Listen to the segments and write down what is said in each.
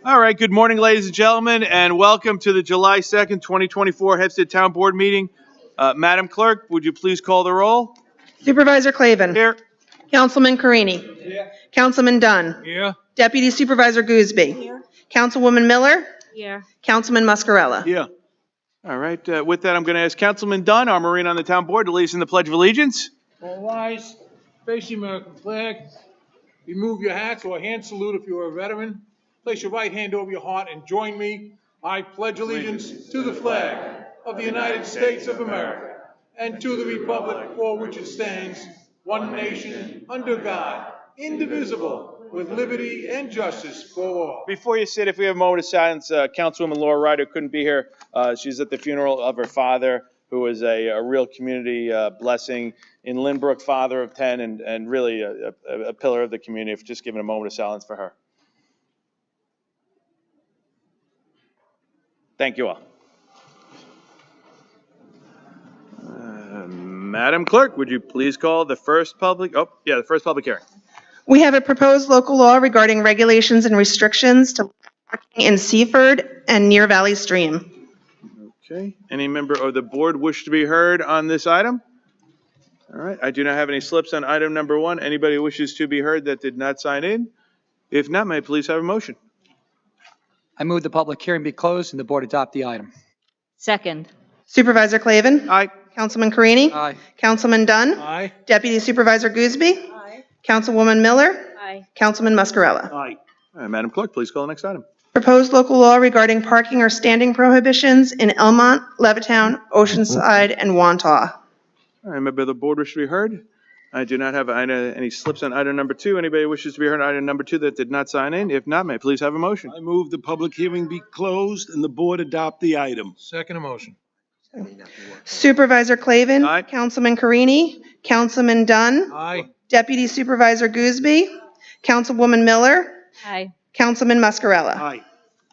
All right, good morning, ladies and gentlemen, and welcome to the July 2nd, 2024 Hempstead Town Board meeting. Madam Clerk, would you please call the roll? Supervisor Clavin. Here. Councilman Carini. Here. Councilman Dunn. Here. Deputy Supervisor Gooseby. Here. Councilwoman Miller. Here. Councilman Muscarella. Yeah. All right, with that, I'm going to ask Councilman Dunn, our Marine on the Town Board, to lead us in the Pledge of Allegiance. All rise, face the American flag, remove your hats or a hand salute if you're a veteran. Place your right hand over your heart and join me. I pledge allegiance to the flag of the United States of America and to the republic for which it stands, one nation, under God, indivisible, with liberty and justice for all. Before you sit, if we have a moment of silence, Councilwoman Laura Ryder couldn't be here. She's at the funeral of her father, who was a real community blessing in Lynbrook, father of 10, and really a pillar of the community. Just giving a moment of silence for her. Thank you all. Madam Clerk, would you please call the first public hearing. We have a proposed local law regarding regulations and restrictions to parking in Seaford and near Valley Stream. Okay. Any member of the board wish to be heard on this item? All right. I do not have any slips on item number 1. Anybody who wishes to be heard that did not sign in? If not, may I please have a motion? I move the public hearing be closed and the board adopt the item. Second. Supervisor Clavin. Aye. Councilman Carini. Aye. Councilman Dunn. Aye. Deputy Supervisor Gooseby. Aye. Councilwoman Miller. Aye. Councilman Muscarella. Aye. All right, Madam Clerk, please call the next item. Proposed local law regarding parking or standing prohibitions in Elmont, Levittown, Oceanside, and Wantagh. All right, member of the board wish to be heard? I do not have any slips on item number 2. Anybody wishes to be heard on item number 2 that did not sign in? If not, may I please have a motion? I move the public hearing be closed and the board adopt the item. Second motion. Supervisor Clavin. Aye. Councilman Carini. Councilman Dunn. Aye. Deputy Supervisor Gooseby. Councilwoman Miller. Aye. Councilman Muscarella. Aye.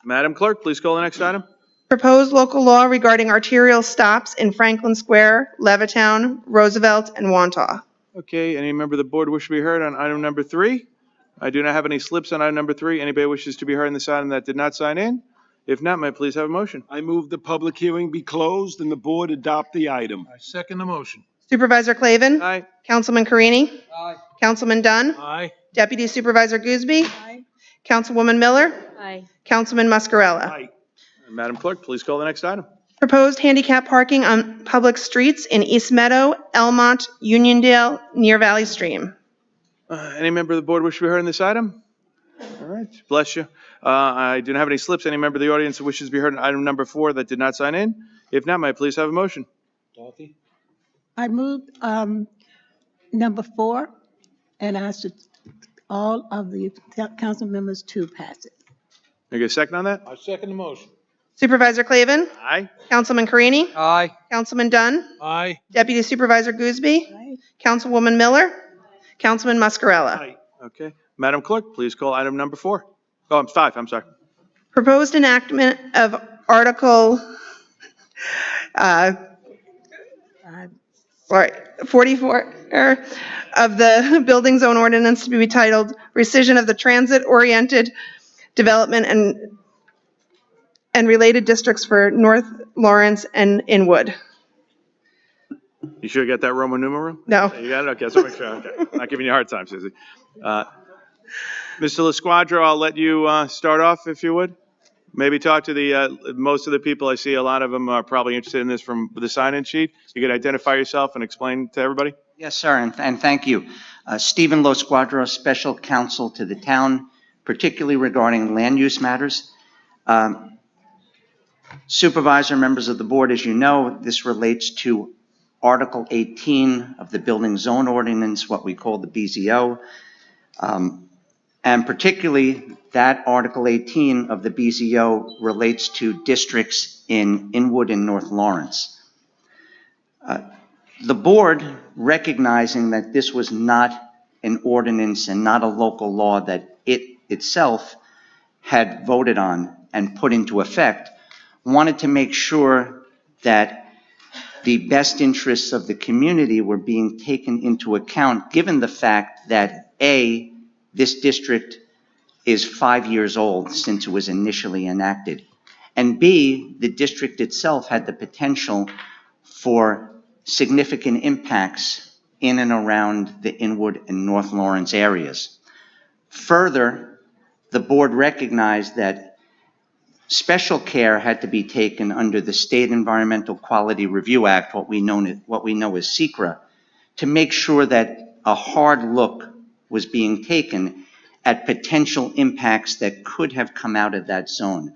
Madam Clerk, please call the next item. Proposed local law regarding arterial stops in Franklin Square, Levittown, Roosevelt, and Wantagh. Okay, any member of the board wish to be heard on item number 3? I do not have any slips on item number 3. Anybody wishes to be heard on this item that did not sign in? If not, may I please have a motion? I move the public hearing be closed and the board adopt the item. I second the motion. Supervisor Clavin. Aye. Councilman Carini. Aye. Councilman Dunn. Aye. Deputy Supervisor Gooseby. Aye. Councilwoman Miller. Aye. Councilman Muscarella. Aye. Madam Clerk, please call the next item. Proposed handicap parking on public streets in East Meadow, Elmont, Uniondale, near Valley Stream. Any member of the board wish to be heard on this item? All right, bless you. I do not have any slips. Any member of the audience who wishes to be heard on item number 4 that did not sign in? If not, may I please have a motion? Dorothy? I moved number 4 and asked all of the council members to pass it. Can I get a second on that? I second the motion. Supervisor Clavin. Aye. Councilman Carini. Aye. Councilman Dunn. Aye. Deputy Supervisor Gooseby. Aye. Councilwoman Miller. Councilman Muscarella. Aye. Okay. Madam Clerk, please call item number 4. Oh, I'm 5, I'm sorry. Proposed enactment of Article 44 of the Building Zone Ordinance to be titled Rescission of the Transit-Oriented Development and Related Districts for North Lawrence and Inwood. You sure you got that Roman numeral? No. You got it? Okay, so make sure. Okay. Not giving you a hard time, Susie. Mr. LaSquadra, I'll let you start off if you would. Maybe talk to the most of the people. I see a lot of them are probably interested in this from the sign-in sheet. You could identify yourself and explain to everybody? Yes, sir, and thank you. Stephen Losquadro, Special Counsel to the town, particularly regarding land use matters. Supervisor, members of the board, as you know, this relates to Article 18 of the Building Zone Ordinance, what we call the BZO, and particularly that Article 18 of the BZO relates to districts in Inwood and North Lawrence. The board, recognizing that this was not an ordinance and not a local law that it itself had voted on and put into effect, wanted to make sure that the best interests of the community were being taken into account, given the fact that A, this district is 5 years old since it was initially enacted, and B, the district itself had the potential for significant impacts in and around the Inwood and North Lawrence areas. Further, the board recognized that special care had to be taken under the State Environmental Quality Review Act, what we know as SECRA, to make sure that a hard look was being taken at potential impacts that could have come out of that zone.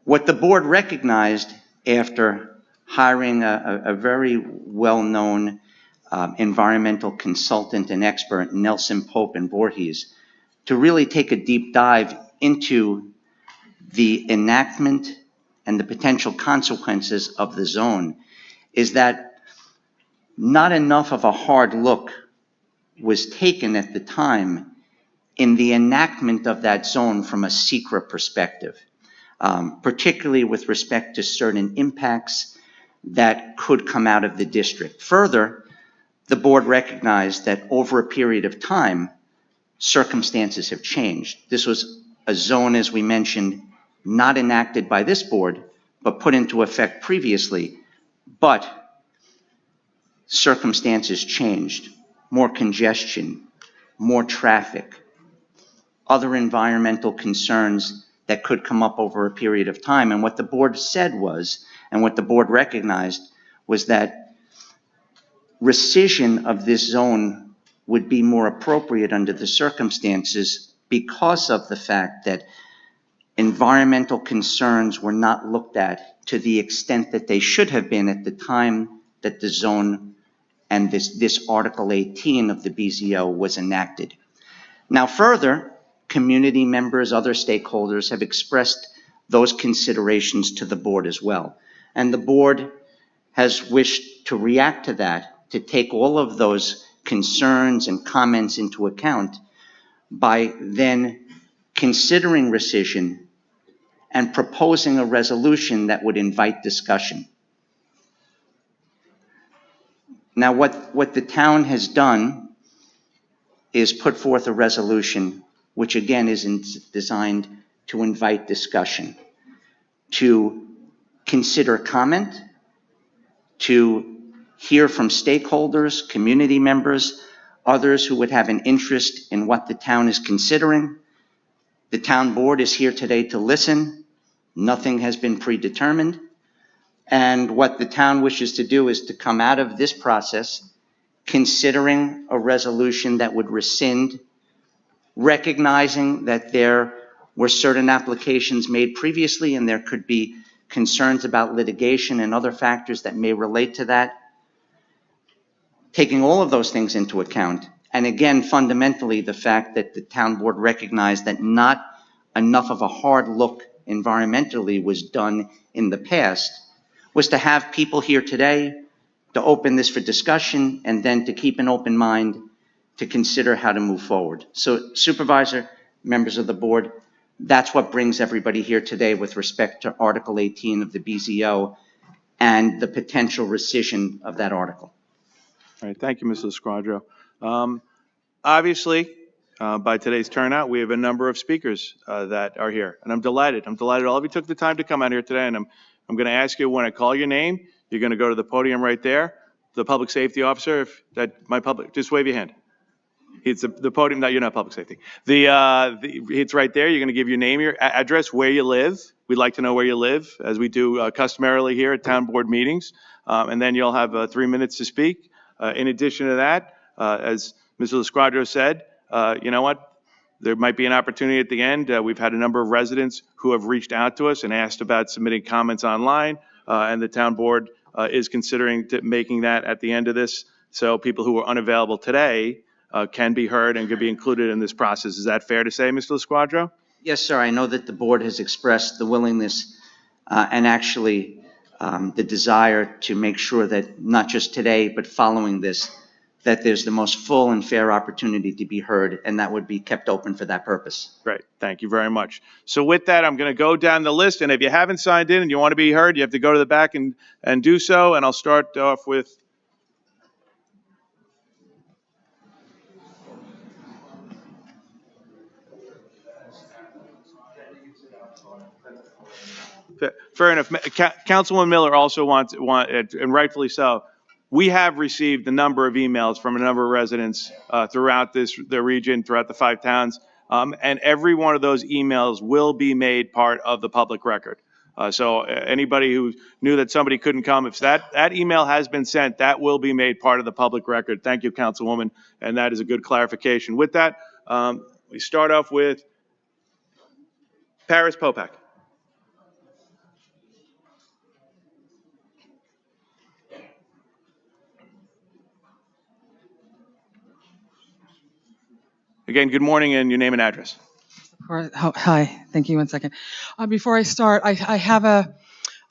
What the board recognized after hiring a very well-known environmental consultant and expert, Nelson Pope and Voorhees, to really take a deep dive into the enactment and the potential consequences of the zone, is that not enough of a hard look was taken at the time in the enactment of that zone from a SECRA perspective, particularly with respect to certain impacts that could come out of the district. Further, the board recognized that over a period of time, circumstances have changed. This was a zone, as we mentioned, not enacted by this board, but put into effect previously, but circumstances changed. More congestion, more traffic, other environmental concerns that could come up over a period of time. And what the board said was, and what the board recognized, was that rescission of this zone would be more appropriate under the circumstances because of the fact that environmental concerns were not looked at to the extent that they should have been at the time that the zone and this Article 18 of the BZO was enacted. Now further, community members, other stakeholders have expressed those considerations to the board as well. And the board has wished to react to that, to take all of those concerns and comments into account by then considering rescission and proposing a resolution that would invite discussion. Now, what the town has done is put forth a resolution which again is designed to invite discussion, to consider comment, to hear from stakeholders, community members, others who would have an interest in what the town is considering. The town board is here today to listen. Nothing has been predetermined. And what the town wishes to do is to come out of this process considering a resolution that would rescind, recognizing that there were certain applications made previously and there could be concerns about litigation and other factors that may relate to that. Taking all of those things into account, and again, fundamentally, the fact that the town board recognized that not enough of a hard look environmentally was done in the past, was to have people here today to open this for discussion and then to keep an open mind to consider how to move forward. So Supervisor, members of the board, that's what brings everybody here today with respect to Article 18 of the BZO and the potential rescission of that article. All right, thank you, Mr. Squadro. Obviously, by today's turnout, we have a number of speakers that are here, and I'm delighted. I'm delighted all of you took the time to come out here today, and I'm going to ask you when I call your name, you're going to go to the podium right there. The public safety officer, if that my public, just wave your hand. It's the podium. No, you're not public safety. It's right there. You're going to give your name, your address, where you live. We'd like to know where you live, as we do customarily here at town board meetings. And then you'll have 3 minutes to speak. In addition to that, as Mr. Squadro said, you know what? There might be an opportunity at the end. We've had a number of residents who have reached out to us and asked about submitting comments online, and the town board is considering making that at the end of this. So people who are unavailable today can be heard and can be included in this process. Is that fair to say, Mr. LaSquadro? Yes, sir. I know that the board has expressed the willingness and actually the desire to make sure that not just today, but following this, that there's the most full and fair opportunity to be heard, and that would be kept open for that purpose. Great. Thank you very much. So with that, I'm going to go down the list, and if you haven't signed in and you want to be heard, you have to go to the back and do so, and I'll start off with fair enough. Councilwoman Miller also wants, and rightfully so, we have received a number of emails from a number of residents throughout the region, throughout the 5 towns, and every one of those emails will be made part of the public record. So anybody who knew that somebody couldn't come, if that email has been sent, that will be made part of the public record. Thank you, Councilwoman, and that is a good clarification. With that, we start off with Paris Popak. Again, good morning, and your name and address. Hi, thank you. 1 second. Before I start, I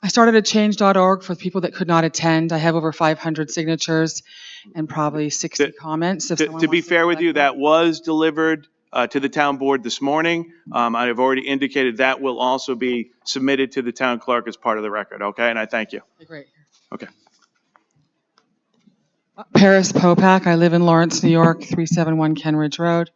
started a change.org for people that could not attend. I have over 500 signatures and probably 60 comments. To be fair with you, that was delivered to the town board this morning. I have already indicated that will also be submitted to the town clerk as part of the record, okay? And I thank you. Okay, great. Okay. Paris Popak. I live in Lawrence, New York, 371 Ken Ridge Road.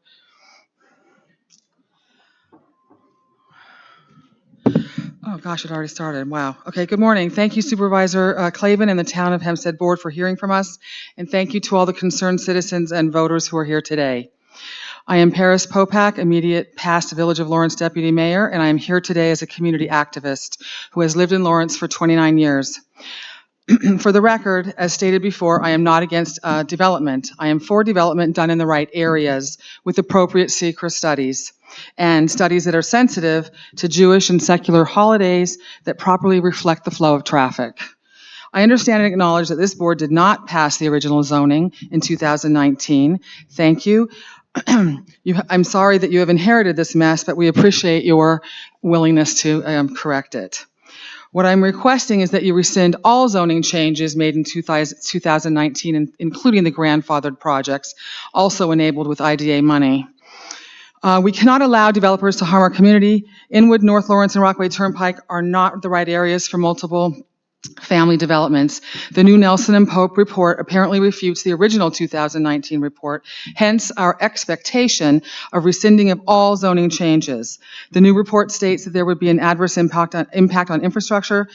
Oh, gosh, it already started. Wow. Okay, good morning. Thank you, Supervisor Clavin and the Town of Hempstead Board for hearing from us. And thank you to all the concerned citizens and voters who are here today. I am Paris Popak, immediate past Village of Lawrence Deputy Mayor, and I am here today as a community activist who has lived in Lawrence for 29 years. For the record, as stated before, I am not against development. I am for development done in the right areas with appropriate secret studies and studies that are sensitive to Jewish and secular holidays that properly reflect the flow of traffic. I understand and acknowledge that this board did not pass the original zoning in 2019. Thank you. I'm sorry that you have inherited this mess, but we appreciate your willingness to correct it. What I'm requesting is that you rescind all zoning changes made in 2019, including the grandfathered projects, also enabled with IDA money. We cannot allow developers to harm our community. Inwood, North Lawrence, and Rockaway Turnpike are not the right areas for multiple family developments. The new Nelson and Pope report apparently refutes the original 2019 report, hence our expectation of rescinding of all zoning changes. The new report states that there would be an adverse impact on infrastructure,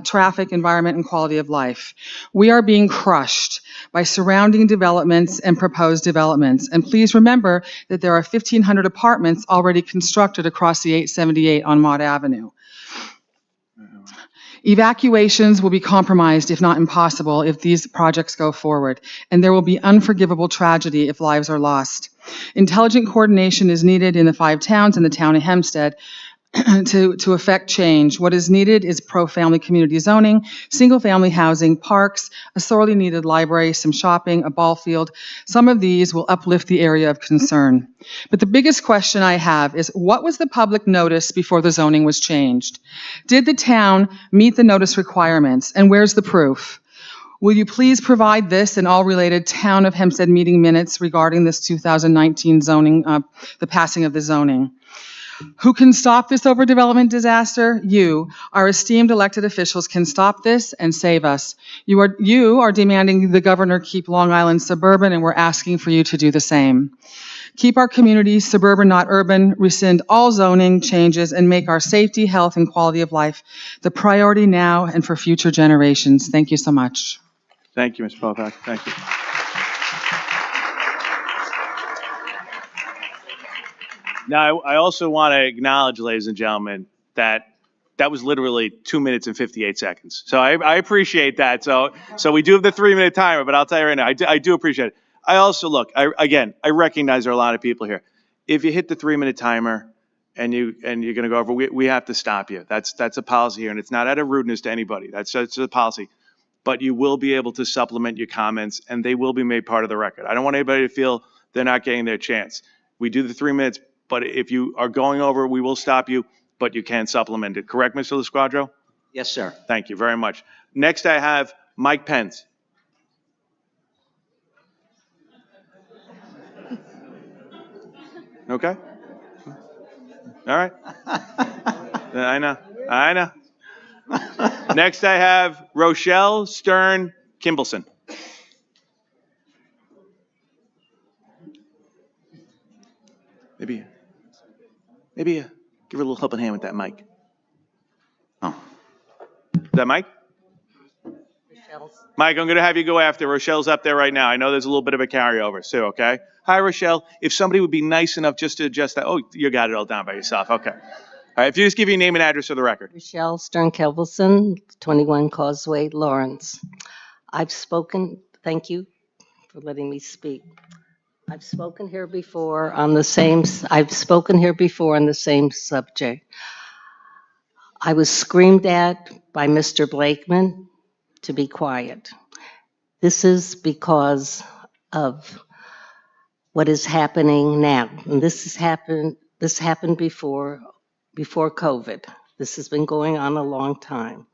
traffic, environment, and quality of life. We are being crushed by surrounding developments and proposed developments. And please remember that there are 1,500 apartments already constructed across the 878 on Mott Avenue. Evacuations will be compromised, if not impossible, if these projects go forward, and there will be unforgivable tragedy if lives are lost. Intelligent coordination is needed in the 5 towns and the town of Hempstead to affect change. What is needed is pro-family community zoning, single-family housing, parks, a sorely needed library, some shopping, a ball field. Some of these will uplift the area of concern. But the biggest question I have is, what was the public notice before the zoning was changed? Did the town meet the notice requirements? And where's the proof? Will you please provide this and all related Town of Hempstead meeting minutes regarding this 2019 zoning, the passing of the zoning? Who can stop this overdevelopment disaster? You, our esteemed elected officials, can stop this and save us. You are demanding the governor keep Long Island suburban, and we're asking for you to do the same. Keep our communities suburban, not urban, rescind all zoning changes, and make our safety, health, and quality of life the priority now and for future generations. Thank you so much. Thank you, Ms. Popak. Thank you. Now, I also want to acknowledge, ladies and gentlemen, that was literally 2 minutes and 58 seconds. So I appreciate that. So we do have the 3-minute timer, but I'll tell you right now, I do appreciate it. I also, look, I recognize there are a lot of people here. If you hit the 3-minute timer and you're going to go over, we have to stop you. That's a policy here, and it's not out of rudeness to anybody. That's a policy. but you will be able to supplement your comments, and they will be made part of the record. I don't want anybody to feel they're not getting their chance. We do the 3 minutes, but if you are going over, we will stop you, but you can supplement it. Correct, Mr. LaSquadro? Yes, sir. Thank you very much. Next, I have Mike Pence. Okay? All right. I know. Next, I have Rochelle Stern Kimballson. Maybe give her a little helping hand with that mic. Oh. Is that Mike? Mike, I'm going to have you go after. Rochelle's up there right now. I know there's a little bit of a carryover, Sue, okay? Hi, Rochelle. If somebody would be nice enough just to adjust that. Oh, you got it all down by yourself. Okay. All right, if you just give your name and address for the record. Michelle Stern-Kelvilson, 21 Causeway, Lawrence. Thank you for letting me speak. I've spoken here before on the same subject. I was screamed at by Mr. Blakeman to be quiet. This is because of what is happening now. And this happened before COVID. This has been going on a long time.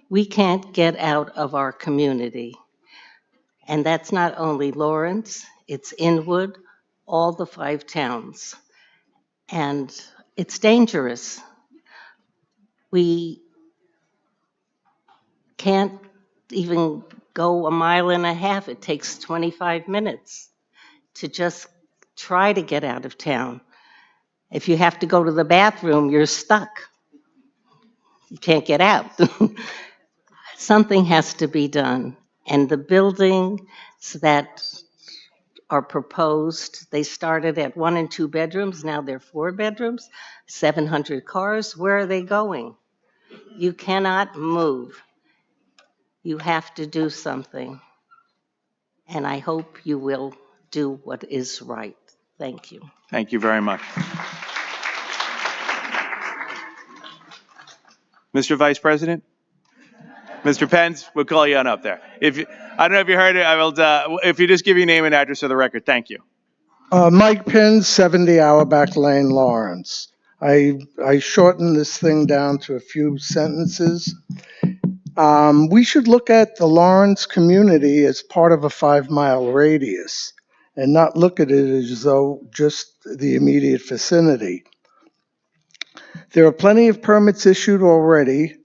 We can't get out of our community. And that's not only Lawrence, it's Inwood, all the 5 towns. And it's dangerous. We can't even go a mile and a half. It takes 25 minutes to just try to get out of town. If you have to go to the bathroom, you're stuck. You can't get out. Something has to be done. And the buildings that are proposed, they started at 1 and 2 bedrooms, now they're 4 bedrooms, 700 cars. Where are they going? You cannot move. You have to do something. And I hope you will do what is right. Thank you. Thank you very much. Mr. Vice President? Mr. Pence, we'll call you on up there. I don't know if you heard it. I will. If you just give your name and address for the record, thank you. Mike Pence, 70 Auerbach Lane, Lawrence. I shortened this thing down to a few sentences. We should look at the Lawrence community as part of a 5-mile radius and not look at it as though just the immediate vicinity. There are plenty of permits issued already.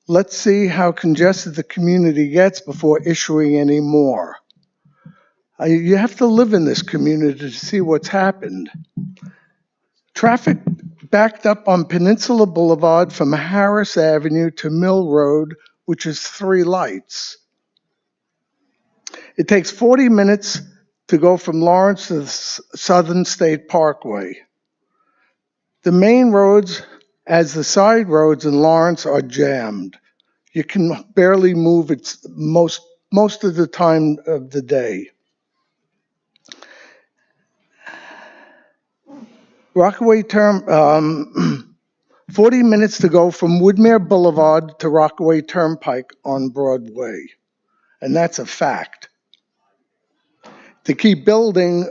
Let's see how congested the community gets before issuing any more. You have to live in this community to see what's happened. Traffic backed up on Peninsula Boulevard from Harris Avenue to Mill Road, which is 3 lights. It takes 40 minutes to go from Lawrence to the Southern State Parkway. The main roads, as the side roads in Lawrence, are jammed. You can barely move it most of the time of the day. Rockaway 40 minutes to go from Woodmere Boulevard to Rockaway Turnpike on Broadway. And that's a fact. To keep building,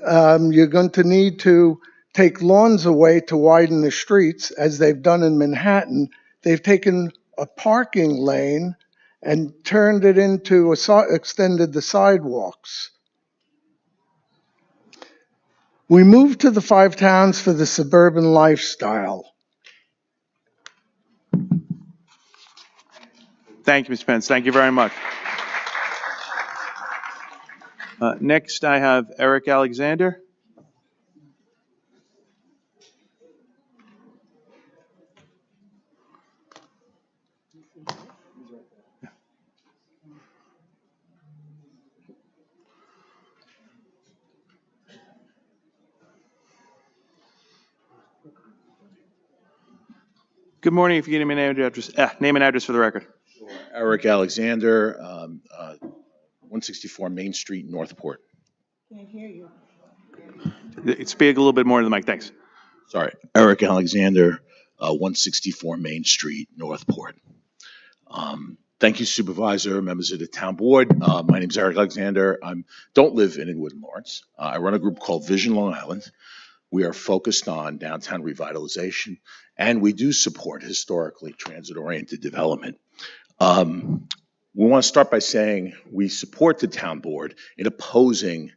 you're going to need to take lawns away to widen the streets, as they've done in Manhattan. They've taken a parking lane and turned it into extended the sidewalks. We moved to the 5 towns for the suburban lifestyle. Thank you, Mr. Pence. Thank you very much. Next, I have Eric Alexander. Good morning. If you give me name and address for the record. Eric Alexander, 164 Main Street, Northport. Can't hear you. Speak a little bit more to the mic. Thanks. Sorry, Eric Alexander, 164 Main Street, Northport. Thank you, Supervisor, members of the town board. My name is Eric Alexander. I don't live in Inwood and Lawrence. I run a group called Vision Long Island. We are focused on downtown revitalization, and we do support historically transit-oriented development. We want to start by saying we support the town board in opposing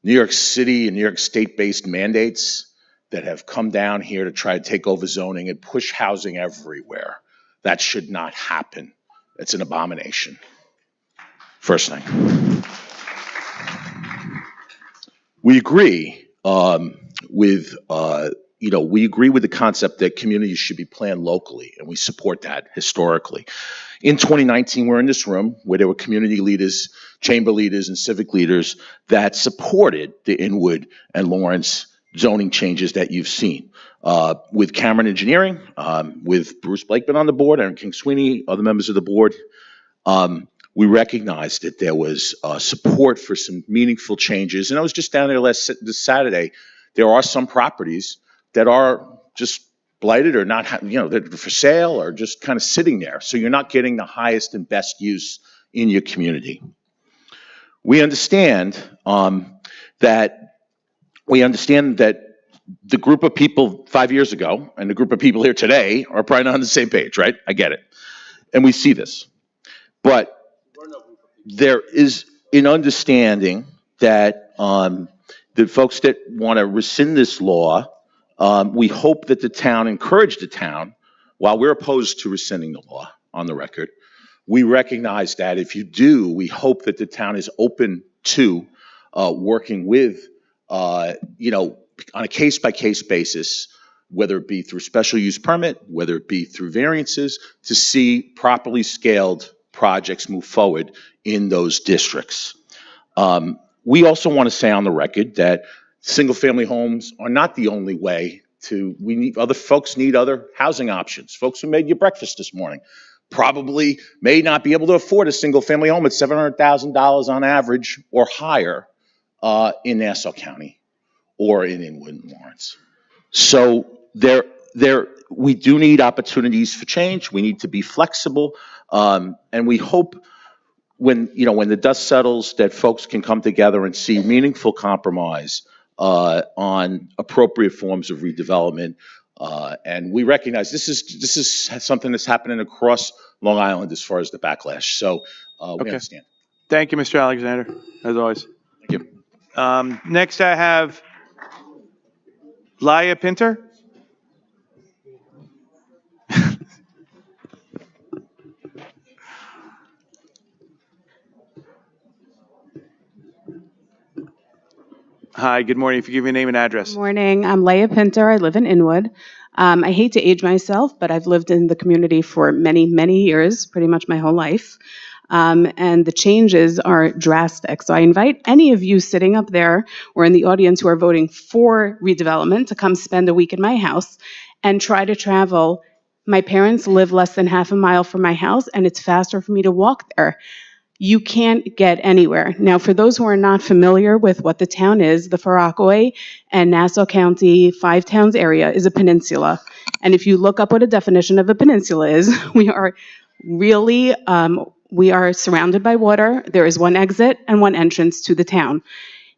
New York City and New York State-based mandates that have come down here to try to take over zoning and push housing everywhere. That should not happen. It's an abomination. First thing. We agree with the concept that communities should be planned locally, and we support that historically. In 2019, we're in this room where there were community leaders, chamber leaders, and civic leaders that supported the Inwood and Lawrence zoning changes that you've seen. With Cameron Engineering, with Bruce Blakeman on the board, Aaron King Sweeney, other members of the board, we recognized that there was support for some meaningful changes. And I was just down there this Saturday. There are some properties that are just blighted or not, they're for sale or just kind of sitting there. So you're not getting the highest and best use in your community. We understand that the group of people 5 years ago and the group of people here today are probably not on the same page, right? I get it. And we see this. But there is an understanding that the folks that want to rescind this law, we hope that the town encourage the town, while we're opposed to rescinding the law on the record, we recognize that if you do, we hope that the town is open to working with, on a case-by-case basis, whether it be through special use permit, whether it be through variances, to see properly scaled projects move forward in those districts. We also want to say on the record that single-family homes are not the only way other folks need other housing options. Folks who made you breakfast this morning probably may not be able to afford a single-family home at $700,000 on average or higher in Nassau County or in Inwood and Lawrence. So we do need opportunities for change. We need to be flexible, and we hope when the dust settles that folks can come together and see meaningful compromise on appropriate forms of redevelopment. And we recognize this is something that's happening across Long Island as far as the backlash. So we understand. Thank you, Mr. Alexander, as always. Thank you. Next, I have Laia Pinter. Hi, good morning. If you give me a name and address. Good morning. I'm Leah Pinter. I live in Inwood. I hate to age myself, but I've lived in the community for many, many years, pretty much my whole life. And the changes are drastic. So I invite any of you sitting up there or in the audience who are voting for redevelopment to come spend a week in my house and try to travel. My parents live less than half a mile from my house, and it's faster for me to walk there. You can't get anywhere. Now, for those who are not familiar with what the town is, the Far Rockaway and Nassau County, Five Towns area is a peninsula. And if you look up what a definition of a peninsula is, we are surrounded by water. There is one exit and one entrance to the town.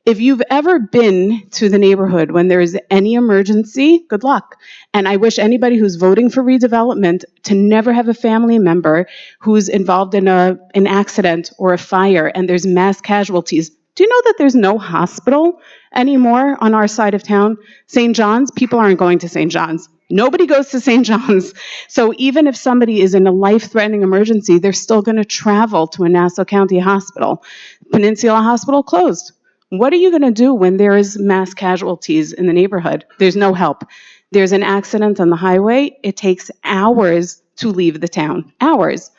If you've ever been to the neighborhood when there is any emergency, good luck. And I wish anybody who's voting for redevelopment to never have a family member who's involved in an accident or a fire and there's mass casualties. Do you know that there's no hospital anymore on our side of town? St. John's, people aren't going to St. John's. Nobody goes to St. John's. So even if somebody is in a life-threatening emergency, they're still going to travel to a Nassau County hospital. Peninsula Hospital closed. What are you going to do when there is mass casualties in the neighborhood? There's no help. There's an accident on the highway. It takes hours to leave the town. Hours.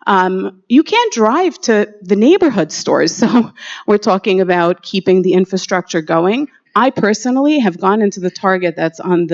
You can't drive to the neighborhood stores. So we're talking about keeping the infrastructure going. I personally have gone into the Target that's on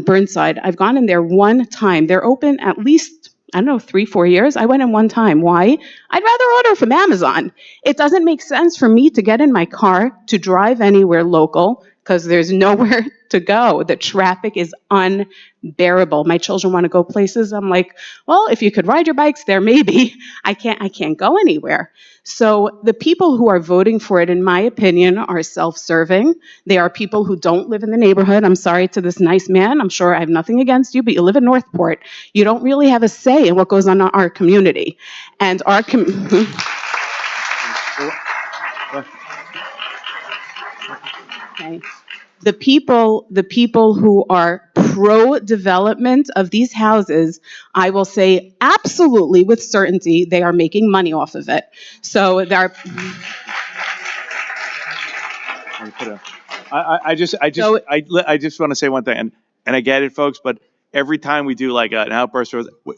Burnside. I've gone in there one time. They're open at least, 3-4 years. I went in one time. Why? I'd rather order from Amazon. It doesn't make sense for me to get in my car to drive anywhere local, because there's nowhere to go. The traffic is unbearable. My children want to go places. I'm like, well, if you could ride your bikes there, maybe. I can't go anywhere. So the people who are voting for it, in my opinion, are self-serving. They are people who don't live in the neighborhood. I'm sorry to this nice man. I'm sure I have nothing against you, but you live in Northport. You don't really have a say in what goes on in our community. And our okay. The people who are pro-development of these houses, I will say absolutely with certainty, they are making money off of it. So they're. I just want to say one thing, and I get it, folks, but every time we do like an outburst,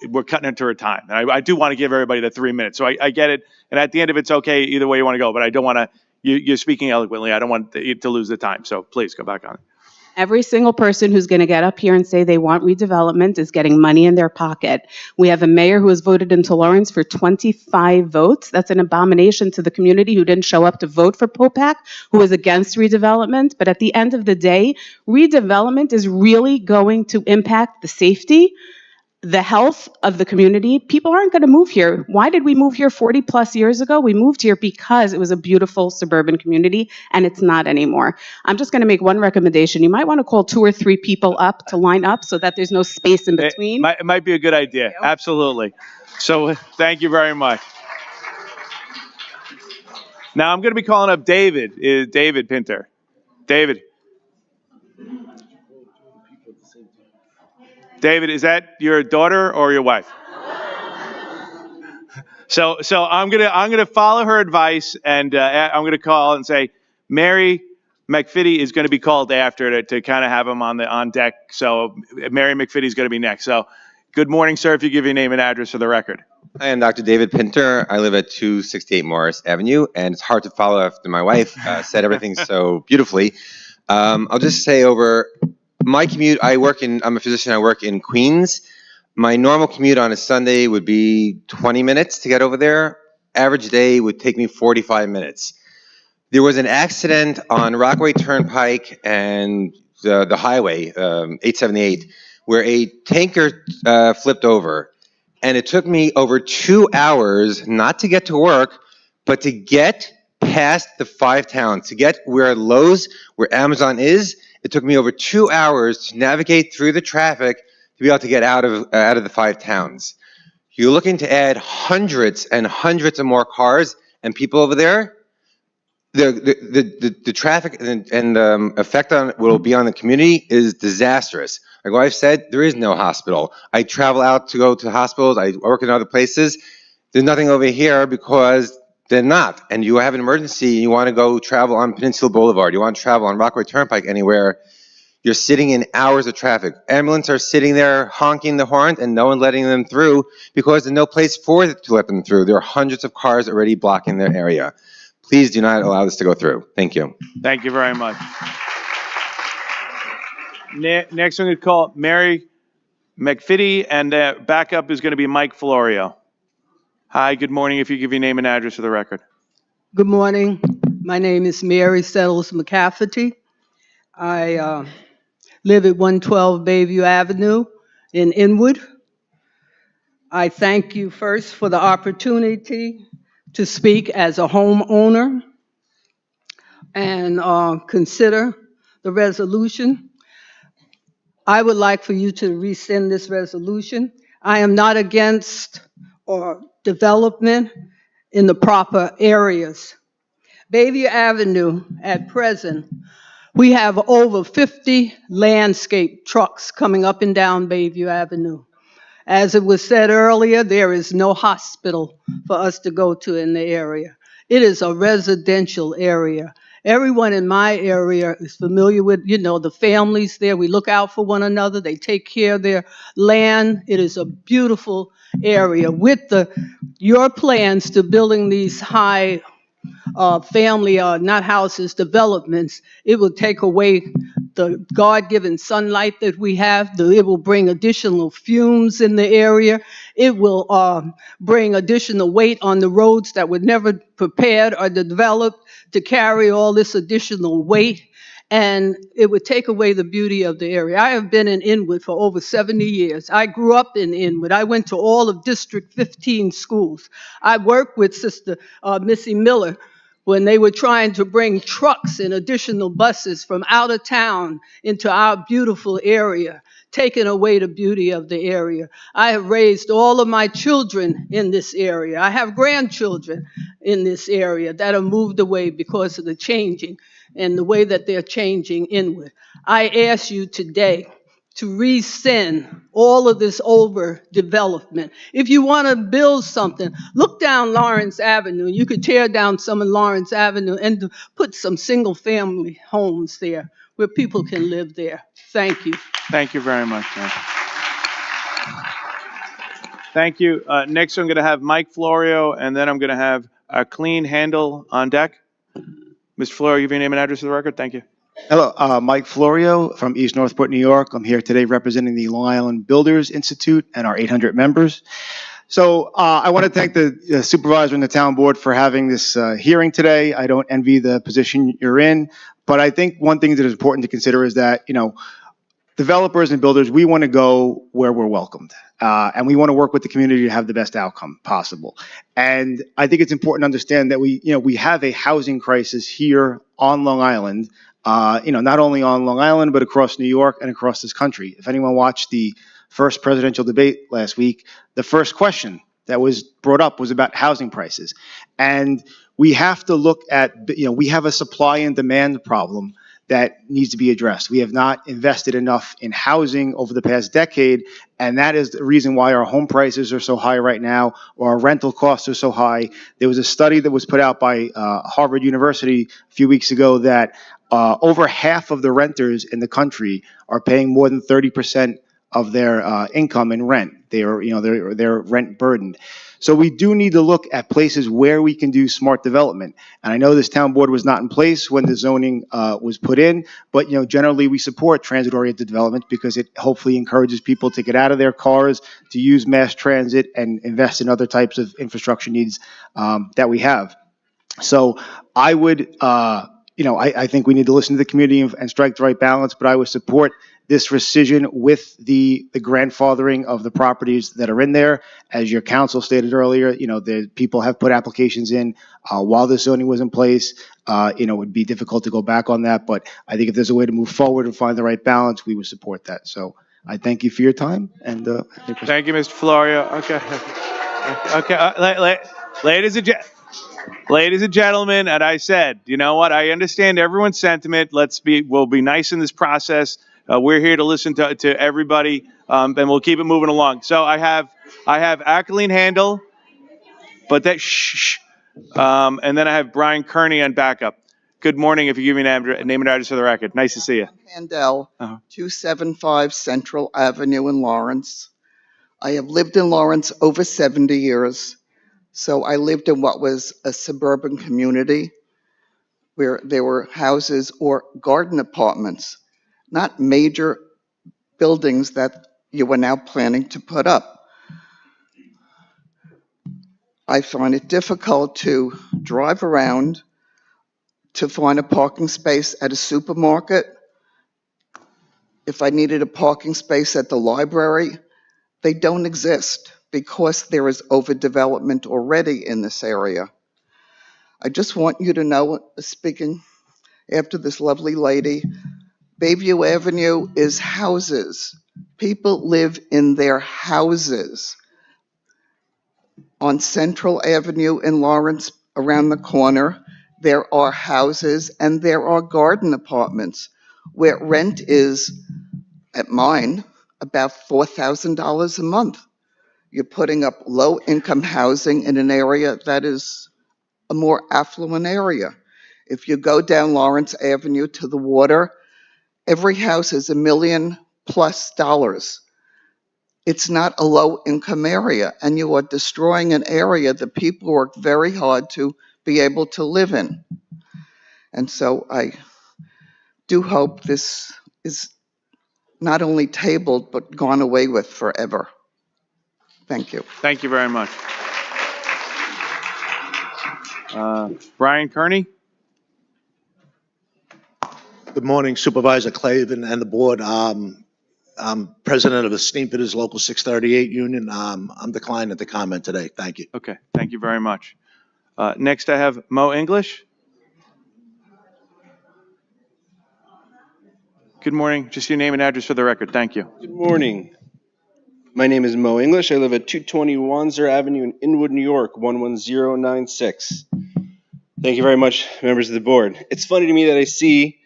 we're cutting into our time. And I do want to give everybody the 3 minutes. So I get it. And at the end of it's okay either way you want to go, but I don't want to, you're speaking eloquently. I don't want to lose the time. So please go back on it. Every single person who's going to get up here and say they want redevelopment is getting money in their pocket. We have a mayor who has voted into Lawrence for 25 votes. That's an abomination to the community who didn't show up to vote for Popak, who was against redevelopment. But at the end of the day, redevelopment is really going to impact the safety, the health of the community. People aren't going to move here. Why did we move here 40 plus years ago? We moved here because it was a beautiful suburban community, and it's not anymore. I'm just going to make one recommendation. You might want to call 2 or 3 people up to line up so that there's no space in between. It might be a good idea. Absolutely. So thank you very much. Now I'm going to be calling up David Pinter. David, is that your daughter or your wife? So I'm gonna follow her advice, and I'm gonna call and say Mary McFitty is going to be called after to kind of have him on deck. So Mary McFitty is going to be next. So good morning, sir. If you give your name and address for the record. I am Dr. David Pinter. I live at 268 Morris Avenue, and it's hard to follow after my wife said everything so beautifully. I'll just say over my commute, I'm a physician, I work in Queens. My normal commute on a Sunday would be 20 minutes to get over there. Average day would take me 45 minutes. There was an accident on Rockaway Turnpike and the highway, 878, where a tanker flipped over. And it took me over 2 hours, not to get to work, but to get past the 5 towns, to get where Lowe's, where Amazon is. It took me over 2 hours to navigate through the traffic to be able to get out of the 5 towns. You're looking to add hundreds and hundreds of more cars and people over there. The traffic and the effect on what will be on the community is disastrous. Like I've said, there is no hospital. I travel out to go to hospitals. I work in other places. There's nothing over here because they're not. And you have an emergency and you want to go travel on Peninsula Boulevard. You want to travel on Rockaway Turnpike anywhere. You're sitting in hours of traffic. Ambulances are sitting there honking the horn and no one letting them through because there's no place for it to let them through. There are hundreds of cars already blocking their area. Please do not allow this to go through. Thank you. Thank you very much. Next, I'm going to call Mary McFitty, and backup is going to be Mike Florio. Hi, good morning. If you give your name and address for the record. Good morning. My name is Mary Settles McCafferty. I live at 112 Bayview Avenue in Inwood. I thank you first for the opportunity to speak as a homeowner and consider the resolution. I would like for you to rescind this resolution. I am not against or development in the proper areas. Bayview Avenue at present, we have over 50 landscape trucks coming up and down Bayview Avenue. As it was said earlier, there is no hospital for us to go to in the area. It is a residential area. Everyone in my area is familiar with, the families there. We look out for one another. They take care of their land. It is a beautiful area. With your plans to building these high family, not houses, developments, it will take away the God-given sunlight that we have. It will bring additional fumes in the area. It will bring additional weight on the roads that were never prepared or developed to carry all this additional weight. and it would take away the beauty of the area. I have been in Inwood for over 70 years. I grew up in Inwood. I went to all of District 15 schools. I worked with Sister Missy Miller when they were trying to bring trucks and additional buses from out of town into our beautiful area, taking away the beauty of the area. I have raised all of my children in this area. I have grandchildren in this area that have moved away because of the changing and the way that they're changing inward. I ask you today to rescind all of this overdevelopment. If you want to build something, look down Lawrence Avenue. You could tear down some of Lawrence Avenue and put some single-family homes there where people can live there. Thank you. Thank you very much, man. Thank you. Next, I'm going to have Mike Florio, and then I'm going to have Clean Handle on deck. Mr. Florio, give your name and address to the record. Thank you. Hello, Mike Florio from East Northport, New York. I'm here today representing the Long Island Builders Institute and our 800 members. So I want to thank the supervisor and the town board for having this hearing today. I don't envy the position you're in, but I think one thing that is important to consider is that, you know, developers and builders, we want to go where we're welcomed. And we want to work with the community to have the best outcome possible. And I think it's important to understand that we have a housing crisis here on Long Island, not only on Long Island, but across New York and across this country. If anyone watched the first presidential debate last week, the first question that was brought up was about housing prices. And we have to look at, we have a supply and demand problem that needs to be addressed. We have not invested enough in housing over the past decade, and that is the reason why our home prices are so high right now, or our rental costs are so high. There was a study that was put out by Harvard University a few weeks ago that over half of the renters in the country are paying more than 30% of their income in rent. They're rent burdened. So we do need to look at places where we can do smart development. And I know this town board was not in place when the zoning was put in, but generally we support transit-oriented development because it hopefully encourages people to get out of their cars, to use mass transit, and invest in other types of infrastructure needs that we have. So I would, I think we need to listen to the community and strike the right balance, but I would support this rescission with the grandfathering of the properties that are in there. As your council stated earlier, the people have put applications in while the zoning was in place. It would be difficult to go back on that, but I think if there's a way to move forward and find the right balance, we would support that. So I thank you for your time. And thank you, Mr. Florio. Okay. Okay. Ladies and gentlemen, and I said, you know what? I understand everyone's sentiment. We'll be nice in this process. We're here to listen to everybody, and we'll keep it moving along. So I have Ackleen Handel, but and then I have Brian Kearney on backup. Good morning. If you give me a name and address for the record. Nice to see you. Handel, 275 Central Avenue in Lawrence. I have lived in Lawrence over 70 years. So I lived in what was a suburban community where there were houses or garden apartments, not major buildings that you are now planning to put up. I find it difficult to drive around to find a parking space at a supermarket. If I needed a parking space at the library, they don't exist because there is overdevelopment already in this area. I just want you to know, speaking after this lovely lady, Bayview Avenue is houses. People live in their houses. On Central Avenue in Lawrence, around the corner, there are houses and there are garden apartments where rent is, at mine, about $4,000 a month. You're putting up low-income housing in an area that is a more affluent area. If you go down Lawrence Avenue to the water, every house is $1 million+ dollars. It's not a low-income area, and you are destroying an area that people work very hard to be able to live in. And so I do hope this is not only tabled, but gone away with forever. Thank you. Thank you very much. Brian Kearney. Good morning, Supervisor Clavin and the board. I'm president of the Steamfitters Local 638 Union. I'm declining to comment today. Thank you. Okay, thank you very much. Next, I have Mo English. Good morning. Just your name and address for the record. Thank you. Good morning. My name is Mo English. I live at 220 Wanzer Avenue in Inwood, New York, 11096. Thank you very much, members of the board. It's funny to me that I see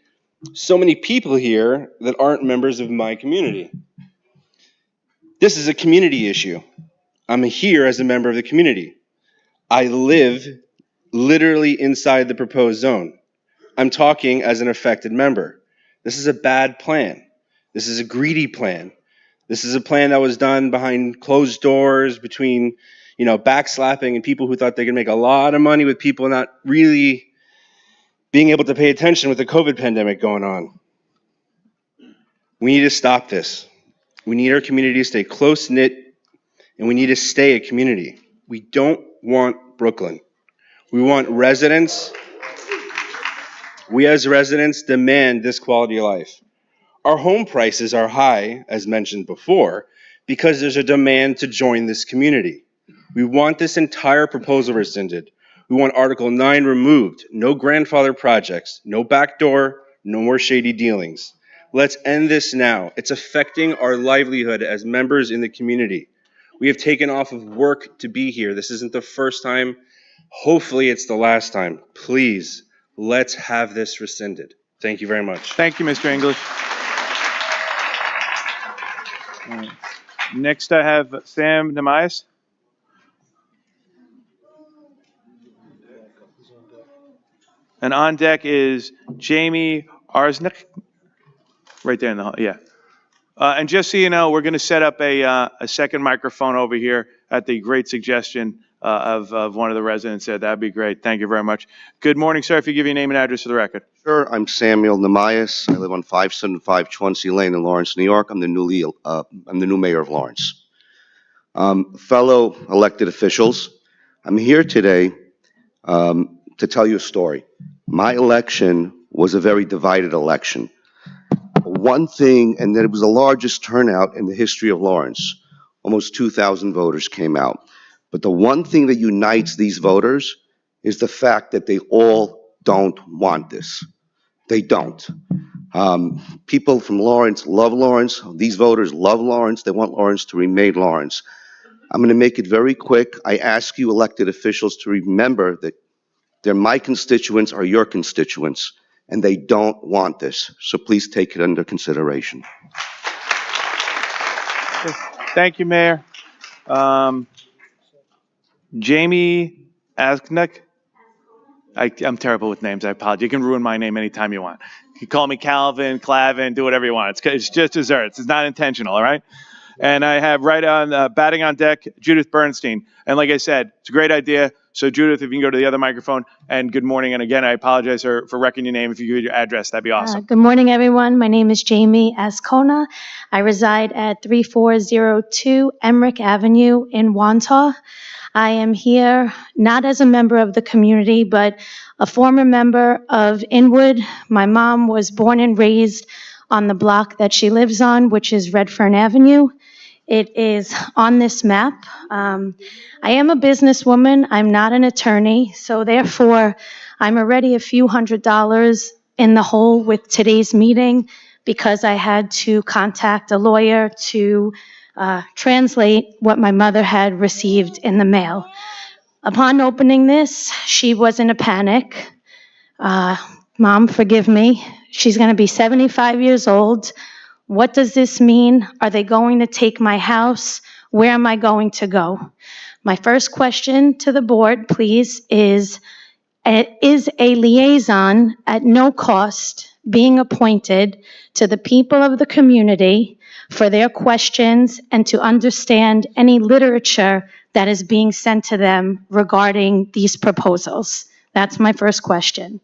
so many people here that aren't members of my community. This is a community issue. I'm here as a member of the community. I live literally inside the proposed zone. I'm talking as an affected member. This is a bad plan. This is a greedy plan. This is a plan that was done behind closed doors between, backslapping and people who thought they could make a lot of money with people not really being able to pay attention with the COVID pandemic going on. We need to stop this. We need our community to stay close-knit, and we need to stay a community. We don't want Brooklyn. We want residents. We as residents demand this quality of life. Our home prices are high, as mentioned before, because there's a demand to join this community. We want this entire proposal rescinded. We want Article 9 removed. No grandfather projects, no backdoor, no more shady dealings. Let's end this now. It's affecting our livelihood as members in the community. We have taken off of work to be here. This isn't the first time. Hopefully it's the last time. Please, let's have this rescinded. Thank you very much. Thank you, Mr. English. Next, I have Sam Namias. And on deck is Jamie Arsnick. Right there in the hall, yeah. And just so you know, we're going to set up a second microphone over here at the great suggestion of one of the residents there. That'd be great. Thank you very much. Good morning, sir. If you give your name and address for the record. Sure. I'm Samuel Namias. I live on 575 Chauncey Lane in Lawrence, New York. I'm the new mayor of Lawrence. Fellow elected officials, I'm here today to tell you a story. My election was a very divided election. One thing, and that it was the largest turnout in the history of Lawrence. Almost 2,000 voters came out. But the one thing that unites these voters is the fact that they all don't want this. They don't. People from Lawrence love Lawrence. These voters love Lawrence. They want Lawrence to remain Lawrence. I'm going to make it very quick. I ask you elected officials to remember that my constituents are your constituents, and they don't want this. So please take it under consideration. Thank you, Mayor. Jamie Asknek. I'm terrible with names. I apologize. You can ruin my name anytime you want. You can call me Calvin, Clavin, do whatever you want. It's just desserts. It's not intentional, all right? And I have right on batting on deck, Judith Bernstein. And like I said, it's a great idea. So Judith, if you can go to the other microphone. And good morning. And again, I apologize for wrecking your name. If you give your address, that'd be awesome. Good morning, everyone. My name is Jamie Ascona. I reside at 3402 Emmerich Avenue in Wantagh. I am here not as a member of the community, but a former member of Inwood. My mom was born and raised on the block that she lives on, which is Redfern Avenue. It is on this map. I am a businesswoman. I'm not an attorney. So therefore, I'm already a few $100s in the hole with today's meeting because I had to contact a lawyer to translate what my mother had received in the mail. Upon opening this, she was in a panic. Mom, forgive me. She's going to be 75 years old. What does this mean? Are they going to take my house? Where am I going to go? My first question to the board, please, is a liaison at no cost being appointed to the people of the community for their questions and to understand any literature that is being sent to them regarding these proposals? That's my first question.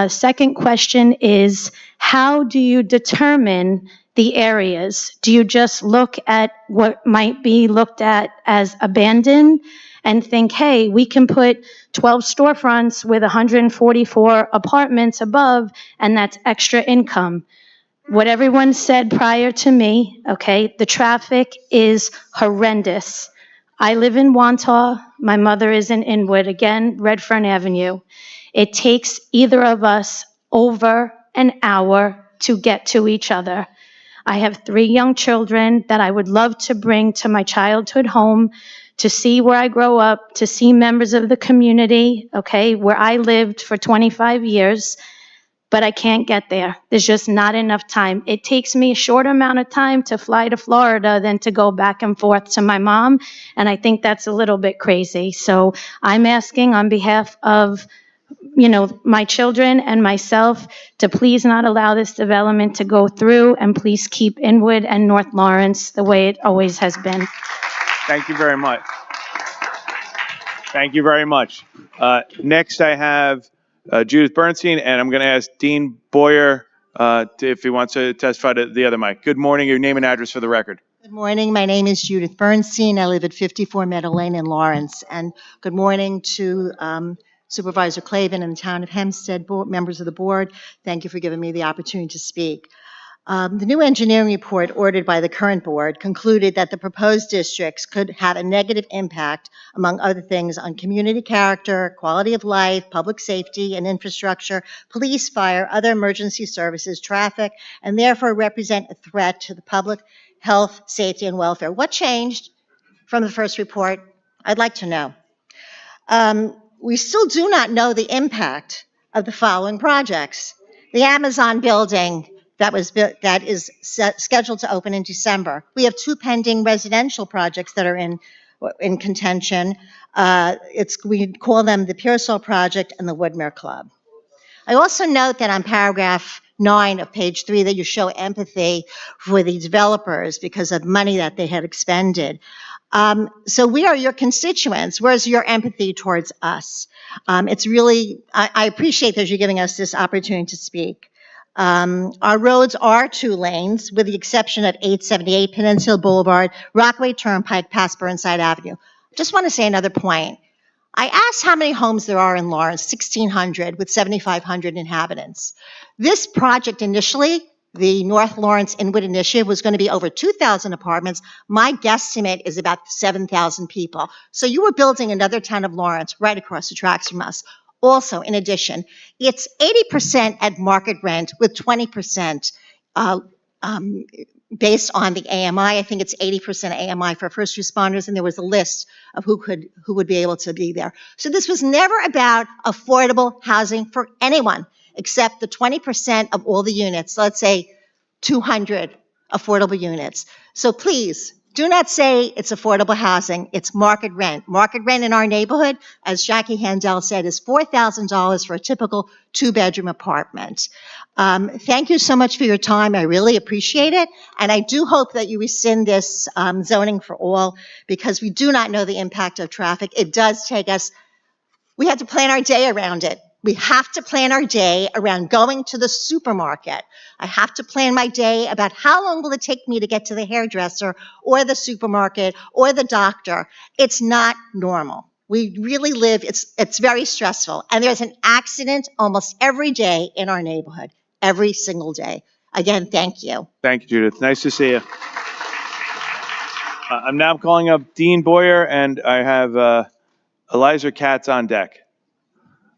Second question is, how do you determine the areas? Do you just look at what might be looked at as abandoned and think, hey, we can put 12 storefronts with 144 apartments above, and that's extra income. What everyone said prior to me, okay, the traffic is horrendous. I live in Wantagh. My mother is in Inwood, again, Redfern Avenue. It takes either of us over an hour to get to each other. I have 3 young children that I would love to bring to my childhood home to see where I grow up, to see members of the community, okay, where I lived for 25 years. But I can't get there. There's just not enough time. It takes me a shorter amount of time to fly to Florida than to go back and forth to my mom, and I think that's a little bit crazy. So I'm asking on behalf of, my children and myself to please not allow this development to go through, and please keep Inwood and North Lawrence the way it always has been. Thank you very much. Thank you very much. Next, I have Judith Bernstein, and I'm going to ask Dean Boyer if he wants to testify to the other mic. Good morning. Your name and address for the record. Good morning. My name is Judith Bernstein. I live at 54 Meadow Lane in Lawrence. And good morning to Supervisor Clavin and the Town of Hempstead members of the board. Thank you for giving me the opportunity to speak. The new engineering report ordered by the current board concluded that the proposed districts could have a negative impact, among other things, on community character, quality of life, public safety and infrastructure, police, fire, other emergency services, traffic, and therefore represent a threat to the public health, safety, and welfare. What changed from the first report? I'd like to know. We still do not know the impact of the following projects. The Amazon building that is scheduled to open in December. We have 2 pending residential projects that are in contention. We call them the Pearsall Project and the Woodmere Club. I also note that on paragraph 9 of page 3 that you show empathy for the developers because of money that they had expended. So we are your constituents. Where's your empathy towards us? It's really, I appreciate that you're giving us this opportunity to speak. Our roads are 2 lanes, with the exception of 878 Peninsula Boulevard, Rockaway Turnpike, past Burnside Avenue. Just want to say another point. I asked how many homes there are in Lawrence, 1,600 with 7,500 inhabitants. This project initially, the North Lawrence Inwood Initiative, was going to be over 2,000 apartments. My guesstimate is about 7,000 people. So you were building another town of Lawrence right across the tracks from us. Also, in addition, it's 80% at market rent with 20% based on the AMI. I think it's 80% AMI for first responders, and there was a list of who would be able to be there. So this was never about affordable housing for anyone except the 20% of all the units, let's say 200 affordable units. So please, do not say it's affordable housing. It's market rent. Market rent in our neighborhood, as Jackie Handel said, is $4,000 for a typical 2-bedroom apartment. Thank you so much for your time. I really appreciate it. And I do hope that you rescind this zoning for all, because we do not know the impact of traffic. It does take us, we have to plan our day around it. We have to plan our day around going to the supermarket. I have to plan my day about how long will it take me to get to the hairdresser or the supermarket or the doctor. It's not normal. We really live, it's very stressful. And there's an accident almost every day in our neighborhood, every single day. Again, thank you. Thank you, Judith. Nice to see you. I'm now calling up Dean Boyer, and I have Eliza Katz on deck.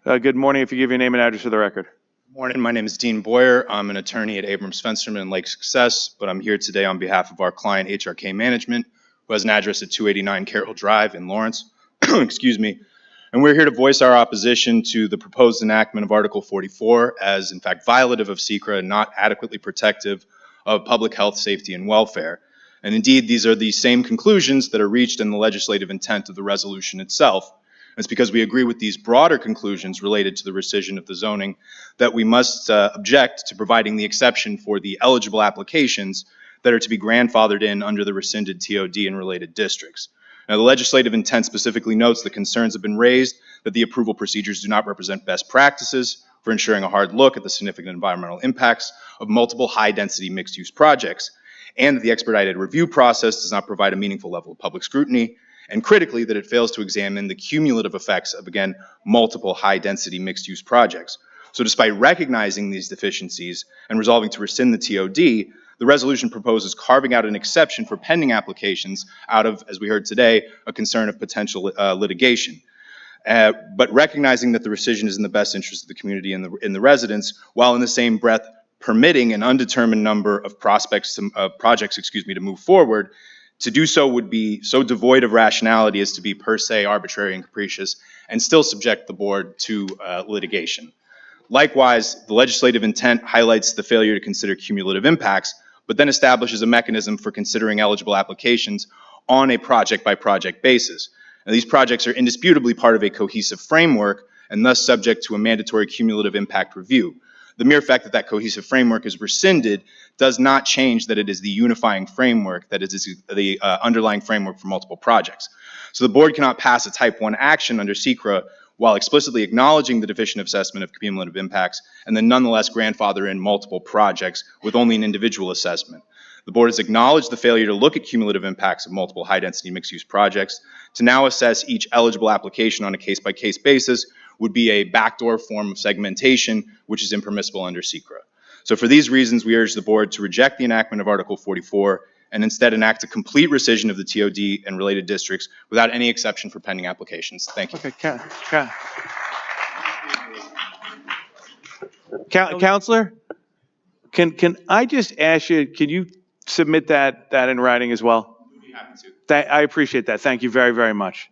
Good morning. If you give your name and address for the record. Good morning. My name is Dean Boyer. I'm an attorney at Abrams Fensterman and Lake Success, but I'm here today on behalf of our client, HRK Management, who has an address at 289 Carroll Drive in Lawrence. Excuse me. And we're here to voice our opposition to the proposed enactment of Article 44 as, in fact, violative of SECRA and not adequately protective of public health, safety, and welfare. And indeed, these are the same conclusions that are reached in the legislative intent of the resolution itself. It's because we agree with these broader conclusions related to the rescission of the zoning that we must object to providing the exception for the eligible applications that are to be grandfathered in under the rescinded TOD and related districts. Now, the legislative intent specifically notes the concerns have been raised that the approval procedures do not represent best practices for ensuring a hard look at the significant environmental impacts of multiple high-density mixed-use projects, and that the expedited review process does not provide a meaningful level of public scrutiny, and critically, that it fails to examine the cumulative effects of, again, multiple high-density mixed-use projects. So despite recognizing these deficiencies and resolving to rescind the TOD, the resolution proposes carving out an exception for pending applications out of, as we heard today, a concern of potential litigation. But recognizing that the rescission is in the best interest of the community and the residents, while in the same breath permitting an undetermined number of projects to move forward, to do so would be so devoid of rationality as to be per se arbitrary and capricious and still subject the board to litigation. Likewise, the legislative intent highlights the failure to consider cumulative impacts, but then establishes a mechanism for considering eligible applications on a project-by-project basis. Now, these projects are indisputably part of a cohesive framework and thus subject to a mandatory cumulative impact review. The mere fact that that cohesive framework is rescinded does not change that it is the unifying framework, that it is the underlying framework for multiple projects. So the board cannot pass a type 1 action under SECRA while explicitly acknowledging the deficient assessment of cumulative impacts and then nonetheless grandfather in multiple projects with only an individual assessment. The board has acknowledged the failure to look at cumulative impacts of multiple high-density mixed-use projects. To now assess each eligible application on a case-by-case basis would be a backdoor form of segmentation, which is impermissible under SECRA. So for these reasons, we urge the board to reject the enactment of Article 44 and instead enact a complete rescission of the TOD and related districts without any exception for pending applications. Thank you. Okay, Counselor, can I just ask you, can you submit that in writing as well? I appreciate that. Thank you very, very much.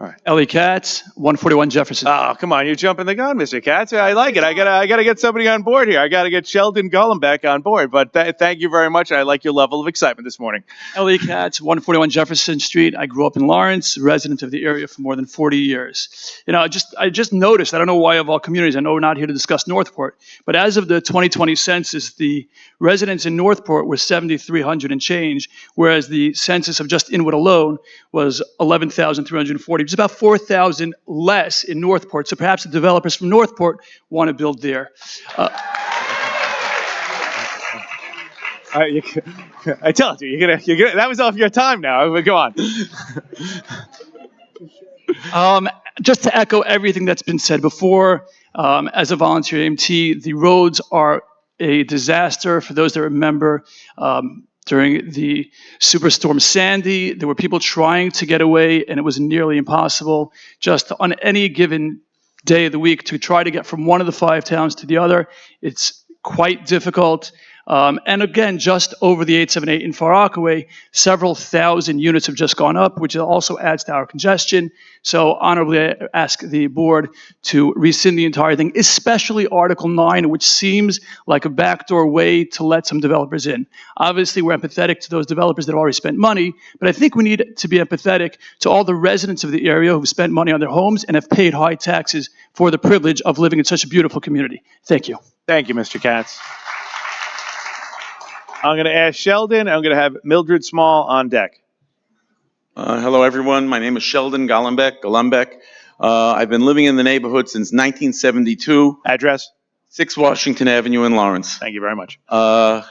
All right. Ellie Katz, 141 Jefferson. Oh, come on, you're jumping the gun, Mr. Katz. I like it. I gotta get somebody on board here. I gotta get Sheldon Gullenbeck on board. But thank you very much. I like your level of excitement this morning. Ellie Katz, 141 Jefferson Street. I grew up in Lawrence, resident of the area for more than 40 years. You know, I just noticed, I don't know why of all communities, I know we're not here to discuss Northport, but as of the 2020 census, the residents in Northport were 7,300 and change, whereas the census of just Inwood alone was 11,340. It's about 4,000 less in Northport. So perhaps the developers from Northport want to build there. I told you, you're gonna. That was off your time now. Go on. Just to echo everything that's been said before, as a volunteer EMT, the roads are a disaster. For those that remember, during the Superstorm Sandy, there were people trying to get away, and it was nearly impossible just on any given day of the week to try to get from one of the 5 towns to the other. It's quite difficult. And again, just over the 878 in Far Rockaway, several thousand units have just gone up, which also adds to our congestion. So honorably, I ask the board to rescind the entire thing, especially Article 9, which seems like a backdoor way to let some developers in. Obviously, we're empathetic to those developers that have already spent money, but I think we need to be empathetic to all the residents of the area who've spent money on their homes and have paid high taxes for the privilege of living in such a beautiful community. Thank you. Thank you, Mr. Katz. I'm going to ask Sheldon. I'm going to have Mildred Small on deck. Hello, everyone. My name is Sheldon Gullenbeck. I've been living in the neighborhood since 1972. Address? 6 Washington Avenue in Lawrence. Thank you very much. I've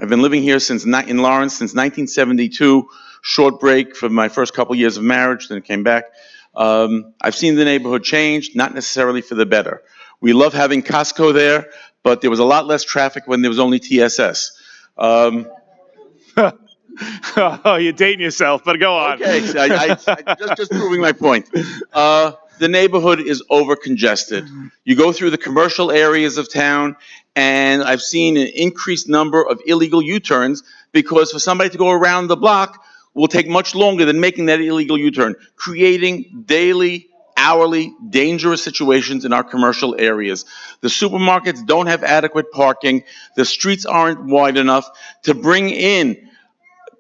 been living here in Lawrence since 1972. Short break for my first couple years of marriage, then came back. I've seen the neighborhood change, not necessarily for the better. We love having Costco there, but there was a lot less traffic when there was only TSS. Oh, you're dating yourself, but go on. Okay, so I just proving my point. The neighborhood is over congested. You go through the commercial areas of town, and I've seen an increased number of illegal U-turns because for somebody to go around the block will take much longer than making that illegal U-turn, creating daily, hourly, dangerous situations in our commercial areas. The supermarkets don't have adequate parking. The streets aren't wide enough to bring in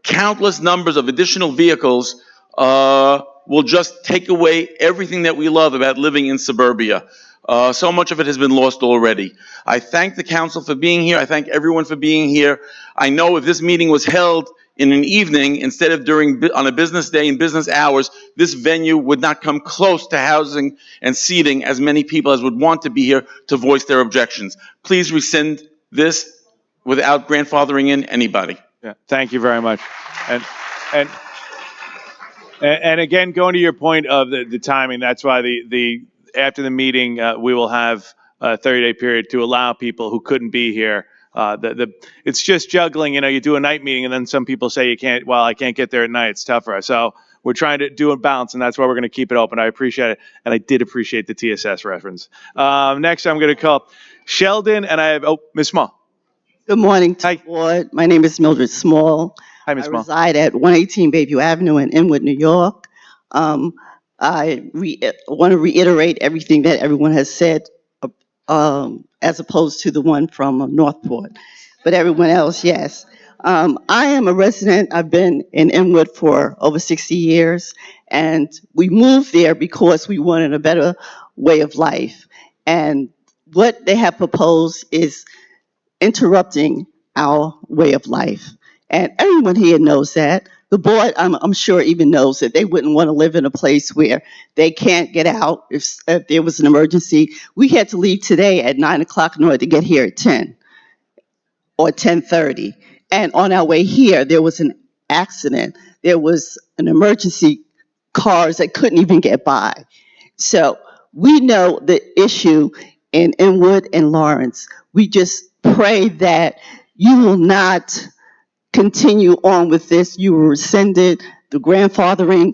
countless numbers of additional vehicles. Will just take away everything that we love about living in suburbia. So much of it has been lost already. I thank the council for being here. I thank everyone for being here. I know if this meeting was held in an evening instead of on a business day in business hours, this venue would not come close to housing and seating as many people as would want to be here to voice their objections. Please rescind this without grandfathering in anybody. Yeah, thank you very much. And And again, going to your point of the timing, that's why after the meeting, we will have a 30-day period to allow people who couldn't be here. It's just juggling, you do a night meeting and then some people say you can't, well, I can't get there at night. It's tougher. So we're trying to do a balance, and that's why we're going to keep it open. I appreciate it. And I did appreciate the TSS reference. Next, I'm going to call Sheldon, and I have, Ms. Small. Good morning to the board. My name is Mildred Small. Hi, Ms. Small. I reside at 118 Bayview Avenue in Inwood, New York. I want to reiterate everything that everyone has said, as opposed to the one from Northport. But everyone else, yes. I am a resident. I've been in Inwood for over 60 years, and we moved there because we wanted a better way of life. And what they have proposed is interrupting our way of life. And everyone here knows that. The board, I'm sure, even knows that they wouldn't want to live in a place where they can't get out if there was an emergency. We had to leave today at 9 o'clock in order to get here at 10 or 10:30. And on our way here, there was an accident. There was an emergency, cars that couldn't even get by. So we know the issue in Inwood and Lawrence. We just pray that you will not continue on with this. You will rescind it. The grandfathering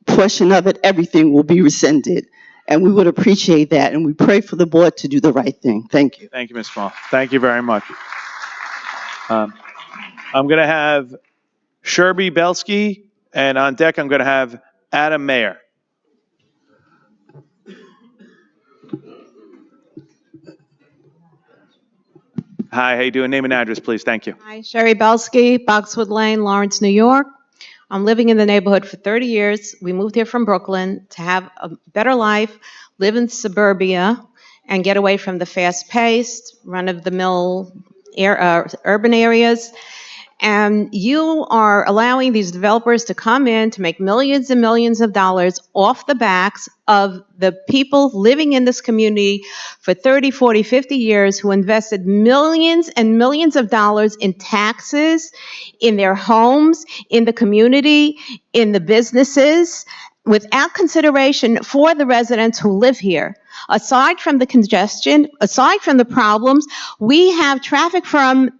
portion of it, everything will be rescinded. And we would appreciate that. And we pray for the board to do the right thing. Thank you. Thank you, Ms. Small. Thank you very much. I'm going to have Sherby Belsky, and on deck, I'm going to have Adam Mayer. Hi, how you doing? Name and address, please. Thank you. Hi, Sherry Belsky, Boxwood Lane, Lawrence, New York. I'm living in the neighborhood for 30 years. We moved here from Brooklyn to have a better life, live in suburbia, and get away from the fast-paced, run-of-the-mill urban areas. And you are allowing these developers to come in to make millions and millions of dollars off the backs of the people living in this community for 30, 40, 50 years who invested millions and millions of dollars in taxes, in their homes, in the community, in the businesses, without consideration for the residents who live here. Aside from the congestion, aside from the problems, we have traffic from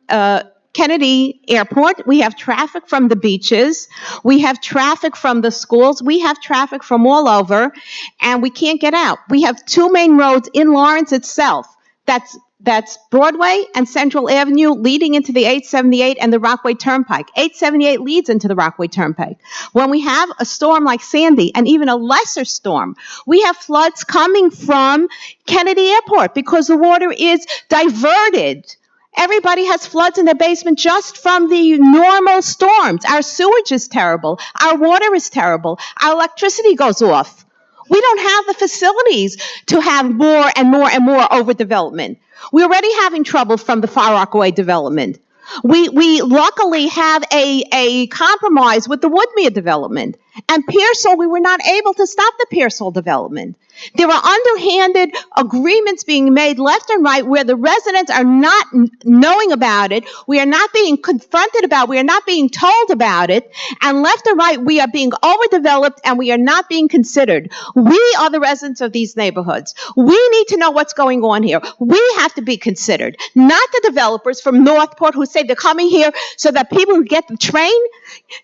Kennedy Airport, we have traffic from the beaches, we have traffic from the schools, we have traffic from all over, and we can't get out. We have two main roads in Lawrence itself. That's Broadway and Central Avenue leading into the 878 and the Rockaway Turnpike. 878 leads into the Rockaway Turnpike. When we have a storm like Sandy, and even a lesser storm, we have floods coming from Kennedy Airport because the water is diverted. Everybody has floods in their basement just from the normal storms. Our sewage is terrible. Our water is terrible. Our electricity goes off. We don't have the facilities to have more and more and more overdevelopment. We're already having trouble from the Far Rockaway development. We luckily have a compromise with the Woodmere development. And Pearsall, we were not able to stop the Pearsall development. There are underhanded agreements being made left and right where the residents are not knowing about it. We are not being confronted about it. We are not being told about it. And left and right, we are being overdeveloped and we are not being considered. We are the residents of these neighborhoods. We need to know what's going on here. We have to be considered, not the developers from Northport who say they're coming here so that people can get the train.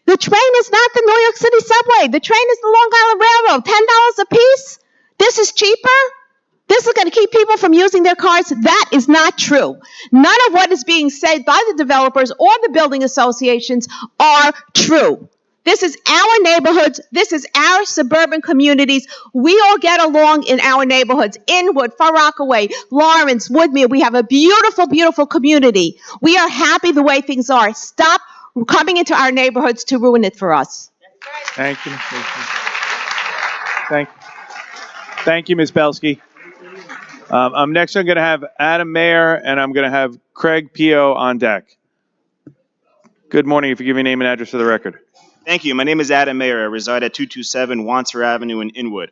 The train is not the New York City subway. The train is the Long Island Railroad. $10 a piece? This is cheaper? This is going to keep people from using their cars? That is not true. None of what is being said by the developers or the building associations are true. This is our neighborhoods. This is our suburban communities. We all get along in our neighborhoods. Inwood, Far Rockaway, Lawrence, Woodmere. We have a beautiful, beautiful community. We are happy the way things are. Stop coming into our neighborhoods to ruin it for us. Thank you. Thank you, Ms. Belsky. Next, I'm going to have Adam Mayer, and I'm going to have Craig Pio on deck. Good morning. If you give me your name and address for the record. Thank you. My name is Adam Mayer. I reside at 227 Wanser Avenue in Inwood.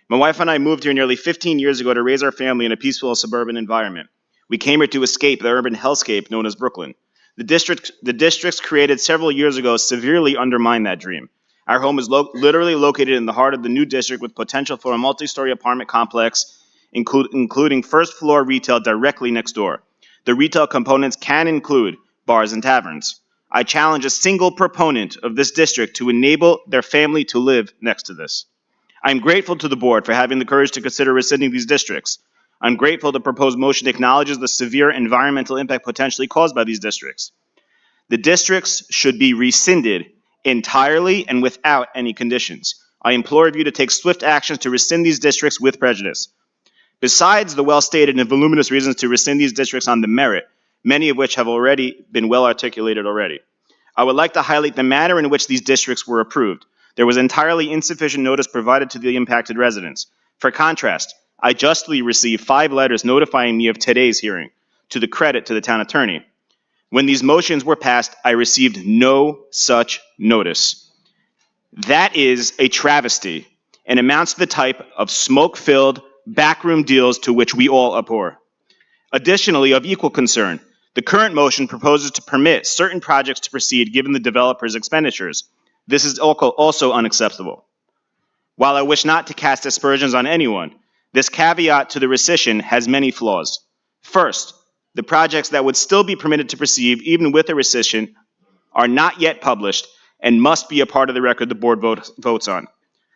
My wife and I moved here nearly 15 years ago to raise our family in a peaceful suburban environment. We came here to escape the urban hellscape known as Brooklyn. The districts created several years ago severely undermined that dream. Our home is literally located in the heart of the new district with potential for a multi-story apartment complex, including first-floor retail directly next door. The retail components can include bars and taverns. I challenge a single proponent of this district to enable their family to live next to this. I'm grateful to the board for having the courage to consider rescinding these districts. I'm grateful the proposed motion acknowledges the severe environmental impact potentially caused by these districts. The districts should be rescinded entirely and without any conditions. I implore of you to take swift actions to rescind these districts with prejudice. Besides the well-stated and voluminous reasons to rescind these districts on the merit, many of which have already been well articulated already, I would like to highlight the manner in which these districts were approved. There was entirely insufficient notice provided to the impacted residents. For contrast, I justly received 5 letters notifying me of today's hearing, to the credit to the town attorney. When these motions were passed, I received no such notice. That is a travesty and amounts to the type of smoke-filled backroom deals to which we all abhor. Additionally, of equal concern, the current motion proposes to permit certain projects to proceed given the developer's expenditures. This is also unacceptable. While I wish not to cast aspersions on anyone, this caveat to the rescission has many flaws. First, the projects that would still be permitted to proceed even with a rescission are not yet published and must be a part of the record the board votes on.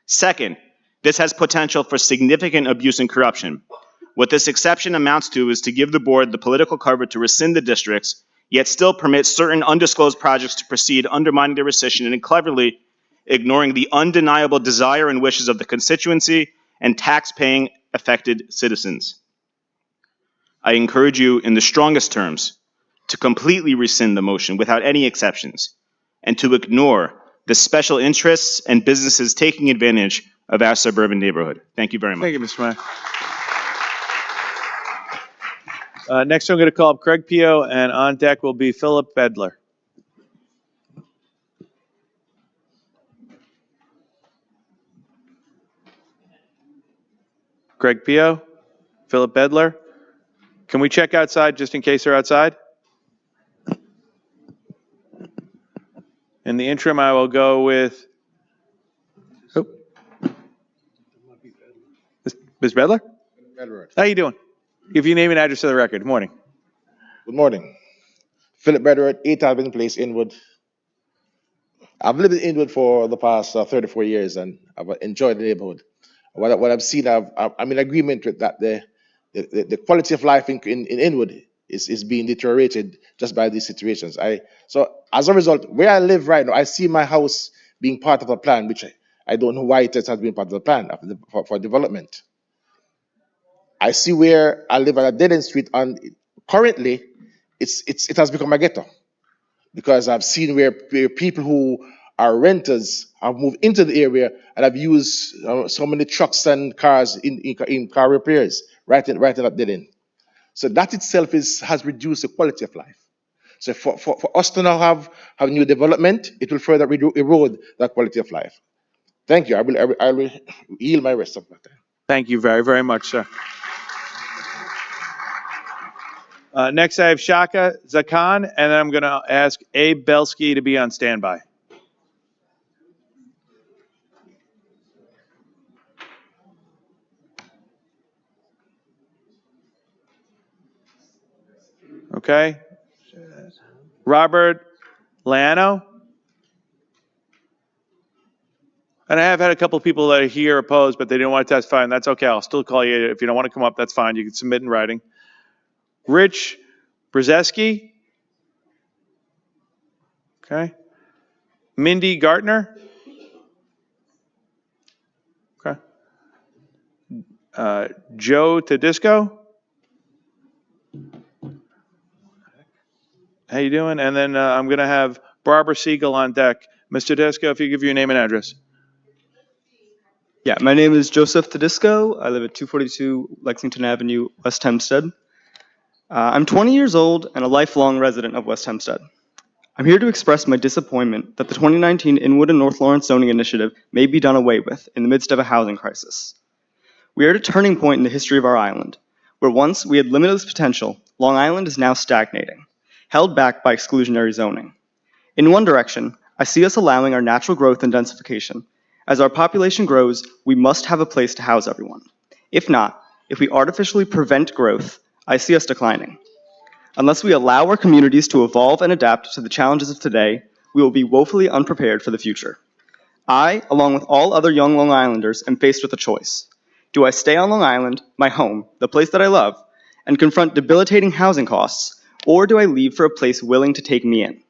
Second, this has potential for significant abuse and corruption. What this exception amounts to is to give the board the political cover to rescind the districts, yet still permit certain undisclosed projects to proceed, undermining the rescission and cleverly ignoring the undeniable desire and wishes of the constituency and tax-paying affected citizens. I encourage you in the strongest terms to completely rescind the motion without any exceptions and to ignore the special interests and businesses taking advantage of our suburban neighborhood. Thank you very much. Thank you, Mr. Meyer. Next, I'm going to call up Craig Pio, and on deck will be Philip Bedler. Craig Pio, Philip Bedler. Can we check outside just in case they're outside? In the interim, I will go with Ms. Bedler. How you doing? Give your name and address to the record. Good morning. Good morning. Philip Bedler, 8 Alvin Place, Inwood. I've lived in Inwood for the past 34 years, and I've enjoyed the neighborhood. What I've seen, I'm in agreement with that. The quality of life in Inwood is being deteriorated just by these situations. So as a result, where I live right now, I see my house being part of a plan, which I don't know why it has been part of the plan for development. I see where I live on a dead-end street, and currently it has become a ghetto because I've seen where people who are renters have moved into the area and have used so many trucks and cars in car repairs right in that dead end. So that itself has reduced the quality of life. So for us to now have new development, it will further erode that quality of life. Thank you. I will yield my rest of my time. Thank you very, very much, sir. Next, I have Shaka Zakan, and then I'm going to ask Abe Belsky to be on standby. Okay. Robert Lano. And I have had a couple of people that are here opposed, but they didn't want to testify, and that's okay. I'll still call you. If you don't want to come up, that's fine. You can submit in writing. Rich Brzezinski. Okay. Mindy Gartner. Okay. Joe Tedisco. How you doing? And then I'm going to have Barbara Siegel on deck. Mr. Tedisco, if you give your name and address. Yeah, my name is Joseph Tedisco. I live at 242 Lexington Avenue, West Hempstead. I'm 20 years old and a lifelong resident of West Hempstead. I'm here to express my disappointment that the 2019 Inwood and North Lawrence zoning initiative may be done away with in the midst of a housing crisis. We are at a turning point in the history of our island, where once we had limitless potential, Long Island is now stagnating, held back by exclusionary zoning. In one direction, I see us allowing our natural growth and densification. As our population grows, we must have a place to house everyone. If not, if we artificially prevent growth, I see us declining. Unless we allow our communities to evolve and adapt to the challenges of today, we will be woefully unprepared for the future. I, along with all other young Long Islanders, am faced with a choice. Do I stay on Long Island, my home, the place that I love, and confront debilitating housing costs, or do I leave for a place willing to take me in?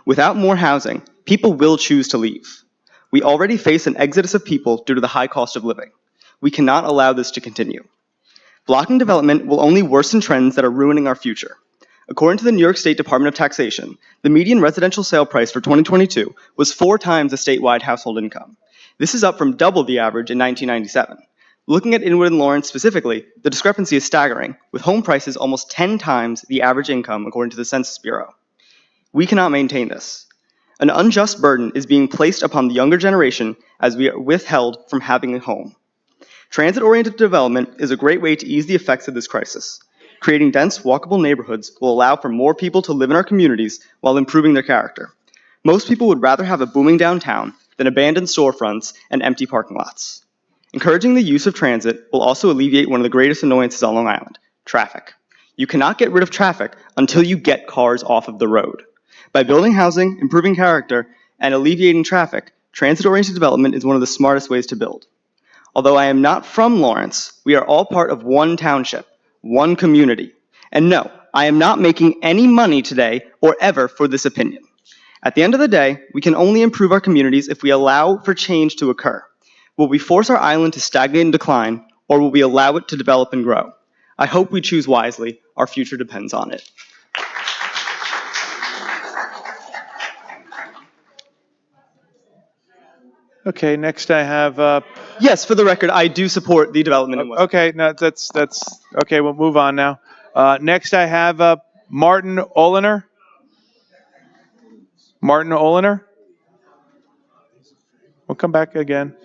Without more housing, people will choose to leave. We already face an exodus of people due to the high cost of living. We cannot allow this to continue. Blocking development will only worsen trends that are ruining our future. According to the New York State Department of Taxation, the median residential sale price for 2022 was 4 times the statewide household income. This is up from double the average in 1997. Looking at Inwood and Lawrence specifically, the discrepancy is staggering, with home prices almost 10 times the average income according to the Census Bureau. We cannot maintain this. An unjust burden is being placed upon the younger generation as we are withheld from having a home. Transit-oriented development is a great way to ease the effects of this crisis. Creating dense, walkable neighborhoods will allow for more people to live in our communities while improving their character. Most people would rather have a booming downtown than abandoned storefronts and empty parking lots. Encouraging the use of transit will also alleviate one of the greatest annoyances on Long Island, traffic. You cannot get rid of traffic until you get cars off of the road. By building housing, improving character, and alleviating traffic, transit-oriented development is one of the smartest ways to build. Although I am not from Lawrence, we are all part of one township, one community. And no, I am not making any money today or ever for this opinion. At the end of the day, we can only improve our communities if we allow for change to occur. Will we force our island to stagnate and decline, or will we allow it to develop and grow? I hope we choose wisely. Our future depends on it. Okay, next I have, Yes, for the record, I do support the development in West. okay, no, that's, okay, we'll move on now. Next I have, Martin Oliner. Martin Oliner. We'll come back again.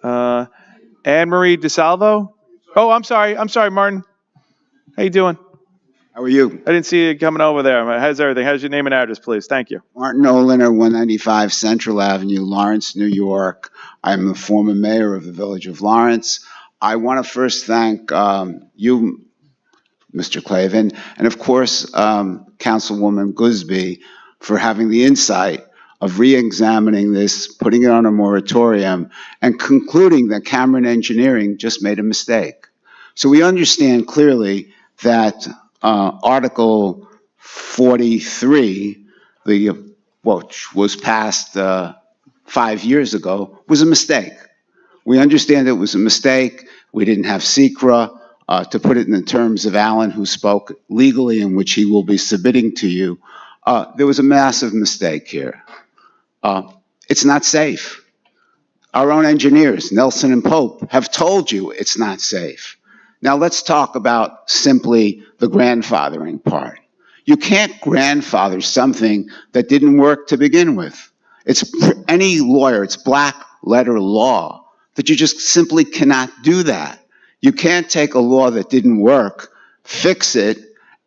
Anne Marie DeSalvo. Oh, I'm sorry, Martin. How you doing? How are you? I didn't see you coming over there. How's everything? How's your name and address, please? Thank you. Martin Oliner, 195 Central Avenue, Lawrence, New York. I'm the former mayor of the village of Lawrence. I want to first thank you, Mr. Clavin, and of course, Councilwoman Guzby, for having the insight of re-examining this, putting it on a moratorium, and concluding that Cameron Engineering just made a mistake. So we understand clearly that Article 43, which was passed 5 years ago, was a mistake. We understand it was a mistake. We didn't have SECRA. To put it in the terms of Alan, who spoke legally, in which he will be submitting to you, there was a massive mistake here. It's not safe. Our own engineers, Nelson and Pope, have told you it's not safe. Now let's talk about simply the grandfathering part. You can't grandfather something that didn't work to begin with. It's any lawyer, it's black letter law, that you just simply cannot do that. You can't take a law that didn't work, fix it,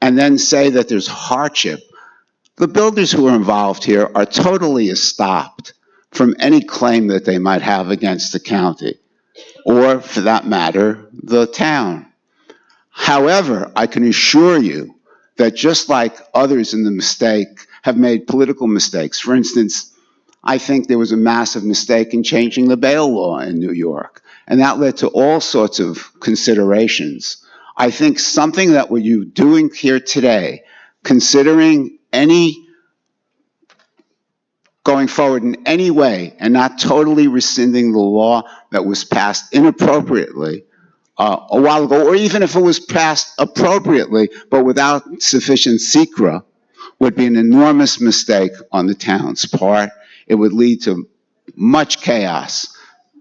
and then say that there's hardship. The builders who are involved here are totally stopped from any claim that they might have against the county, or for that matter, the town. However, I can assure you that just like others in the mistake have made political mistakes, for instance, I think there was a massive mistake in changing the bail law in New York, and that led to all sorts of considerations. I think something that what you're doing here today, considering any going forward in any way and not totally rescinding the law that was passed inappropriately a while ago, or even if it was passed appropriately but without sufficient SECRA, would be an enormous mistake on the town's part. It would lead to much chaos,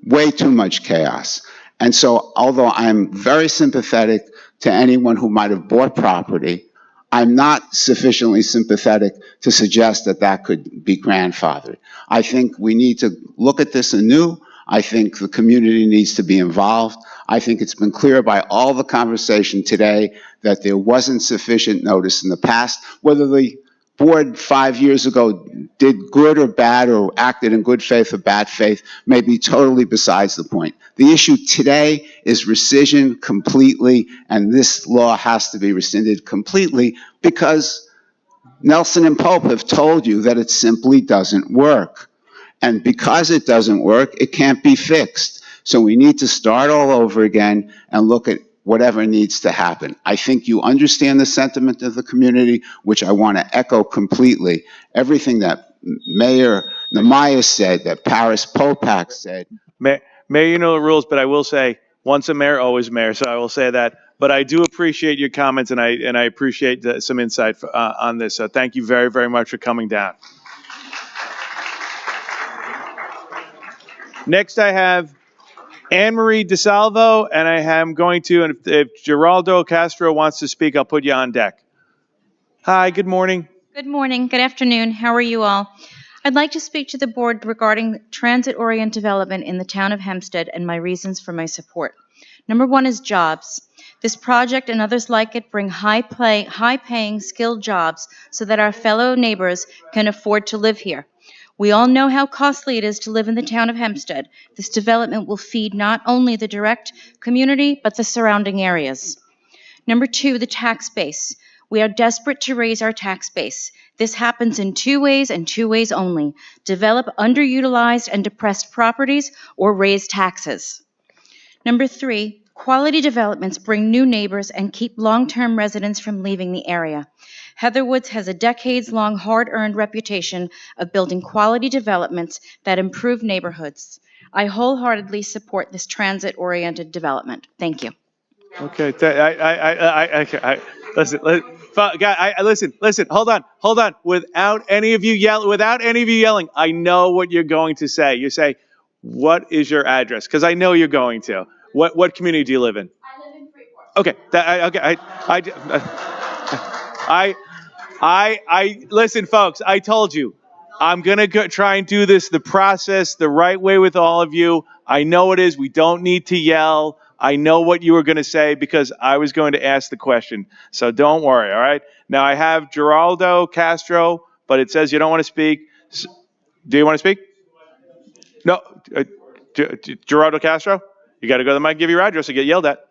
way too much chaos. And so, although I'm very sympathetic to anyone who might have bought property, I'm not sufficiently sympathetic to suggest that that could be grandfathered. I think we need to look at this anew. I think the community needs to be involved. I think it's been clear by all the conversation today that there wasn't sufficient notice in the past. Whether the board 5 years ago did good or bad or acted in good faith or bad faith may be totally besides the point. The issue today is rescission completely, and this law has to be rescinded completely because Nelson and Pope have told you that it simply doesn't work. And because it doesn't work, it can't be fixed. So we need to start all over again and look at whatever needs to happen. I think you understand the sentiment of the community, which I want to echo completely. Everything that Mayor Namaya said, that Paris Popak said. Mayor, you know the rules, but I will say, once a mayor, always mayor. So I will say that. But I do appreciate your comments, and I appreciate some insight on this. So thank you very, very much for coming down. Next, I have Anne Marie DeSalvo, and I am going to, and if Geraldo Castro wants to speak, I'll put you on deck. Hi, good morning. Good morning, good afternoon. How are you all? I'd like to speak to the board regarding transit-oriented development in the town of Hempstead and my reasons for my support. Number one is jobs. This project and others like it bring high-paying, skilled jobs so that our fellow neighbors can afford to live here. We all know how costly it is to live in the town of Hempstead. This development will feed not only the direct community, but the surrounding areas. Number two, the tax base. We are desperate to raise our tax base. This happens in two ways and two ways only: develop underutilized and depressed properties or raise taxes. Number three, quality developments bring new neighbors and keep long-term residents from leaving the area. Heatherwoods has a decades-long hard-earned reputation of building quality developments that improve neighborhoods. I wholeheartedly support this transit-oriented development. Thank you. Okay, listen, hold on. Without any of you yelling, I know what you're going to say. You say, what is your address? Because I know you're going to. What community do you live in? I live in Freeport. Okay, listen, folks, I told you, I'm going to try and do this, the process, the right way with all of you. I know it is. We don't need to yell. I know what you were going to say because I was going to ask the question. So don't worry, all right? Now, I have Geraldo Castro, but it says you don't want to speak. Do you want to speak? No. Geraldo Castro? You got to go to the mic and give your address and get yelled at.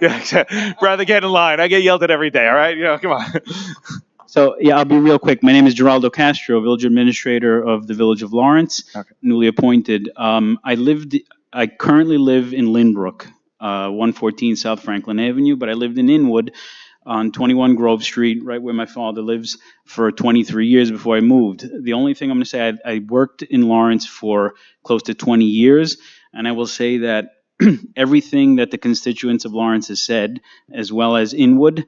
Yeah, brother, get in line. I get yelled at every day, all right? Come on. So, yeah, I'll be real quick. My name is Geraldo Castro, village administrator of the village of Lawrence, newly appointed. I currently live in Lynbrook, 114 South Franklin Avenue, but I lived in Inwood on 21 Grove Street, right where my father lives, for 23 years before I moved. The only thing I'm going to say, I worked in Lawrence for close to 20 years, and I will say that everything that the constituents of Lawrence has said, as well as Inwood,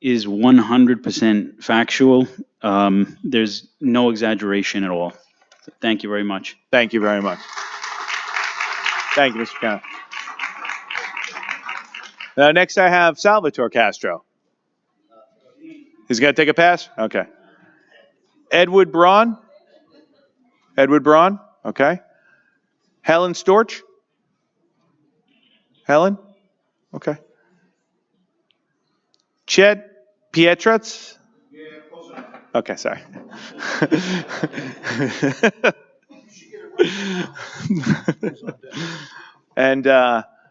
is 100% factual. There's no exaggeration at all. So thank you very much. Thank you very much. Thank you, Mr. Castro. Next, I have Salvatore Castro. He's going to take a pass? Okay. Edward Braun? Okay. Helen Storch? Helen? Okay. Chet Pietrats? Okay, sorry. And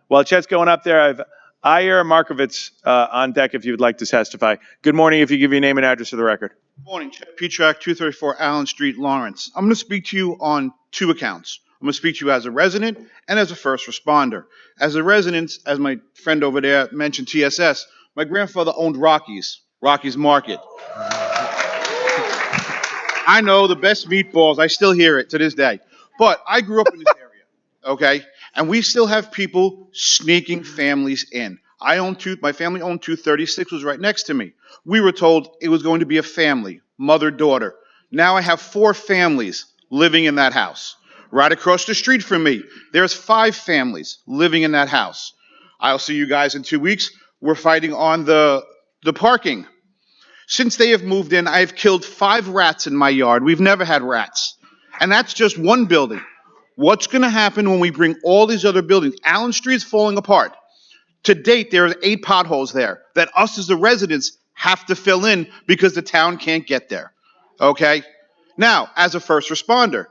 while Chet's going up there, I have Ayer Markovitz on deck if you would like to testify. Good morning, if you give your name and address for the record. Good morning, Chet Petrak, 234 Allen Street, Lawrence. I'm going to speak to you on two accounts. I'm going to speak to you as a resident and as a first responder. As a resident, as my friend over there mentioned TSS, my grandfather owned Rocky's Market. I know the best meatballs. I still hear it to this day. But I grew up in this area, okay? And we still have people sneaking families in. My family owned 236, was right next to me. We were told it was going to be a family, mother, daughter. Now I have 4 families living in that house. Right across the street from me, there's 5 families living in that house. I'll see you guys in 2 weeks. We're fighting on the parking. Since they have moved in, I've killed 5 rats in my yard. We've never had rats. And that's just one building. What's going to happen when we bring all these other buildings? Allen Street's falling apart. To date, there are 8 potholes there that us as the residents have to fill in because the town can't get there. Okay? Now, as a first responder,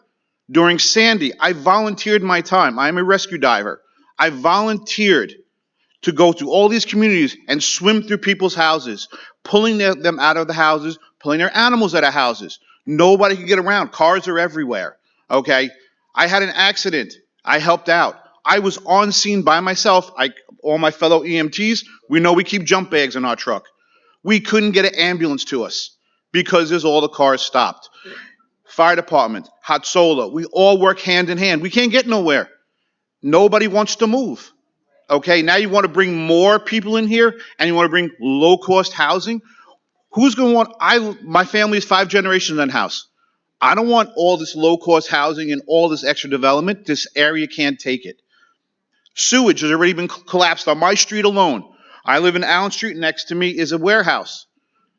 during Sandy, I volunteered my time. I'm a rescue diver. I volunteered to go to all these communities and swim through people's houses, pulling them out of the houses, pulling their animals out of houses. Nobody can get around. Cars are everywhere. Okay? I had an accident. I helped out. I was on scene by myself. All my fellow EMTs, we know we keep jump bags in our truck. We couldn't get an ambulance to us because there's all the cars stopped. Fire department, Hot Solar, we all work hand in hand. We can't get nowhere. Nobody wants to move. Okay, now you want to bring more people in here and you want to bring low-cost housing? Who's going to want, my family is 5 generations in house. I don't want all this low-cost housing and all this extra development. This area can't take it. Sewage has already been collapsed on my street alone. I live in Allen Street. Next to me is a warehouse.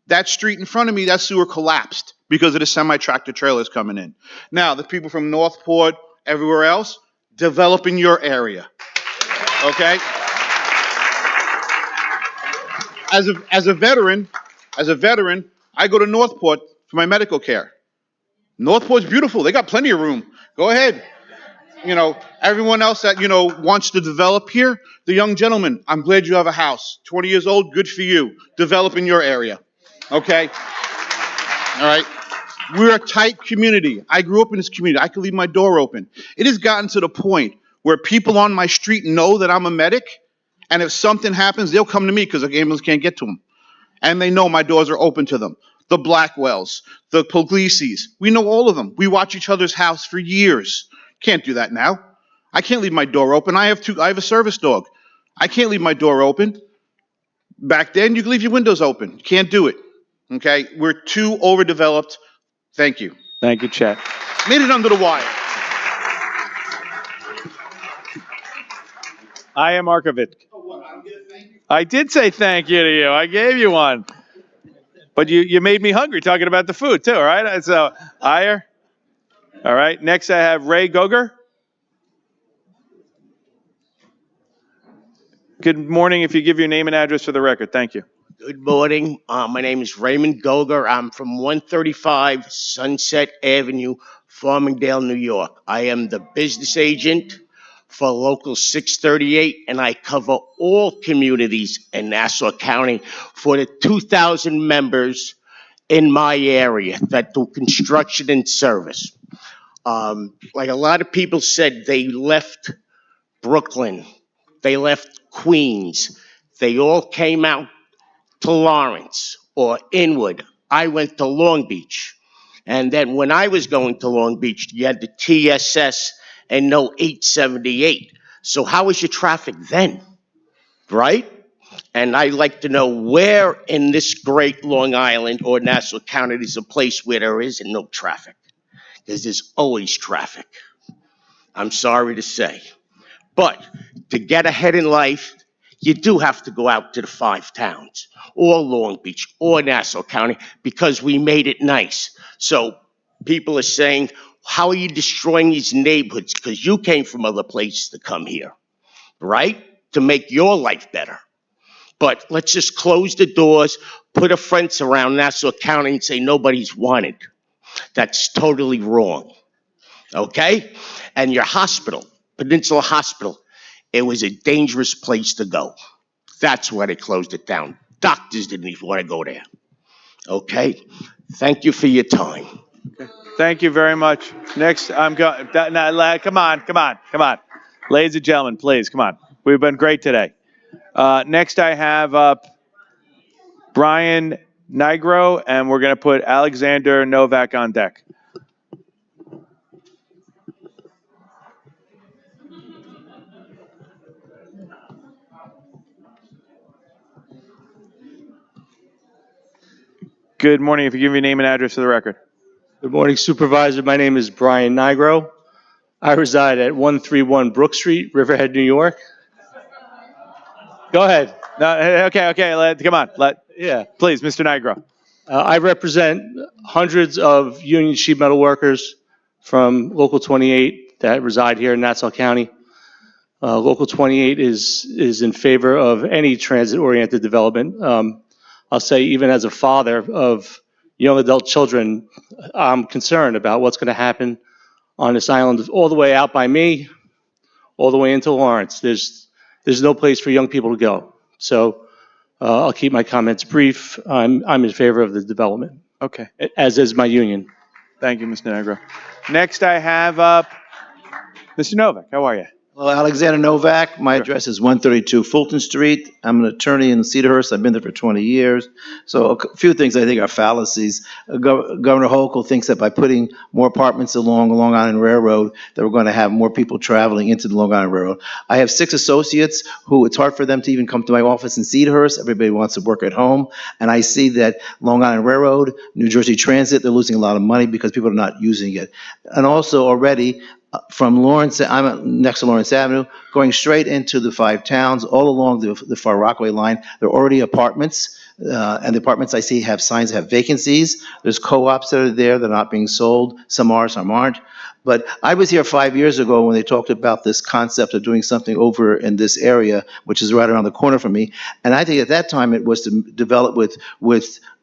That street in front of me, that sewer collapsed because of the semi-tractor trailers coming in. Now, the people from Northport, everywhere else, developing your area. Okay? As a veteran, I go to Northport for my medical care. Northport's beautiful. They got plenty of room. Go ahead. You know, everyone else that, you know, wants to develop here, the young gentleman, I'm glad you have a house. 20 years old, good for you. Develop in your area. Okay? All right? We're a tight community. I grew up in this community. I could leave my door open. It has gotten to the point where people on my street know that I'm a medic, and if something happens, they'll come to me because the ambulance can't get to them. And they know my doors are open to them. The Blackwells, the Puglisi's, we know all of them. We watch each other's house for years. Can't do that now. I can't leave my door open. I have a service dog. I can't leave my door open. Back then, you could leave your windows open. You can't do it. Okay? We're too overdeveloped. Thank you. Thank you, Chet. Made it under the wire. I am Markovic. I did say thank you to you. I gave you one. But you made me hungry talking about the food, too, all right? So, Iyer. All right. Next, I have Ray Goger. Good morning. If you give your name and address for the record. Thank you. Good morning. My name is Raymond Goger. I'm from 135 Sunset Avenue, Farmingdale, New York. I am the business agent for Local 638, and I cover all communities in Nassau County for the 2,000 members in my area that do construction and service. Like a lot of people said, they left Brooklyn, they left Queens, they all came out to Lawrence or Inwood. I went to Long Beach. And then when I was going to Long Beach, you had the TSS and no 878. So how was your traffic then, right? And I'd like to know where in this great Long Island or Nassau County there's a place where there isn't no traffic. Because there's always traffic. I'm sorry to say. But to get ahead in life, you do have to go out to the 5 towns, or Long Beach, or Nassau County, because we made it nice. So people are saying, how are you destroying these neighborhoods? Because you came from other places to come here, right? To make your life better. But let's just close the doors, put a fence around Nassau County and say nobody's wanted. That's totally wrong, okay? And your hospital, Peninsula Hospital, it was a dangerous place to go. That's why they closed it down. Doctors didn't even want to go there, okay? Thank you for your time. Okay. Thank you very much. Next, I'm going. Come on. Ladies and gentlemen, please, come on. We've been great today. Next, I have Brian Nigro, and we're going to put Alexander Novak on deck. Good morning. If you give your name and address for the record. Good morning, Supervisor. My name is Brian Nigro. I reside at 131 Brook Street, Riverhead, New York. Go ahead. No, okay. Come on. Please, Mr. Nigro. I represent hundreds of union sheet metal workers from Local 28 that reside here in Nassau County. Local 28 is in favor of any transit-oriented development. I'll say even as a father of young adult children, I'm concerned about what's going to happen on this island all the way out by me, all the way into Lawrence. There's no place for young people to go. So I'll keep my comments brief. I'm in favor of the development, Okay. as is my union. Thank you, Mr. Negro. Next, I have up Mr. Novak. How are you? Hello, Alexander Novak. My address is 132 Fulton Street. I'm an attorney in Cedarhurst. I've been there for 20 years. So a few things I think are fallacies. Governor Hochul thinks that by putting more apartments along Long Island Railroad, that we're going to have more people traveling into the Long Island Railroad. I have 6 associates who it's hard for them to even come to my office in Cedarhurst. Everybody wants to work at home. And I see that Long Island Railroad, New Jersey Transit, they're losing a lot of money because people are not using it. And also already, from Lawrence, I'm next to Lawrence Avenue, going straight into the 5 towns, all along the Far Rockaway line. There are already apartments, and the apartments I see have signs that have vacancies. There's co-ops that are there that are not being sold. Some are, some aren't. But I was here 5 years ago when they talked about this concept of doing something over in this area, which is right around the corner from me. And I think at that time it was to develop with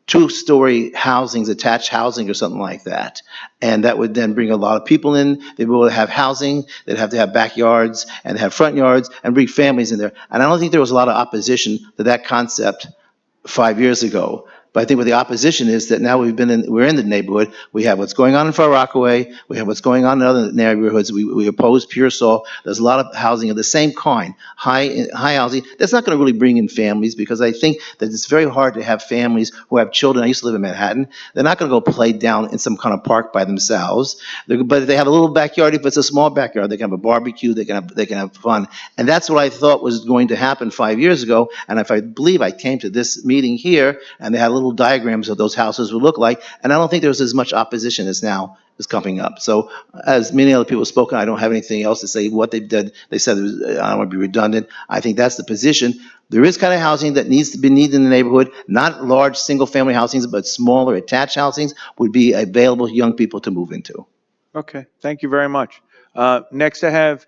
2-story housings, attached housing or something like that. And that would then bring a lot of people in. They'd be able to have housing. They'd have to have backyards and have front yards and bring families in there. And I don't think there was a lot of opposition to that concept 5 years ago. But I think what the opposition is that now we're in the neighborhood. We have what's going on in Far Rockaway. We have what's going on in other neighborhoods. We oppose Pearsall. There's a lot of housing of the same kind, high housing. That's not going to really bring in families because I think that it's very hard to have families who have children. I used to live in Manhattan. They're not going to go play down in some kind of park by themselves. But if they have a little backyard, if it's a small backyard, they can have a barbecue. They can have fun. And that's what I thought was going to happen 5 years ago. And if I believe I came to this meeting here and they had a little diagrams of those houses would look like, and I don't think there was as much opposition as now is coming up. So as many other people have spoken, I don't have anything else to say. What they did, they said, I don't want to be redundant. I think that's the position. There is kind of housing that needs to be needed in the neighborhood, not large single-family housings, but smaller attached housings would be available to young people to move into. Okay, thank you very much. Next, I have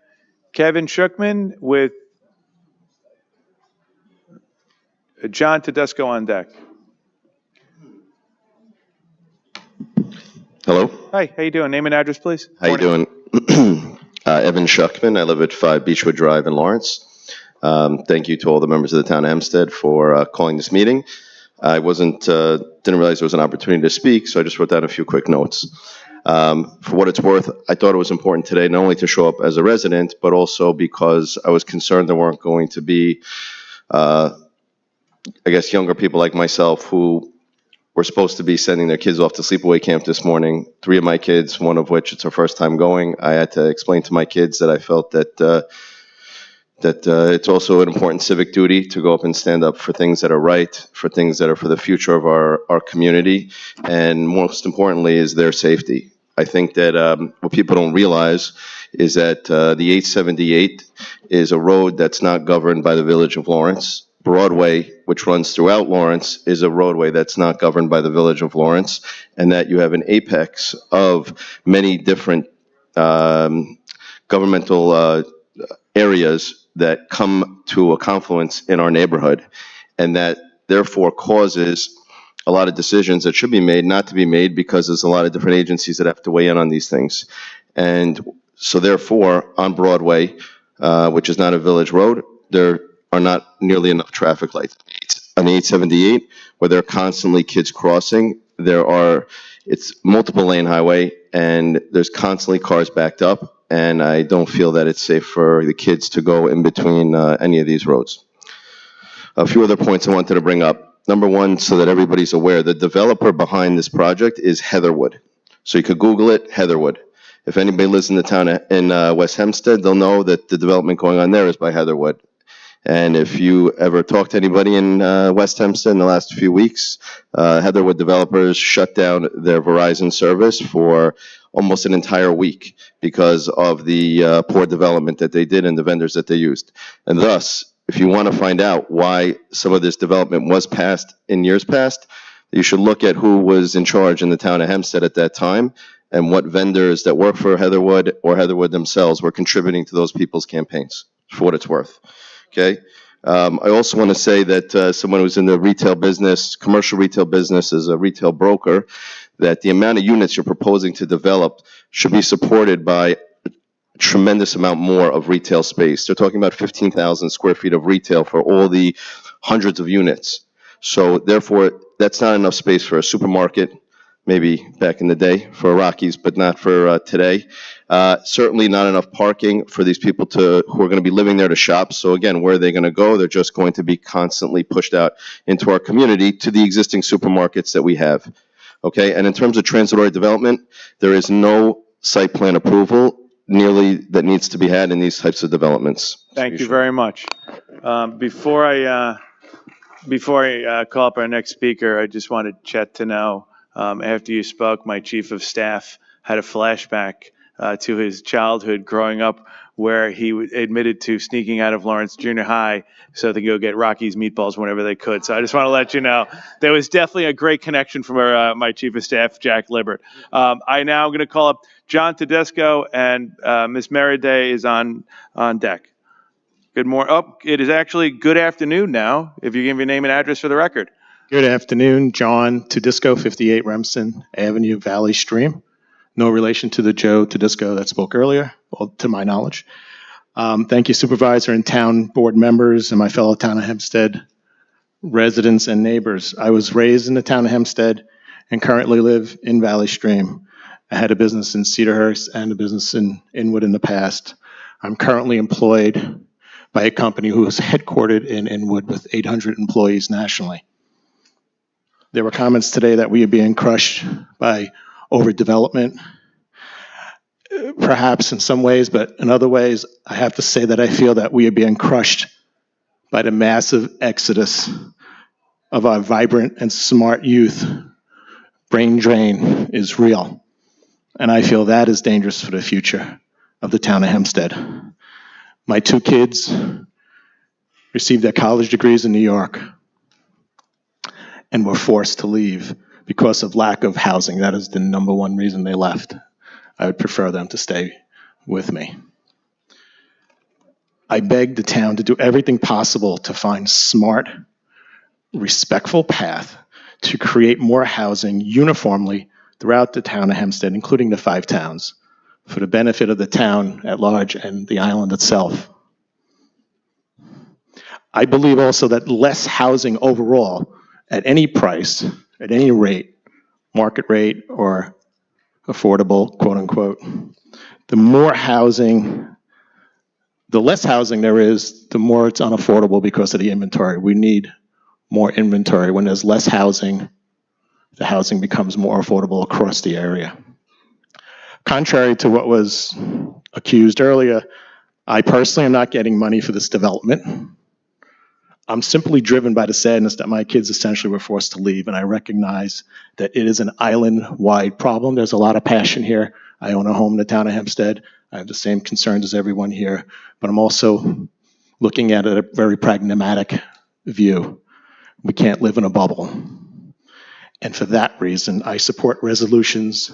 Kevin Shookman with John Tedesco on deck. Hello. Hi, how you doing? Name and address, please. How you doing? Evan Shuckman. I live at 5 Beechwood Drive in Lawrence. Thank you to all the members of the town of Hempstead for calling this meeting. I didn't realize there was an opportunity to speak, so I just wrote down a few quick notes. For what it's worth, I thought it was important today not only to show up as a resident, but also because I was concerned there weren't going to be, I guess, younger people like myself who were supposed to be sending their kids off to sleepaway camp this morning. 3 of my kids, one of which it's her first time going. I had to explain to my kids that I felt that it's also an important civic duty to go up and stand up for things that are right, for things that are for the future of our community, and most importantly is their safety. I think that what people don't realize is that the 878 is a road that's not governed by the Village of Lawrence. Broadway, which runs throughout Lawrence, is a roadway that's not governed by the Village of Lawrence, and that you have an apex of many different governmental areas that come to a confluence in our neighborhood, and that therefore causes a lot of decisions that should be made not to be made because there's a lot of different agencies that have to weigh in on these things. And so therefore, on Broadway, which is not a village road, there are not nearly enough traffic lights. On the 878, where there are constantly kids crossing, it's multiple lane highway, and there's constantly cars backed up, and I don't feel that it's safe for the kids to go in between any of these roads. A few other points I wanted to bring up. Number one, so that everybody's aware, the developer behind this project is Heatherwood. So you could Google it, Heatherwood. If anybody lives in the town in West Hempstead, they'll know that the development going on there is by Heatherwood. And if you ever talk to anybody in West Hempstead in the last few weeks, Heatherwood developers shut down their Verizon service for almost an entire week because of the poor development that they did and the vendors that they used. And thus, if you want to find out why some of this development was passed in years past, you should look at who was in charge in the town of Hempstead at that time and what vendors that work for Heatherwood or Heatherwood themselves were contributing to those people's campaigns. for what it's worth. Okay. I also want to say that someone who's in the retail business, commercial retail business, as a retail broker, that the amount of units you're proposing to develop should be supported by a tremendous amount more of retail space. They're talking about 15,000 square feet of retail for all the hundreds of units. So therefore, that's not enough space for a supermarket, maybe back in the day for Rockies, but not for today. Certainly not enough parking for these people who are going to be living there to shop. So again, where are they going to go? They're just going to be constantly pushed out into our community to the existing supermarkets that we have. Okay, and in terms of transit-oriented development, there is no site plan approval nearly that needs to be had in these types of developments. Thank you very much. Before I call up our next speaker, I just wanted Chet to know, after you spoke, my chief of staff had a flashback to his childhood growing up, where he admitted to sneaking out of Lawrence Junior High so they could go get Rocky's meatballs whenever they could. So I just want to let you know there was definitely a great connection from my chief of staff, Jack Libbert. I now am going to call up John Tedesco, and Ms. Meriday is on deck. Good morning. Oh, it is actually good afternoon now, if you give your name and address for the record. Good afternoon, John Tedesco, 58 Remsen Avenue, Valley Stream. No relation to the Joe Tedesco that spoke earlier, well, to my knowledge. Thank you, Supervisor and town board members and my fellow town of Hempstead residents and neighbors. I was raised in the town of Hempstead and currently live in Valley Stream. I had a business in Cedarhurst and a business in Inwood in the past. I'm currently employed by a company who is headquartered in Inwood with 800 employees nationally. There were comments today that we are being crushed by overdevelopment, perhaps in some ways, but in other ways, I have to say that I feel that we are being crushed by the massive exodus of our vibrant and smart youth. Brain drain is real, and I feel that is dangerous for the future of the town of Hempstead. My two kids received their college degrees in New York and were forced to leave because of lack of housing. That is the number one reason they left. I would prefer them to stay with me. I beg the town to do everything possible to find smart, respectful path to create more housing uniformly throughout the town of Hempstead, including the 5 towns, for the benefit of the town at large and the island itself. I believe also that less housing overall, at any price, at any rate, market rate or affordable, quote unquote, the more housing, the less housing there is, the more it's unaffordable because of the inventory. We need more inventory. When there's less housing, the housing becomes more affordable across the area. Contrary to what was accused earlier, I personally am not getting money for this development. I'm simply driven by the sadness that my kids essentially were forced to leave, and I recognize that it is an island-wide problem. There's a lot of passion here. I own a home in the town of Hempstead. I have the same concerns as everyone here, but I'm also looking at it a very pragmatic view. We can't live in a bubble. And for that reason, I support resolutions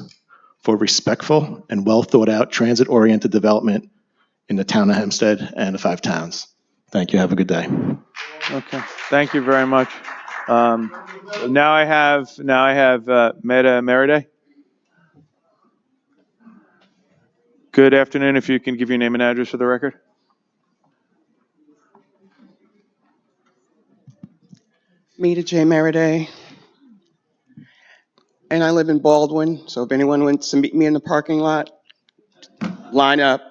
for respectful and well-thought-out transit-oriented development in the town of Hempstead and the 5 towns. Thank you. Have a good day. Okay, thank you very much. Now I have Meta Meriday. Good afternoon. If you can give your name and address for the record. Meta J. Meriday. And I live in Baldwin, so if anyone wants to meet me in the parking lot, line up.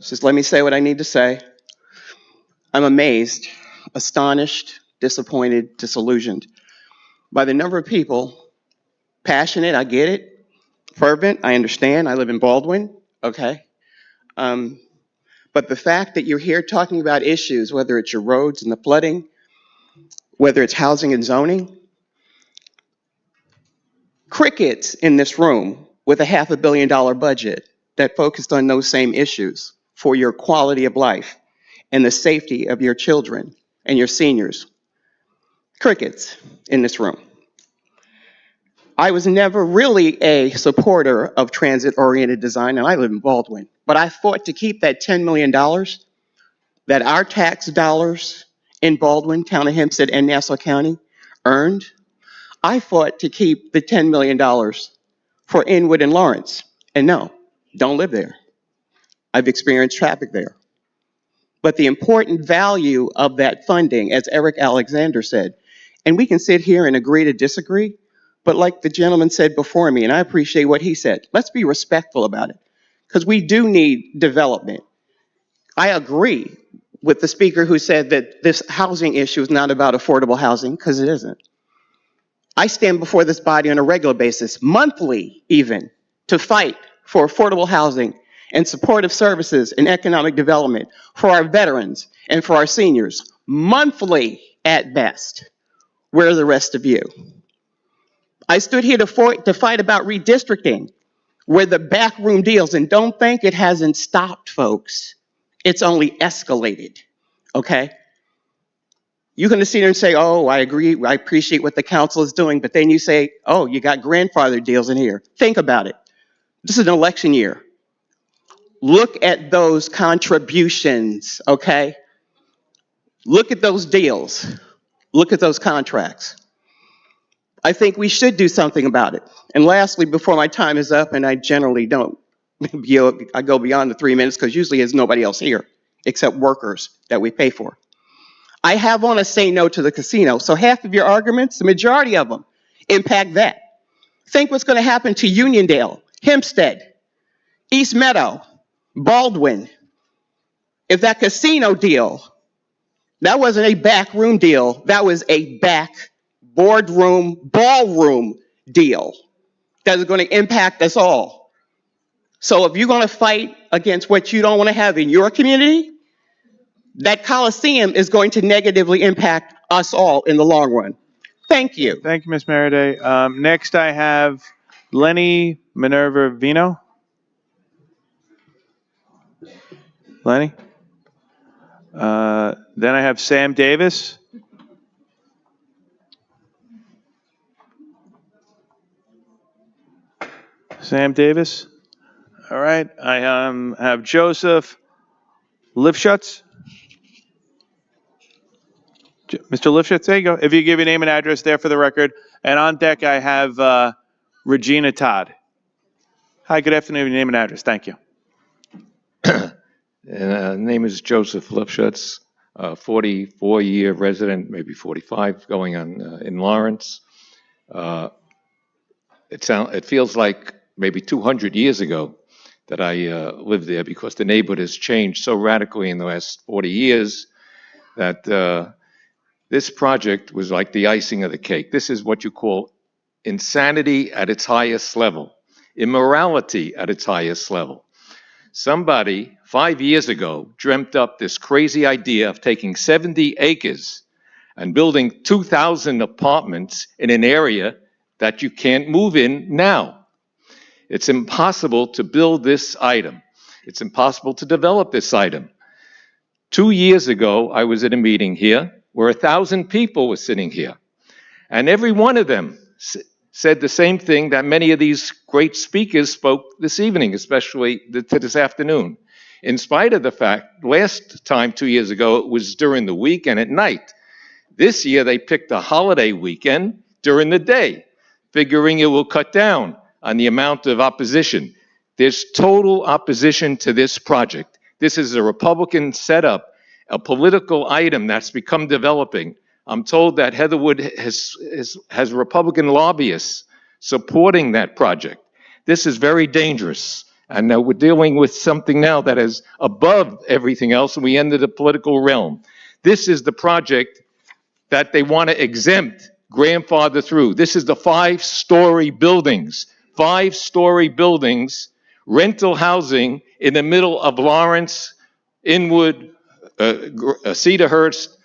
Just let me say what I need to say. I'm amazed, astonished, disappointed, disillusioned by the number of people, passionate, I get it, fervent, I understand, I live in Baldwin, okay? But the fact that you're here talking about issues, whether it's your roads and the flooding, whether it's housing and zoning, crickets in this room with a $500 million budget that focused on those same issues for your quality of life and the safety of your children and your seniors. Crickets in this room. I was never really a supporter of transit-oriented design, and I live in Baldwin, but I fought to keep that $10 million that our tax dollars in Baldwin, Town of Hempstead, and Nassau County earned, I fought to keep the $10 million for Inwood and Lawrence. And no, don't live there. I've experienced traffic there. But the important value of that funding, as Eric Alexander said, and we can sit here and agree to disagree, but like the gentleman said before me, and I appreciate what he said, let's be respectful about it, because we do need development. I agree with the speaker who said that this housing issue is not about affordable housing, because it isn't. I stand before this body on a regular basis, monthly even, to fight for affordable housing and supportive services and economic development for our veterans and for our seniors, monthly at best. Where are the rest of you? I stood here to fight about redistricting, where the backroom deals, and don't think it hasn't stopped, folks. It's only escalated, okay? You can sit here and say, oh, I agree, I appreciate what the council is doing, but then you say, oh, you got grandfather deals in here. Think about it. This is an election year. Look at those contributions, okay? Look at those deals. Look at those contracts. I think we should do something about it. And lastly, before my time is up, and I generally don't, I go beyond the 3 minutes because usually there's nobody else here except workers that we pay for. I have on a say no to the casino. So half of your arguments, the majority of them, impact that. Think what's going to happen to Uniondale, Hempstead, East Meadow, Baldwin. If that casino deal, that wasn't a backroom deal, that was a boardroom, ballroom deal that is going to impact us all. So if you're going to fight against what you don't want to have in your community, that Coliseum is going to negatively impact us all in the long run. Thank you. Thank you, Ms. Maraday. Next, I have Lenny Minerva Vino. Lenny? Then I have Sam Davis. Sam Davis. All right. I have Joseph Lifshutz. Mr. Lifshutz, there you go. If you give your name and address there for the record. And on deck, I have Regina Todd. Hi, good afternoon. Your name and address. Thank you. Name is Joseph Lifshutz, 44-year resident, maybe 45, going on in Lawrence. It feels like maybe 200 years ago that I lived there, because the neighborhood has changed so radically in the last 40 years that this project was like the icing of the cake. This is what you call insanity at its highest level, immorality at its highest level. Somebody 5 years ago dreamt up this crazy idea of taking 70 acres and building 2,000 apartments in an area that you can't move in now. It's impossible to build this item. It's impossible to develop this item. 2 years ago, I was at a meeting here where 1,000 people were sitting here. And every one of them said the same thing that many of these great speakers spoke this evening, especially to this afternoon. In spite of the fact, last time 2 years ago, it was during the week and at night. This year, they picked a holiday weekend during the day, figuring it will cut down on the amount of opposition. There's total opposition to this project. This is a Republican setup, a political item that's become developing. I'm told that Heatherwood has Republican lobbyists supporting that project. This is very dangerous. And we're dealing with something now that is above everything else, and we enter the political realm. This is the project that they want to exempt, grandfather through. This is the 5-story buildings. 5-story buildings, rental housing in the middle of Lawrence, Inwood, Cedarhurst.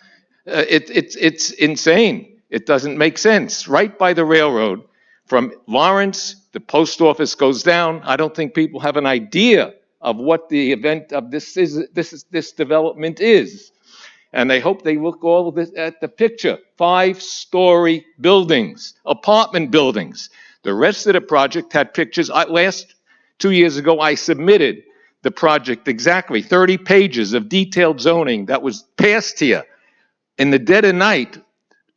It's insane. It doesn't make sense. Right by the railroad, from Lawrence, the post office goes down. I don't think people have an idea of what the event of this development is. And I hope they look all of this at the picture. 5-story buildings, apartment buildings. The rest of the project had pictures. Last 2 years ago, I submitted the project exactly, 30 pages of detailed zoning that was passed here in the dead of night,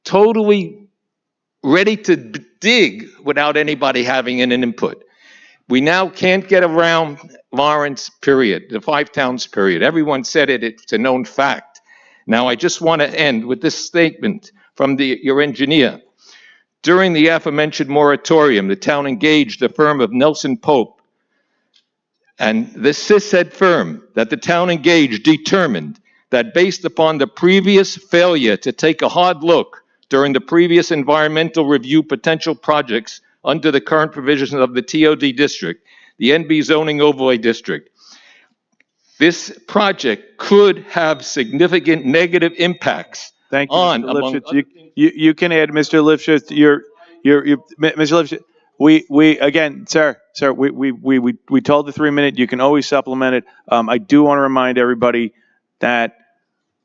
totally ready to dig without anybody having an input. We now can't get around Lawrence, period, the five towns, period. Everyone said it, it's a known fact. Now, I just want to end with this statement from your engineer. During the aforementioned moratorium, the town engaged the firm of Nelson Pope, and this said firm that the town engaged determined that based upon the previous failure to take a hard look during the previous environmental review potential projects under the current provisions of the TOD district, the NB zoning overlay district, this project could have significant negative impacts. Thank you, on, Mr. among Lifshitz. You can add, Mr. Lifshitz, Mr. Lifshitz, we, again, sir, we told the 3 minute, you can always supplement it. I do want to remind everybody that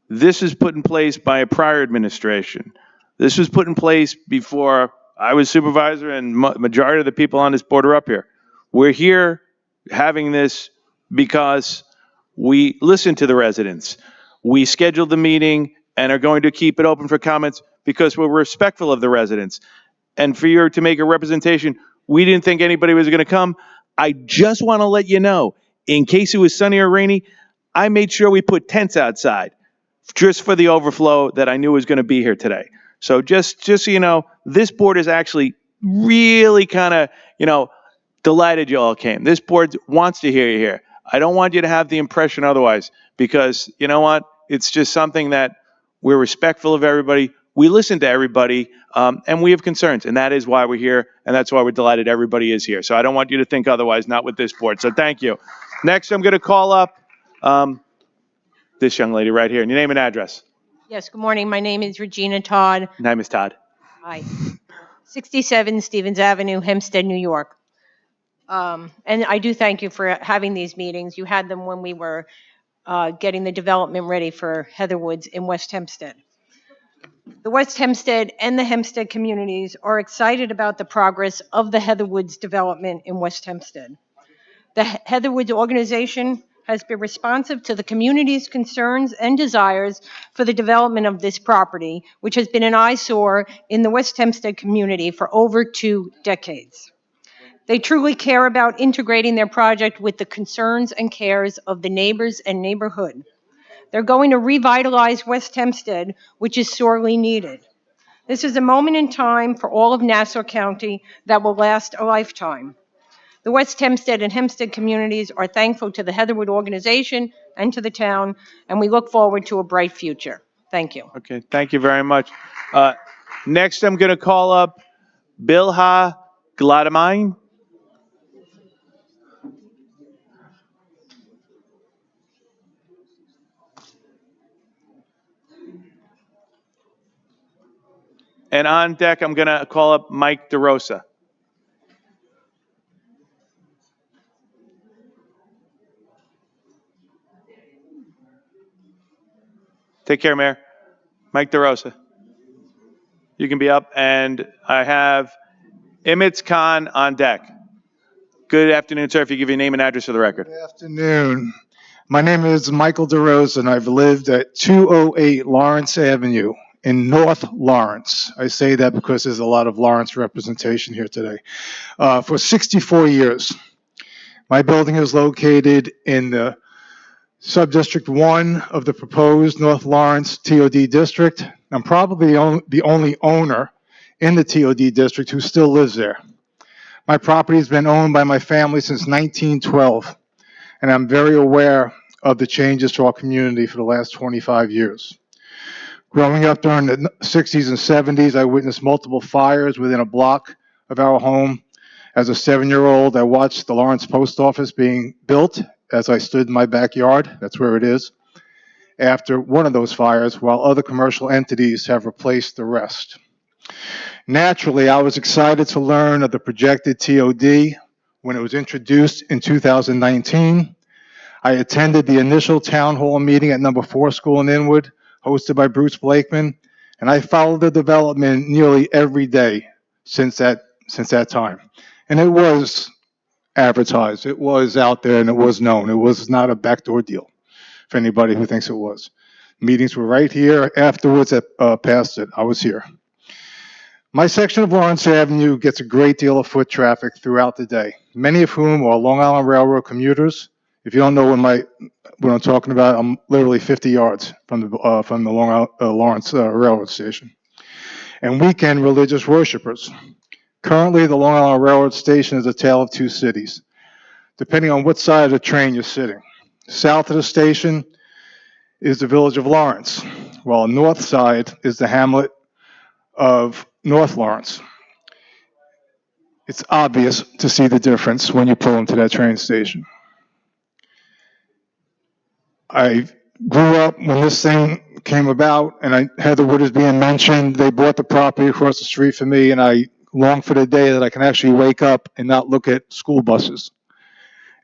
this was put in place by a prior administration. This was put in place before I was supervisor and majority of the people on this board are up here. We're here having this because we listened to the residents. We scheduled the meeting and are going to keep it open for comments because we're respectful of the residents. And for you to make a representation, we didn't think anybody was going to come. I just want to let you know, in case it was sunny or rainy, I made sure we put tents outside just for the overflow that I knew was going to be here today. So just so you know, this board is actually really kind of, delighted you all came. This board wants to hear you here. I don't want you to have the impression otherwise, because you know what? It's just something that we're respectful of everybody. We listen to everybody, and we have concerns, and that is why we're here, and that's why we're delighted everybody is here. So I don't want you to think otherwise, not with this board. So thank you. Next, I'm going to call up this young lady right here. And your name and address. Yes, good morning. My name is Regina Todd. Hi, Ms. Todd. Hi. 67 Stevens Avenue, Hempstead, New York. And I do thank you for having these meetings. You had them when we were getting the development ready for Heatherwoods in West Hempstead. The West Hempstead and the Hempstead communities are excited about the progress of the Heatherwoods development in West Hempstead. The Heatherwoods organization has been responsive to the community's concerns and desires for the development of this property, which has been an eyesore in the West Hempstead community for over 2 decades. They truly care about integrating their project with the concerns and cares of the neighbors and neighborhood. They're going to revitalize West Hempstead, which is sorely needed. This is a moment in time for all of Nassau County that will last a lifetime. The West Hempstead and Hempstead communities are thankful to the Heatherwood organization and to the town, and we look forward to a bright future. Thank you. Okay, thank you very much. Next, I'm going to call up Bilha Gladamine. And on deck, I'm going to call up Mike DeRosa. Take care, Mayor. Mike DeRosa. You can be up. And I have Imitz Khan on deck. Good afternoon, sir. If you give your name and address for the record. Good afternoon. My name is Michael DeRosa, and I've lived at 208 Lawrence Avenue in North Lawrence. I say that because there's a lot of Lawrence representation here today. For 64 years. My building is located in the Subdistrict 1 of the proposed North Lawrence TOD district. I'm probably the only owner in the TOD district who still lives there. My property has been owned by my family since 1912, and I'm very aware of the changes to our community for the last 25 years. Growing up during the 60s and 70s, I witnessed multiple fires within a block of our home. As a 7-year-old, I watched the Lawrence Post Office being built as I stood in my backyard. That's where it is. After one of those fires, while other commercial entities have replaced the rest. Naturally, I was excited to learn of the projected TOD when it was introduced in 2019. I attended the initial town hall meeting at number 4 school in Inwood, hosted by Bruce Blakeman, and I followed the development nearly every day since that time. And it was advertised. It was out there and it was known. It was not a backdoor deal for anybody who thinks it was. Meetings were right here afterwards past it. I was here. My section of Lawrence Avenue gets a great deal of foot traffic throughout the day, many of whom are Long Island Railroad commuters. If you don't know what I'm talking about, I'm literally 50 yards from the Lawrence Railroad station. And weekend religious worshipers. Currently, the Long Island Railroad station is a tale of two cities, depending on what side of the train you're sitting. South of the station is the village of Lawrence, while north side is the hamlet of North Lawrence. It's obvious to see the difference when you pull into that train station. I grew up when this thing came about, and Heatherwood is being mentioned. They bought the property across the street for me, and I long for the day that I can actually wake up and not look at school buses.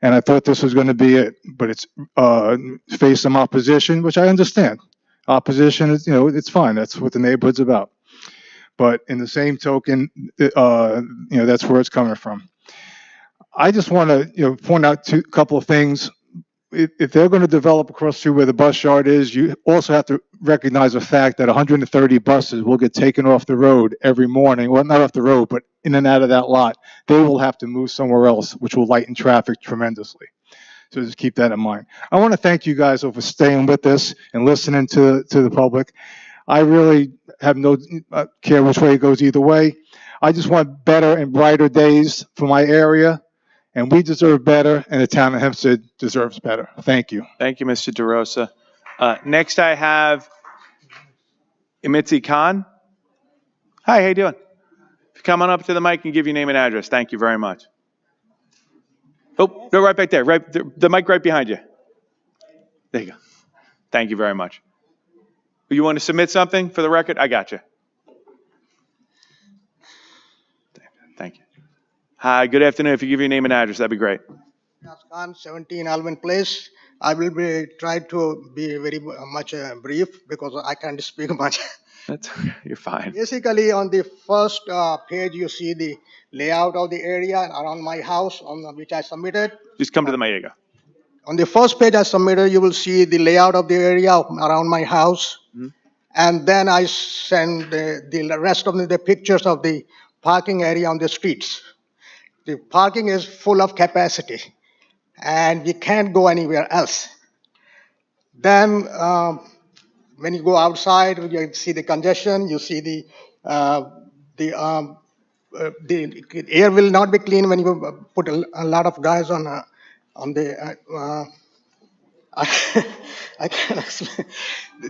And I thought this was going to be it, but it's faced some opposition, which I understand. Opposition is, it's fine. That's what the neighborhood's about. But in the same token, that's where it's coming from. I just want to, point out a couple of things. If they're going to develop across the street where the bus yard is, you also have to recognize the fact that 130 buses will get taken off the road every morning. Well, not off the road, but in and out of that lot. They will have to move somewhere else, which will lighten traffic tremendously. So just keep that in mind. I want to thank you guys for staying with us and listening to the public. I really have no care which way it goes either way. I just want better and brighter days for my area, and we deserve better, and the town of Hempstead deserves better. Thank you. Thank you, Mr. DeRosa. Next, I have Imitzi Khan. Hi, how you doing? If you come on up to the mic and give your name and address. Thank you very much. Oh, no, right back there. The mic right behind you. There you go. Thank you very much. You want to submit something for the record? I got you. Thank you. Hi, good afternoon. If you give your name and address, that'd be great. Khan, 17 Alvin Place. I will try to be very much brief because I can't speak much. You're fine. Basically, on the first page, you see the layout of the area around my house on which I submitted. Just come to the mic. There you go. On the first page I submitted, you will see the layout of the area around my house. Mm-hmm. And then I send the rest of the pictures of the parking area on the streets. The parking is full of capacity, and you can't go anywhere else. Then when you go outside, you see the congestion, you see the air will not be clean when you put a lot of guys on the I can't explain.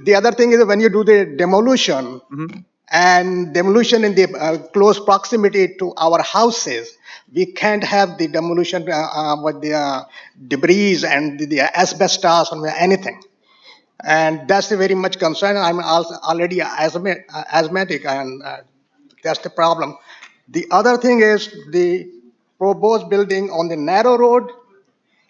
The other thing is when you do the demolition, mm-hmm. and demolition in the close proximity to our houses, we can't have the demolition with the debris and the asbestos or anything. And that's a very much concern. I'm also already asthmatic, and that's the problem. The other thing is the proposed building on the narrow road,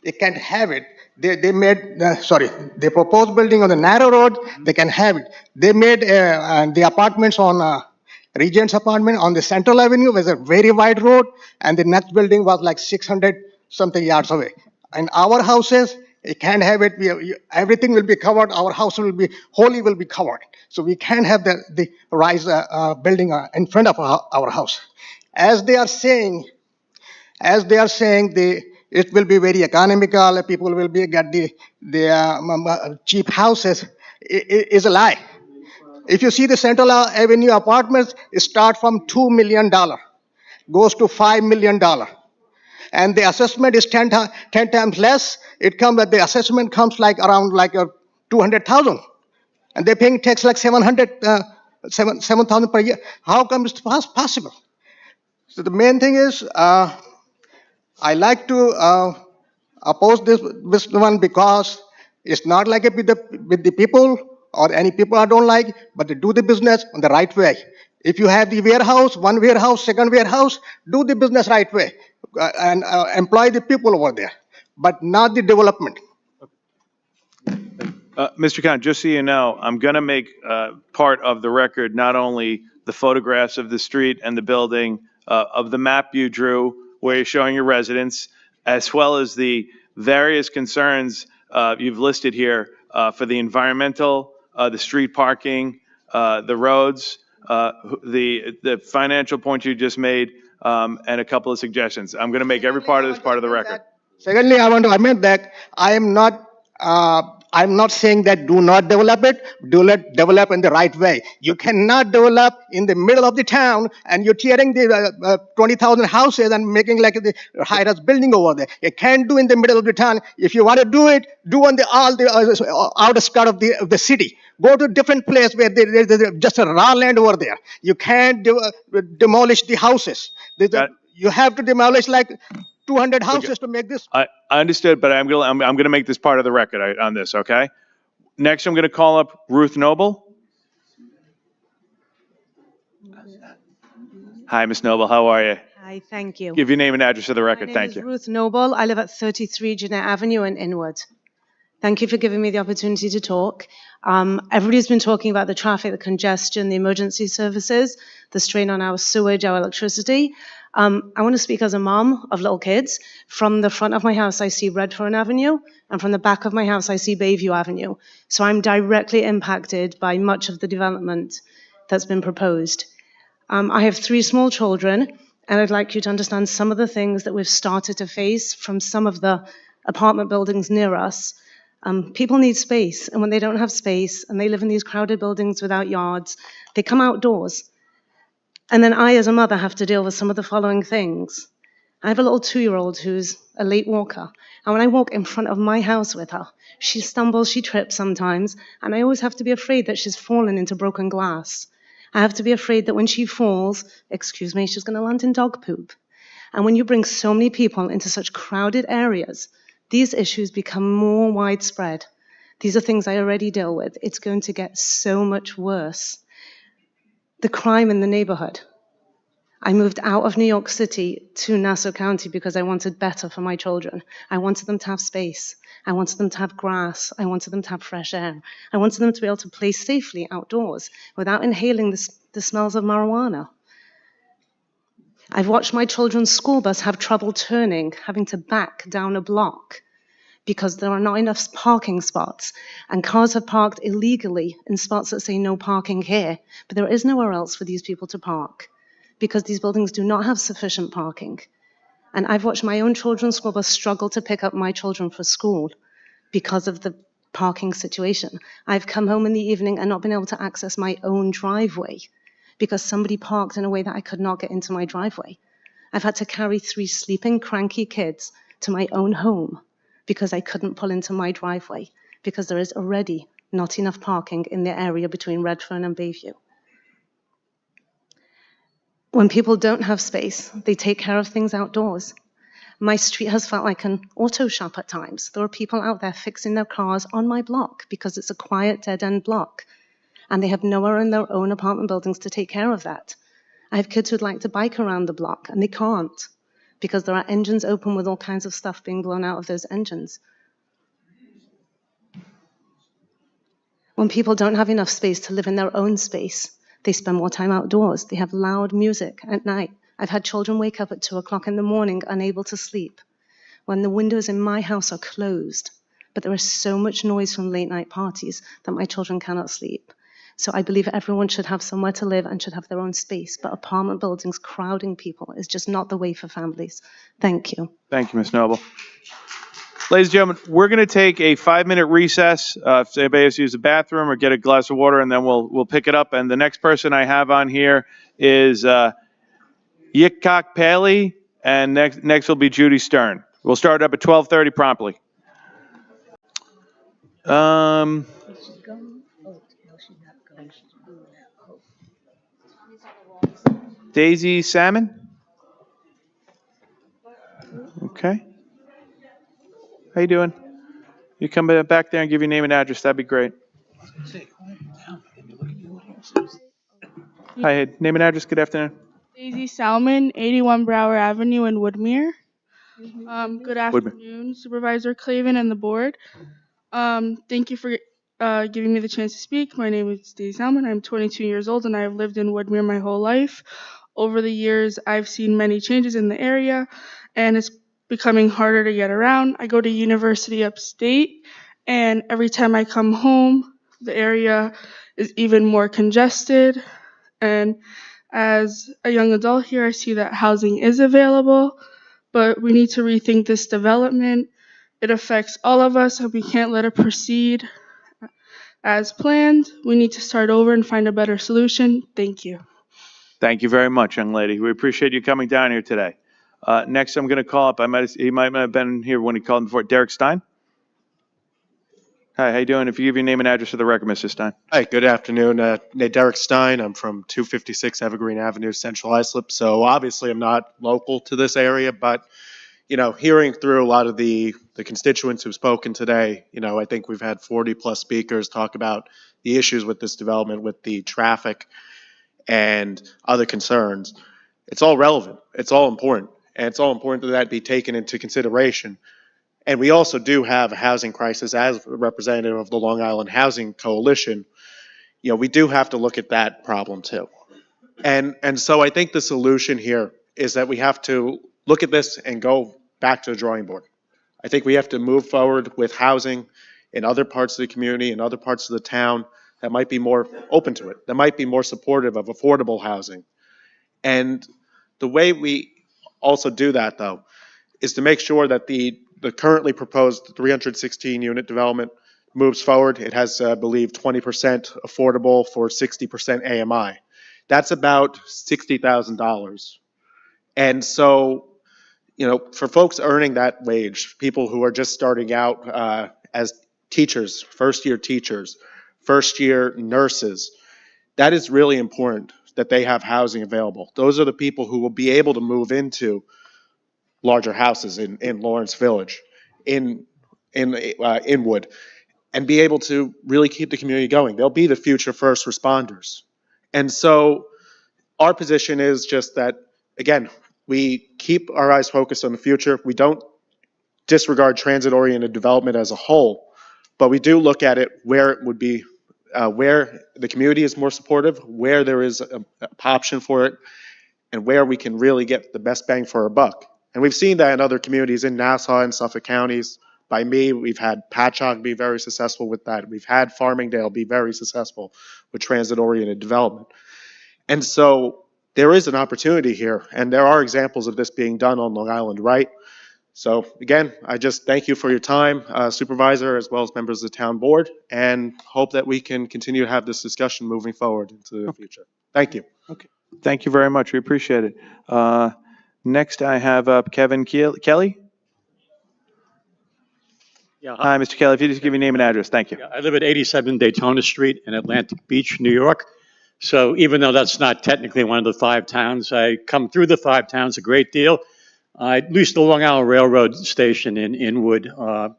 they can't have it. They made, the proposed building on the narrow road, they can have it. They made the apartments on Regent's apartment on the Central Avenue was a very wide road, and the next building was like 600 something yards away. And our houses, you can't have it. Everything will be covered. Our house will be covered. So we can't have the rise building in front of our house. As they are saying, it will be very economical. People will get the cheap houses. It is a lie. If you see the Central Avenue apartments, it starts from $2 million, goes to $5 million. And the assessment is 10 times less. The assessment comes around 200,000. And they're paying tax like 7,000 per year. How come it's possible? So the main thing is, I like to oppose this one because it's not like it with the people or any people I don't like, but to do the business on the right way. If you have the warehouse, one warehouse, second warehouse, do the business right way and employ the people over there, but not the development. Mr. Khan, just so you know, I'm going to make part of the record not only the photographs of the street and the building, of the map you drew where you're showing your residence, as well as the various concerns you've listed here for the environmental, the street parking, the roads, the financial point you just made, and a couple of suggestions. I'm going to make every part of this part of the record. Secondly, I want to amend that I'm not saying that do not develop it, develop in the right way. You cannot develop in the middle of the town and you're tearing the 20,000 houses and making like the high-rise building over there. You can't do in the middle of the town. If you want to do it, do on the all the outer skirt of the city. Go to a different place where there's just a raw land over there. You can't demolish the houses. You have to demolish like 200 houses to make this. I understood, but I'm gonna make this part of the record on this, okay? Next, I'm gonna call up Ruth Noble. Hi, Miss Noble, how are you? Hi, thank you. Give your name and address for the record, My name thank is you. Ruth Noble. I live at 33 Jeanette Avenue in Inwood. Thank you for giving me the opportunity to talk. Everybody's been talking about the traffic, the congestion, the emergency services, the strain on our sewage, our electricity. I want to speak as a mom of little kids. From the front of my house, I see Redfern Avenue, and from the back of my house, I see Bayview Avenue. So I'm directly impacted by much of the development that's been proposed. I have 3 small children, and I'd like you to understand some of the things that we've started to face from some of the apartment buildings near us. People need space, and when they don't have space, and they live in these crowded buildings without yards, they come outdoors. And then I, as a mother, have to deal with some of the following things. I have a little 2-year-old who's a late walker. And when I walk in front of my house with her, she stumbles, she trips sometimes, and I always have to be afraid that she's fallen into broken glass. I have to be afraid that when she falls, excuse me, she's going to land in dog poop. And when you bring so many people into such crowded areas, these issues become more widespread. These are things I already deal with. It's going to get so much worse. The crime in the neighborhood. I moved out of New York City to Nassau County because I wanted better for my children. I wanted them to have space. I wanted them to have grass. I wanted them to have fresh air. I wanted them to be able to play safely outdoors without inhaling the smells of marijuana. I've watched my children's school bus have trouble turning, having to back down a block because there are not enough parking spots, and cars have parked illegally in spots that say no parking here, but there is nowhere else for these people to park because these buildings do not have sufficient parking. And I've watched my own children's school bus struggle to pick up my children for school because of the parking situation. I've come home in the evening and not been able to access my own driveway because somebody parked in a way that I could not get into my driveway. I've had to carry 3 sleeping, cranky kids to my own home because I couldn't pull into my driveway because there is already not enough parking in the area between Redfern and Bayview. When people don't have space, they take care of things outdoors. My street has felt like an auto shop at times. There are people out there fixing their cars on my block because it's a quiet, dead-end block, and they have nowhere in their own apartment buildings to take care of that. I have kids who'd like to bike around the block, and they can't because there are engines open with all kinds of stuff being blown out of those engines. When people don't have enough space to live in their own space, they spend more time outdoors. They have loud music at night. I've had children wake up at 2 o'clock in the morning unable to sleep when the windows in my house are closed, but there is so much noise from late night parties that my children cannot sleep. So I believe everyone should have somewhere to live and should have their own space, but apartment buildings crowding people is just not the way for families. Thank you. Thank you, Ms. Noble. Ladies and gentlemen, we're going to take a 5-minute recess. If anybody has to use the bathroom or get a glass of water, and then we'll pick it up. And the next person I have on here is Yitkak Paley, and next will be Judy Stern. We'll start up at 12:30 promptly. Daisy Salmon? Okay. How you doing? You come back there and give your name and address. That'd be great. Hi, name and address. Good afternoon. Daisy Salmon, 81 Brower Avenue in Woodmere. Good afternoon, Supervisor Clavin and the board. Thank you for giving me the chance to speak. My name is Daisy Salmon. I'm 22 years old and I've lived in Woodmere my whole life. Over the years, I've seen many changes in the area, and it's becoming harder to get around. I go to university upstate, and every time I come home, the area is even more congested. And as a young adult here, I see that housing is available, but we need to rethink this development. It affects all of us, and we can't let it proceed as planned. We need to start over and find a better solution. Thank you. Thank you very much, young lady. We appreciate you coming down here today. Next, I'm going to call up, he might have been here when he called before, Derek Stein. Hi, how you doing? If you give your name and address for the record, Mr. Stein. Hi, good afternoon. Derek Stein. I'm from 256 Evergreen Avenue, Central Islip. So obviously I'm not local to this area, but, you know, hearing through a lot of the constituents who've spoken today, you know, I think we've had 40 plus speakers talk about the issues with this development, with the traffic and other concerns. It's all relevant. It's all important. And it's all important that that be taken into consideration. And we also do have a housing crisis as a representative of the Long Island Housing Coalition. You know, we do have to look at that problem too. And so I think the solution here is that we have to look at this and go back to the drawing board. I think we have to move forward with housing in other parts of the community, in other parts of the town that might be more open to it, that might be more supportive of affordable housing. And the way we also do that, though, is to make sure that the currently proposed 316 unit development moves forward. It has, I believe, 20% affordable for 60% AMI. That's about $60,000. And so, you know, for folks earning that wage, people who are just starting out as teachers, first-year teachers, first-year nurses, that is really important that they have housing available. Those are the people who will be able to move into larger houses in Lawrence Village, in Inwood, and be able to really keep the community going. They'll be the future first responders. And so our position is just that, again, we keep our eyes focused on the future. We don't disregard transit-oriented development as a whole, but we do look at it where it would be, where the community is more supportive, where there is an option for it, and where we can really get the best bang for our buck. And we've seen that in other communities in Nassau and Suffolk counties. By me, we've had Patchogue be very successful with that. We've had Farmingdale be very successful with transit-oriented development. And so there is an opportunity here, and there are examples of this being done on Long Island, right? So again, I just thank you for your time, Supervisor, as well as members of the town board, and hope that we can continue to have this discussion moving forward into the future. Thank you. Okay. Thank you very much. We appreciate it. Next, I have Kevin Kelly. Yeah, Hi, Mr. Kelly. If you just give your name and address. Thank you. I live at 87 Daytona Street in Atlantic Beach, New York. So even though that's not technically one of the 5 towns, I come through the 5 towns a great deal. I lease the Long Island Railroad station in Inwood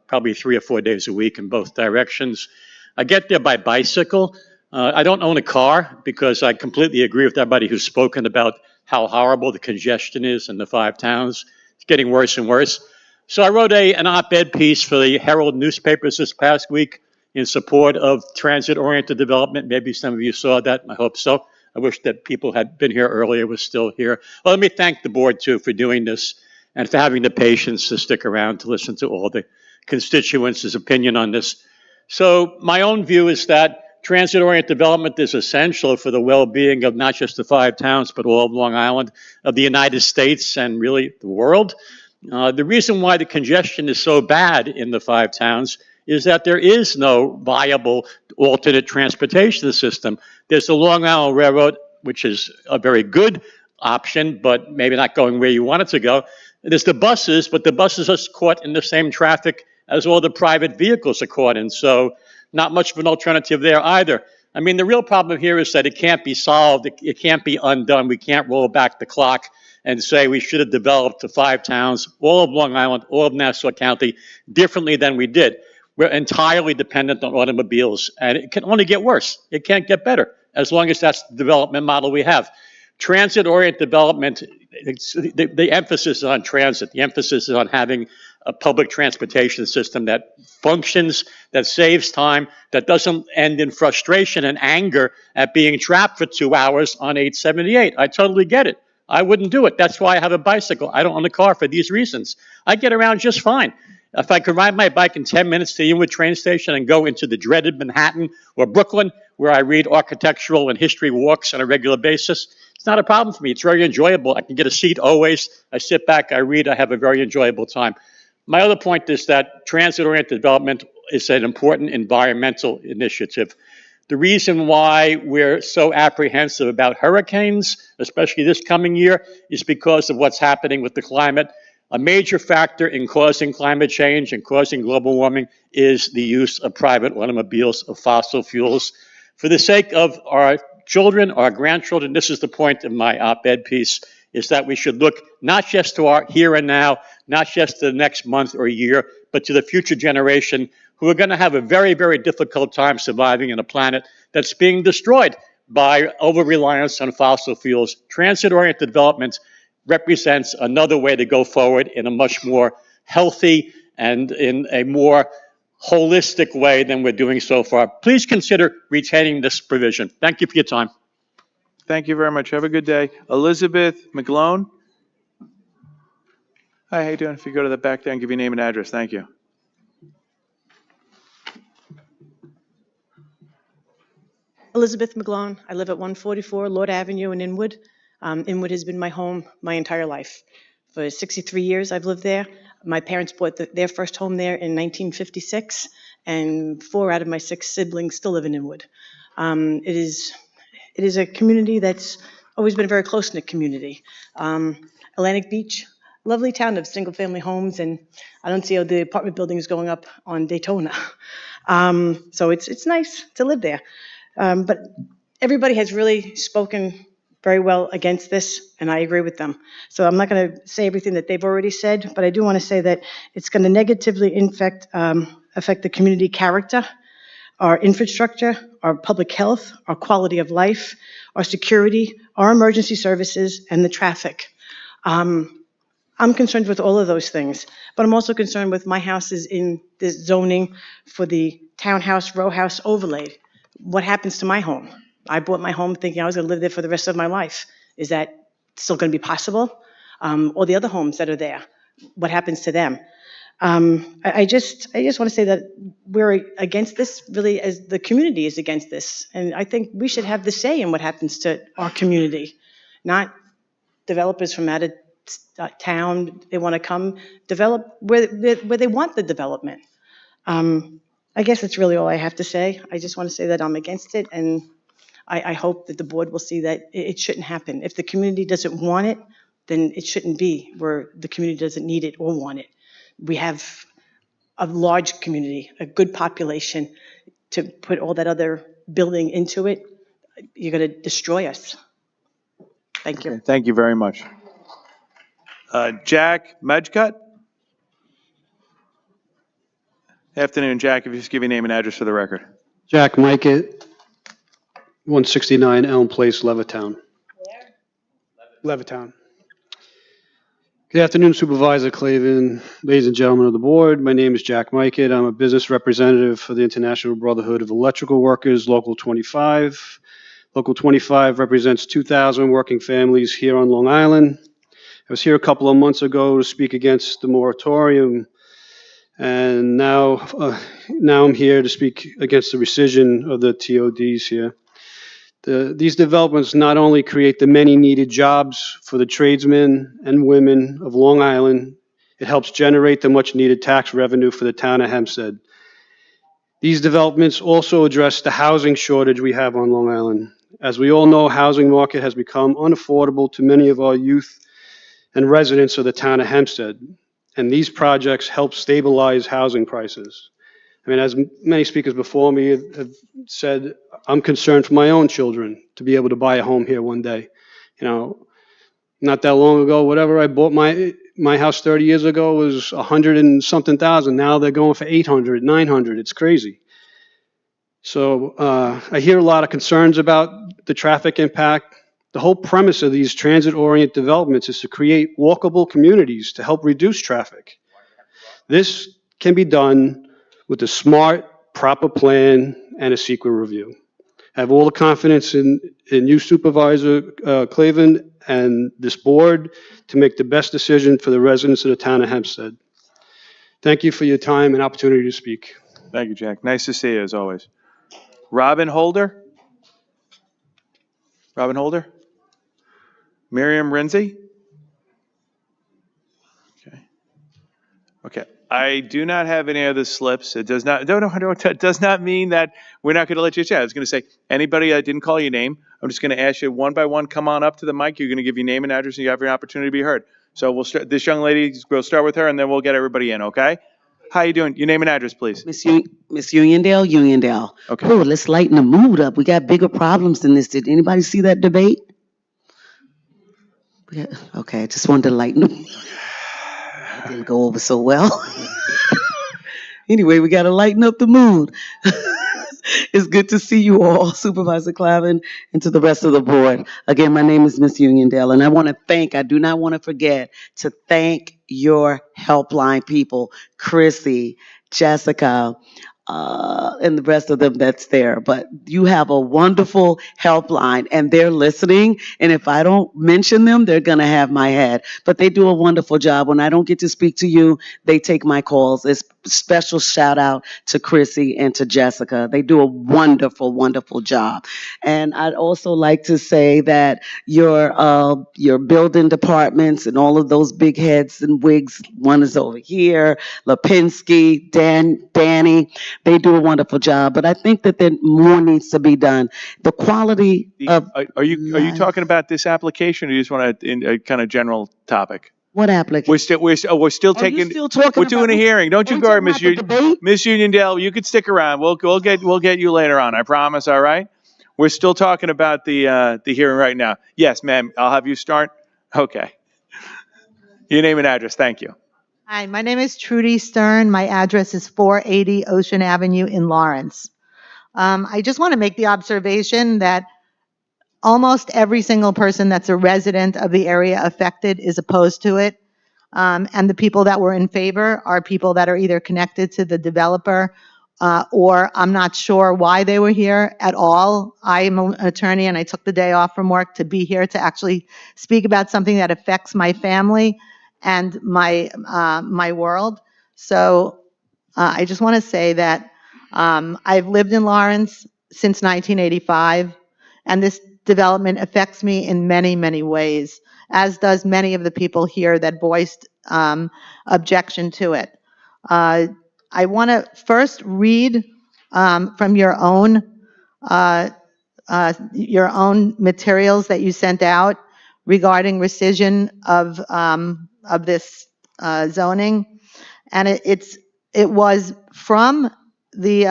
probably 3 or 4 days a week in both directions. I get there by bicycle. I don't own a car because I completely agree with everybody who's spoken about how horrible the congestion is in the 5 towns. It's getting worse and worse. So I wrote an op-ed piece for the Herald newspapers this past week in support of transit-oriented development. Maybe some of you saw that. I hope so. I wish that people had been here earlier, was still here. Well, let me thank the board, too, for doing this and for having the patience to stick around to listen to all the constituents' opinion on this. So my own view is that transit-oriented development is essential for the well-being of not just the 5 towns, but all of Long Island, of the United States, and really the world. The reason why the congestion is so bad in the 5 towns is that there is no viable alternate transportation system. There's the Long Island Railroad, which is a very good option, but maybe not going where you want it to go. There's the buses, but the buses are caught in the same traffic as all the private vehicles are caught in. So not much of an alternative there either. I mean, the real problem here is that it can't be solved. It can't be undone. We can't roll back the clock and say we should have developed the 5 towns, all of Long Island, all of Nassau County, differently than we did. We're entirely dependent on automobiles, and it can only get worse. It can't get better as long as that's the development model we have. Transit-oriented development, the emphasis is on transit. The emphasis is on having a public transportation system that functions, that saves time, that doesn't end in frustration and anger at being trapped for 2 hours on 878. I totally get it. I wouldn't do it. That's why I have a bicycle. I don't own a car for these reasons. I get around just fine. If I could ride my bike in 10 minutes to the Inwood train station and go into the dreaded Manhattan or Brooklyn, where I read architectural and history walks on a regular basis, it's not a problem for me. It's very enjoyable. I can get a seat always. I sit back, I read, I have a very enjoyable time. My other point is that transit-oriented development is an important environmental initiative. The reason why we're so apprehensive about hurricanes, especially this coming year, is because of what's happening with the climate. A major factor in causing climate change and causing global warming is the use of private automobiles, of fossil fuels. For the sake of our children, our grandchildren, this is the point of my op-ed piece, is that we should look not just to our here and now, not just to the next month or year, but to the future generation who are going to have a very, very difficult time surviving on a planet that's being destroyed by over-reliance on fossil fuels. Transit-oriented development represents another way to go forward in a much more healthy and in a more holistic way than we're doing so far. Please consider retaining this provision. Thank you for your time. Thank you very much. Have a good day. Elizabeth McGlone. Hi, how you doing? If you go to the back there and give your name and address. Thank you. Elizabeth McGlone. I live at 144 Lord Avenue in Inwood. Inwood has been my home my entire life. For 63 years I've lived there. My parents bought their first home there in 1956, and 4 out of my 6 siblings still live in Inwood. It is a community that's always been a very close-knit community. Atlantic Beach, lovely town of single-family homes, and I don't see how the apartment buildings going up on Daytona. So it's nice to live there. But everybody has really spoken very well against this, and I agree with them. So I'm not going to say everything that they've already said, but I do want to say that it's going to negatively affect the community character, our infrastructure, our public health, our quality of life, our security, our emergency services, and the traffic. I'm concerned with all of those things, but I'm also concerned with my house is in this zoning for the townhouse, row house overlay. What happens to my home? I bought my home thinking I was going to live there for the rest of my life. Is that still going to be possible? Or the other homes that are there, what happens to them? I just want to say that we're against this, really, as the community is against this. And I think we should have the say in what happens to our community, not developers from out of town. They want to come develop where they want the development. I guess that's really all I have to say. I just want to say that I'm against it, and I hope that the board will see that it shouldn't happen. If the community doesn't want it, then it shouldn't be where the community doesn't need it or want it. We have a large community, a good population. To put all that other building into it, you're going to destroy us. Thank you. Okay, thank you very much. Jack Medcut. Afternoon, Jack. If you just give your name and address for the record. Jack Mikett, 169 Elm Place, Levittown. Where? Levittown. Good afternoon, Supervisor Clavin, ladies and gentlemen of the board. My name is Jack Mikett. I'm a business representative for the International Brotherhood of Electrical Workers, Local 25. Local 25 represents 2,000 working families here on Long Island. I was here a couple of months ago to speak against the moratorium, and now I'm here to speak against the rescission of the TODs here. These developments not only create the many needed jobs for the tradesmen and women of Long Island, it helps generate the much needed tax revenue for the town of Hempstead. These developments also address the housing shortage we have on Long Island. As we all know, housing market has become unaffordable to many of our youth and residents of the town of Hempstead, and these projects help stabilize housing prices. I mean, as many speakers before me have said, I'm concerned for my own children to be able to buy a home here one day. You know, not that long ago, whatever I bought my house 30 years ago was 100 and something thousand. Now they're going for 800, 900. It's crazy. So I hear a lot of concerns about the traffic impact. The whole premise of these transit-oriented developments is to create walkable communities to help reduce traffic. This can be done with a smart, proper plan and a secret review. I have all the confidence in you, Supervisor Clavin, and this board to make the best decision for the residents of the town of Hempstead. Thank you for your time and opportunity to speak. Thank you, Jack. Nice to see you, as always. Robin Holder? Robin Holder? Miriam Renzi? Okay. I do not have any other slips. It does not, it does not mean that we're not going to let you chat. I was going to say, anybody that didn't call your name, I'm just going to ask you one by one, come on up to the mic. You're going to give your name and address, and you have your opportunity to be heard. So we'll start, this young lady, we'll start with her, and then we'll get everybody in, okay? How you doing? Your name and address, please. Miss Uniondale, Uniondale. Okay. Oh, let's lighten the mood up. We got bigger problems than this. Did anybody see that debate? Okay, I just wanted to lighten the mood. It didn't go over so well. Anyway, we got to lighten up the mood. It's good to see you all, Supervisor Clavin, and to the rest of the board. Again, my name is Miss Uniondale, and I do not want to forget to thank your helpline people, Chrissy, Jessica, and the rest of them that's there. But you have a wonderful helpline, and they're listening. And if I don't mention them, they're going to have my head. But they do a wonderful job. When I don't get to speak to you, they take my calls. It's special shout out to Chrissy and to Jessica. They do a wonderful, wonderful job. And I'd also like to say that your building departments and all of those big heads and wigs, one is over here, Lipinski, Danny, they do a wonderful job. But I think that there more needs to be done. The quality of... Are you talking about this application, or you just want a kind of general topic? What application? We're still taking. We're doing a hearing. Don't you worry, Miss Uniondale. You could stick around. We'll get you later on. I promise. All right. We're still talking about the hearing right now. Yes, ma'am. I'll have you start. Okay. Your name and address. Thank you. Hi, my name is Trudy Stern. My address is 480 Ocean Avenue in Lawrence. I just want to make the observation that almost every single person that's a resident of the area affected is opposed to it. And the people that were in favor are people that are either connected to the developer or I'm not sure why they were here at all. I'm an attorney and I took the day off from work to be here to actually speak about something that affects my family and my world. So I just want to say that I've lived in Lawrence since 1985, and this development affects me in many, many ways, as does many of the people here that voiced objection to it. I want to first read from your own materials that you sent out regarding rescission of this zoning, and it was from the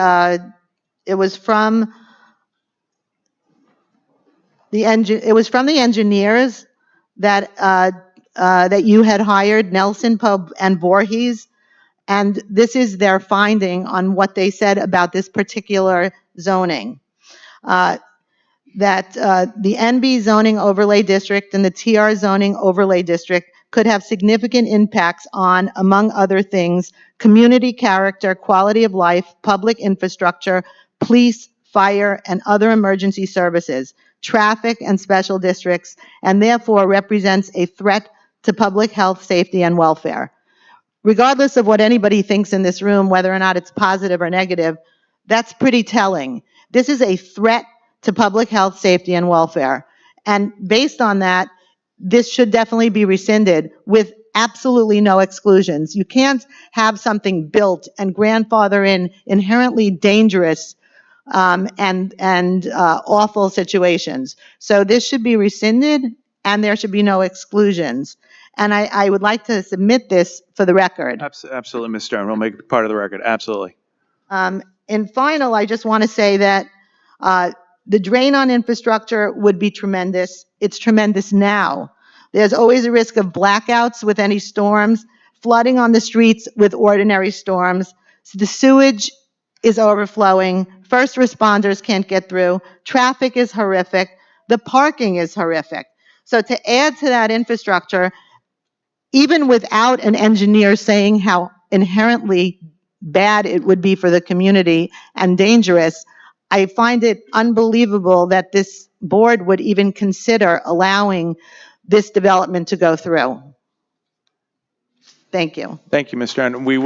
engineers that you had hired, Nelson, Pope, and Voorhees, and this is their finding on what they said about this particular zoning. That the NB zoning overlay district and the TR zoning overlay district could have significant impacts on, among other things, community character, quality of life, public infrastructure, police, fire, and other emergency services, traffic, and special districts, and therefore represents a threat to public health, safety, and welfare. Regardless of what anybody thinks in this room, whether or not it's positive or negative, that's pretty telling. This is a threat to public health, safety, and welfare. And based on that, this should definitely be rescinded with absolutely no exclusions. You can't have something built and grandfather in inherently dangerous and awful situations. So this should be rescinded and there should be no exclusions. And I would like to submit this for the record. Absolutely, Ms. Stern. We'll make it part of the record. Absolutely. In final, I just want to say that the drain on infrastructure would be tremendous. It's tremendous now. There's always a risk of blackouts with any storms, flooding on the streets with ordinary storms. So the sewage is overflowing. First responders can't get through. Traffic is horrific. The parking is horrific. So to add to that infrastructure, even without an engineer saying how inherently bad it would be for the community and dangerous, I find it unbelievable that this board would even consider allowing this development to go through. Thank you. Thank you, Mr. Aaron. We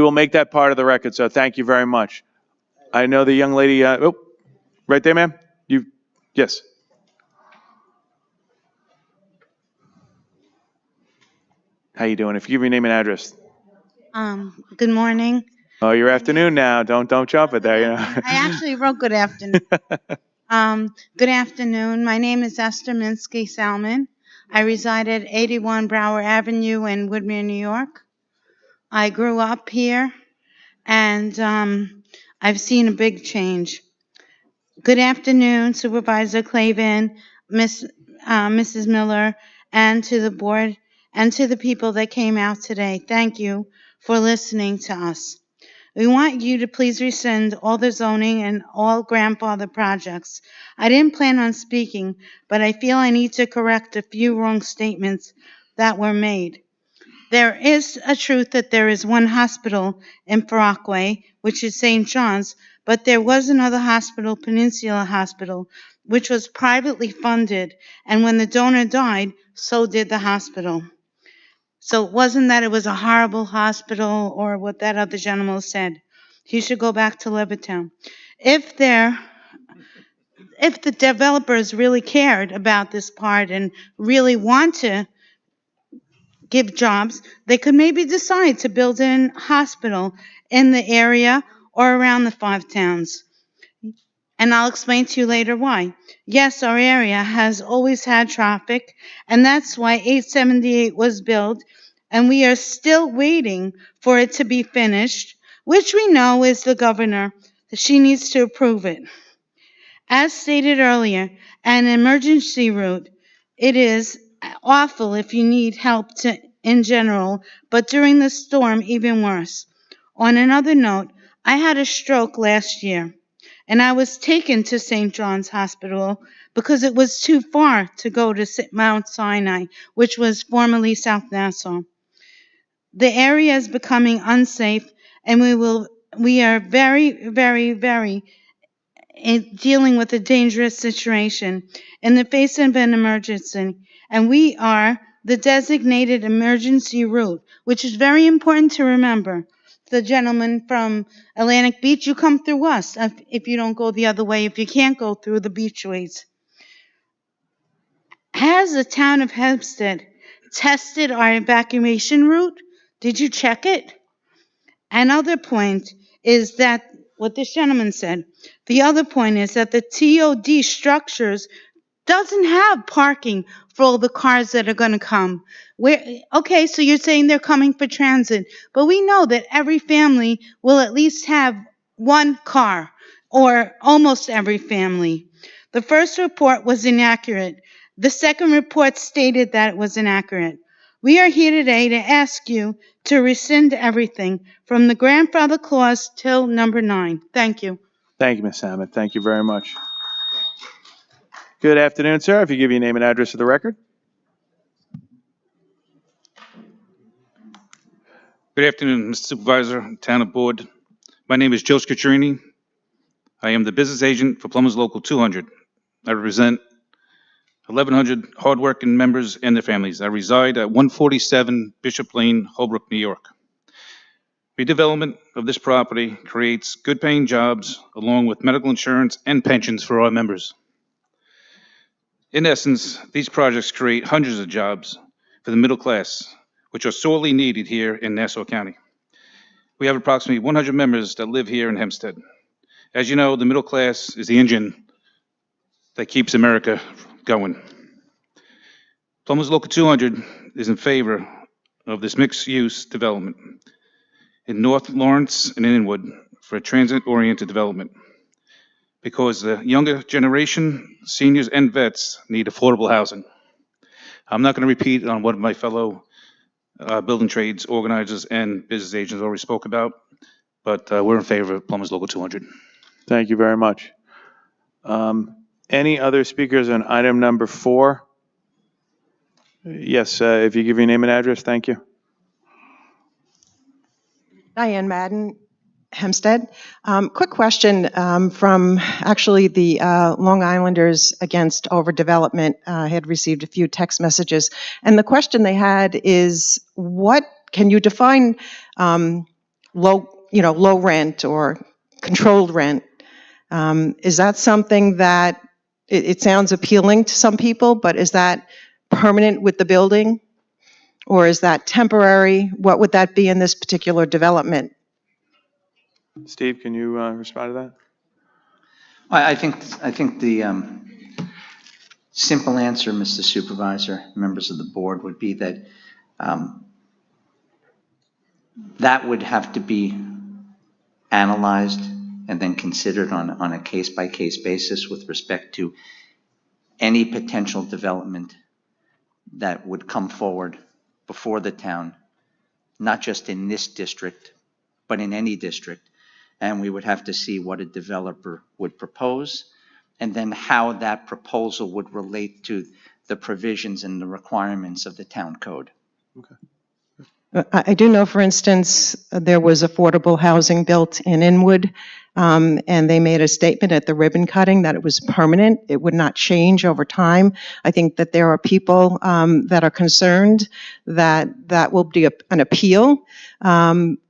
will make that part of the record, so thank you very much. I know the young lady, right there, ma'am? Yes. How you doing? If you give your name and address. Good morning. Oh, your afternoon now. Don't jump it there, I actually wrote good afternoon. Good afternoon. My name is Esther Minsky Salmon. I reside at 81 Brower Avenue in Woodmere, New York. I grew up here, and I've seen a big change. Good afternoon, Supervisor Clavin, Mrs. Miller, and to the board, and to the people that came out today. Thank you for listening to us. We want you to please rescind all the zoning and all grandfather projects. I didn't plan on speaking, but I feel I need to correct a few wrong statements that were made. There is a truth that there is one hospital in Parkway, which is St. John's, but there was another hospital, Peninsula Hospital, which was privately funded, and when the donor died, so did the hospital. So it wasn't that it was a horrible hospital or what that other gentleman said. He should go back to Levittown. If the developers really cared about this part and really want to give jobs, they could maybe decide to build a hospital in the area or around the 5 towns. And I'll explain to you later why. Yes, our area has always had traffic, and that's why 878 was built, and we are still waiting for it to be finished, which we know is the governor. She needs to approve it. As stated earlier, an emergency route, it is awful if you need help in general, but during the storm, even worse. On another note, I had a stroke last year, and I was taken to St. John's Hospital because it was too far to go to Mount Sinai, which was formerly South Nassau. The area is becoming unsafe, and we are very, very, very dealing with a dangerous situation in the face of an emergency, and we are the designated emergency route, which is very important to remember. The gentleman from Atlantic Beach, you come through us if you don't go the other way, if you can't go through the beachways. Has the town of Hempstead tested our evacuation route? Did you check it? Another point is that what this gentleman said. The other point is that the TOD structures doesn't have parking for all the cars that are going to come. Okay, so you're saying they're coming for transit, but we know that every family will at least have one car, or almost every family. The first report was inaccurate. The second report stated that it was inaccurate. We are here today to ask you to rescind everything from the grandfather clause till number 9. Thank you. Thank you, Ms. Salmon. Thank you very much. Good afternoon, sir. If you give your name and address for the record. Good afternoon, Mr. Supervisor, Town and Board. My name is Joe Scatrini. I am the business agent for Plumbers Local 200. I represent 1,100 hardworking members and their families. I reside at 147 Bishop Lane, Holbrook, New York. Redevelopment of this property creates good-paying jobs along with medical insurance and pensions for our members. In essence, these projects create hundreds of jobs for the middle class, which are sorely needed here in Nassau County. We have approximately 100 members that live here in Hempstead. As you know, the middle class is the engine that keeps America going. Plumbers Local 200 is in favor of this mixed-use development in North Lawrence and Inwood for a transit-oriented development, because the younger generation, seniors and vets need affordable housing. I'm not going to repeat on what my fellow building trades organizers and business agents already spoke about, but we're in favor of Plumbers Local 200. Thank you very much. Any other speakers on item number 4? Yes, if you give your name and address, thank you. Diane Madden, Hempstead. Quick question from actually the Long Islanders Against Overdevelopment. I had received a few text messages, and the question they had is, what can you define low rent or controlled rent? Is that something that it sounds appealing to some people, but is that permanent with the building, or is that temporary? What would that be in this particular development? Steve, can you respond to that? I think the simple answer, Mr. Supervisor, members of the board, would be that that would have to be analyzed and then considered on a case-by-case basis with respect to any potential development that would come forward before the town, not just in this district, but in any district. And we would have to see what a developer would propose, and then how that proposal would relate to the provisions and the requirements of the town code. I do know, for instance, there was affordable housing built in Inwood, and they made a statement at the ribbon cutting that it was permanent. It would not change over time. I think that there are people that are concerned that that will be an appeal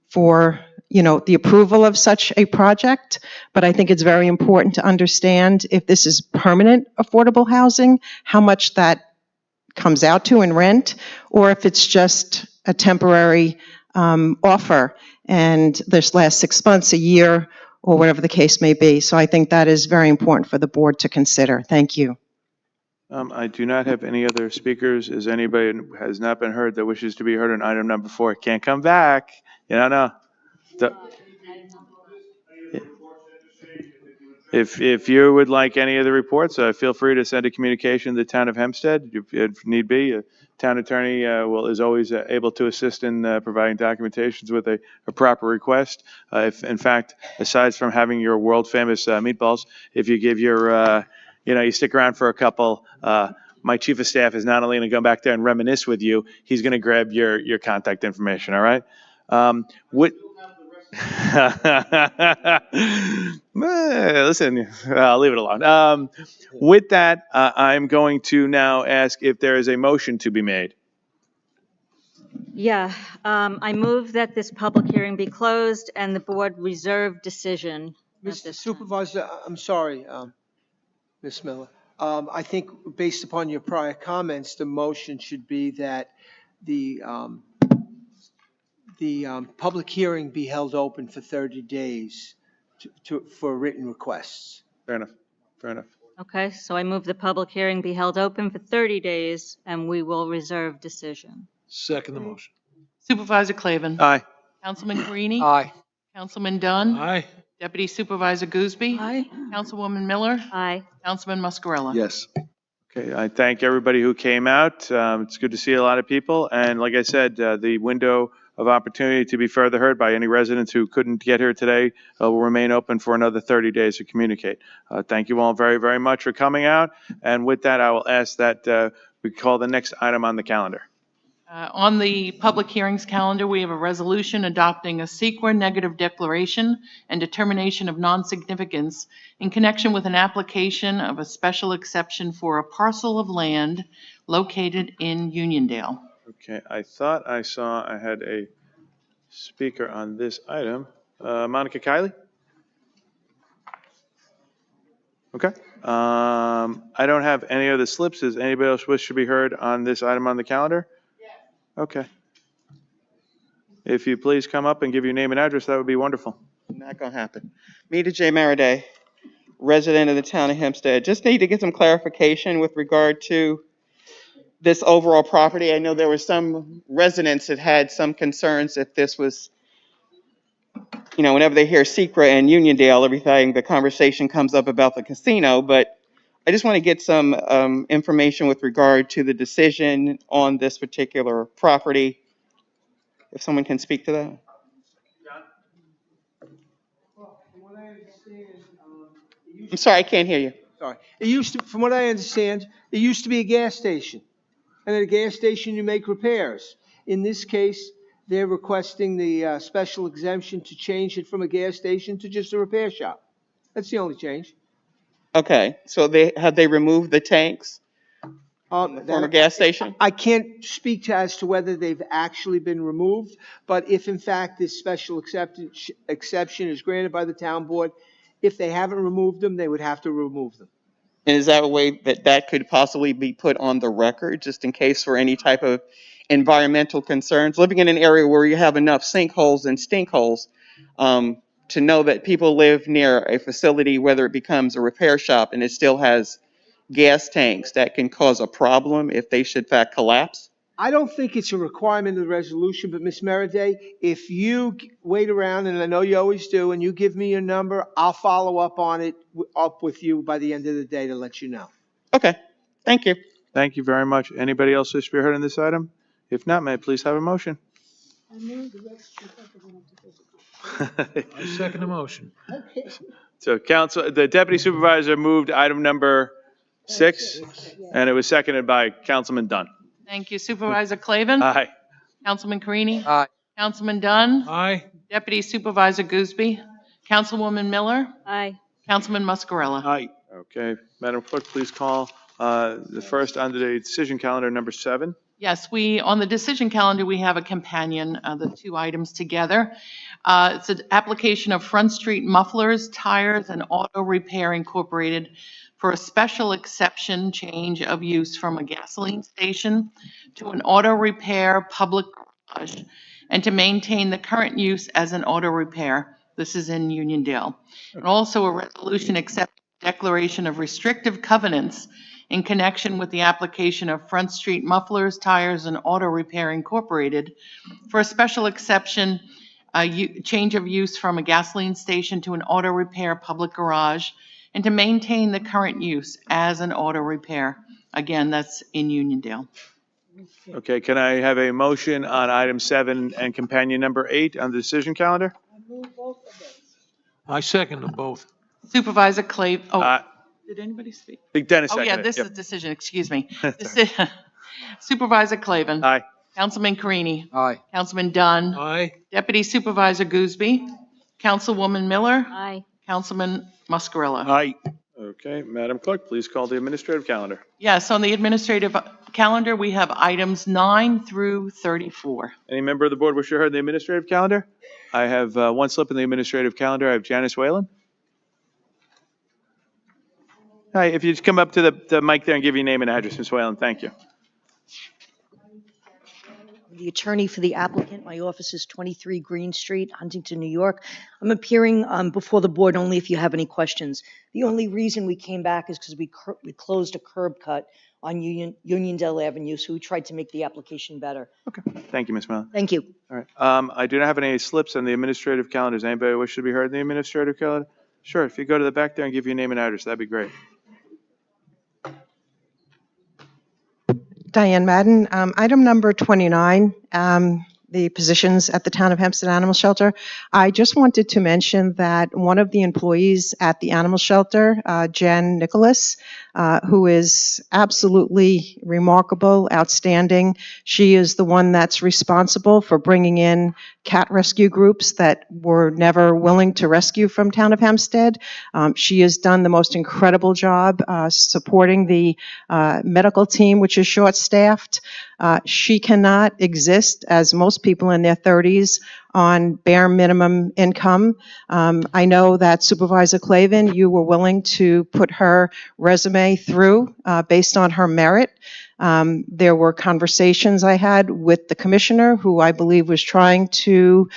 for the approval of such a project. But I think it's very important to understand if this is permanent affordable housing, how much that comes out to in rent, or if it's just a temporary offer and this lasts 6 months, a year, or whatever the case may be. So I think that is very important for the board to consider. Thank you. I do not have any other speakers. Is anybody who has not been heard that wishes to be heard on item number 4? Can't come back. No. If you would like any of the reports, feel free to send a communication to the town of Hempstead. If need be, a town attorney is always able to assist in providing documentations with a proper request. If in fact, aside from having your world famous meatballs, if you give your, you stick around for a couple, my chief of staff is not only going to go back there and reminisce with you, he's going to grab your contact information. All right. Listen, I'll leave it alone. With that, I'm going to now ask if there is a motion to be made. Yeah, I move that this public hearing be closed and the board reserve decision. Mr. Supervisor, I'm sorry, Ms. Miller. I think based upon your prior comments, the motion should be that the public hearing be held open for 30 days for written requests. Fair enough. Okay, so I move the public hearing be held open for 30 days and we will reserve decision. Second the motion. Supervisor Clavin. Aye. Councilman Carini. Aye. Councilman Dunn. Aye. Deputy Supervisor Gooseby. Aye. Councilwoman Miller. Aye. Councilman Muscarella. Yes. Okay, I thank everybody who came out. It's good to see a lot of people. And like I said, the window of opportunity to be further heard by any residents who couldn't get here today will remain open for another 30 days to communicate. Thank you all very, very much for coming out. And with that, I will ask that we call the next item on the calendar. On the public hearings calendar, we have a resolution adopting a SEQR negative declaration and determination of non-significance in connection with an application of a special exception for a parcel of land located in Uniondale. Okay, I thought I saw I had a speaker on this item. Monica Kiley? Okay. I don't have any other slips. Does anybody else wish to be heard on this item on the calendar? Okay. If you please come up and give your name and address, that would be wonderful. Not gonna happen. Mita J. Mariday, resident of the town of Hempstead. Just need to get some clarification with regard to this overall property. I know there were some residents that had some concerns if this was, whenever they hear SEQR and Uniondale, everything, the conversation comes up about the casino, but I just want to get some information with regard to the decision on this particular property. If someone can speak to that. I'm sorry, I can't hear you. Sorry. From what I understand, it used to be a gas station. And at a gas station, you make repairs. In this case, they're requesting the special exemption to change it from a gas station to just a repair shop. That's the only change. Okay, so have they removed the tanks from a gas station? I can't speak as to whether they've actually been removed, but if in fact this special exception is granted by the town board, if they haven't removed them, they would have to remove them. And is that a way that could possibly be put on the record, just in case for any type of environmental concerns? Living in an area where you have enough sinkholes and stinkholes, to know that people live near a facility, whether it becomes a repair shop and it still has gas tanks that can cause a problem if they should in fact collapse? I don't think it's a requirement of the resolution, but Ms. Meriday, if you wait around, and I know you always do, and you give me your number, I'll follow up on it, up with you by the end of the day to let you know. Okay, thank you. Thank you very much. Anybody else wish to be heard on this item? If not, may I please have a motion? I second the motion. So Council, the Deputy Supervisor moved item number 6, and it was seconded by Councilman Dunn. Thank you. Supervisor Clavin? Aye. Councilman Carini? Aye. Councilman Dunn? Aye. Deputy Supervisor Gooseby? Councilwoman Miller? Aye. Councilman Muscarella? Aye. Okay, Madam Clerk, please call the first under the decision calendar, number 7. Yes, on the decision calendar, we have a companion, the two items together. It's an application of Front Street Mufflers, Tires, and Auto Repair Incorporated for a special exception change of use from a gasoline station to an auto repair public garage and to maintain the current use as an auto repair. This is in Uniondale. And also a resolution accepting declaration of restrictive covenants in connection with the application of Front Street Mufflers, Tires, and Auto Repair Incorporated for a special exception, change of use from a gasoline station to an auto repair public garage, and to maintain the current use as an auto repair. Again, that's in Uniondale. Okay, can I have a motion on item 7 and companion number 8 on the decision calendar? I second them both. Supervisor Clavin. Oh, did anybody speak? Big Dennis Oh, seconded. yeah, this Yep. is decision. Excuse me. Supervisor Clavin. Aye. Councilman Carini. Aye. Councilman Dunn. Aye. Deputy Supervisor Gooseby. Councilwoman Miller. Aye. Councilman Muscarella. Aye. Okay, Madam Clerk, please call the administrative calendar. Yes, on the administrative calendar, we have items 9 through 34. Any member of the board wish to hear the administrative calendar? I have one slip in the administrative calendar. I have Janice Whalen. Hi, if you just come up to the mic there and give your name and address, Ms. Whalen, thank you. The attorney for the applicant. My office is 23 Green Street, Huntington, New York. I'm appearing before the board only if you have any questions. The only reason we came back is because we closed a curb cut on Uniondale Avenue, so we tried to make the application better. Okay, thank you, Ms. Whalen. Thank you. All right, I do not have any slips on the administrative calendar. Does anybody wish to be heard in the administrative calendar? Sure, if you go to the back there and give your name and address, that'd be great. Diane Madden, item number 29, the positions at the Town of Hempstead Animal Shelter. I just wanted to mention that one of the employees at the animal shelter, Jen Nicholas, who is absolutely remarkable, outstanding. She is the one that's responsible for bringing in cat rescue groups that were never willing to rescue from Town of Hempstead. She has done the most incredible job supporting the medical team, which is short-staffed. She cannot exist, as most people in their 30s, on bare minimum income. I know that Supervisor Clavin, you were willing to put her resume through based on her merit. There were conversations I had with the commissioner, who I believe was trying to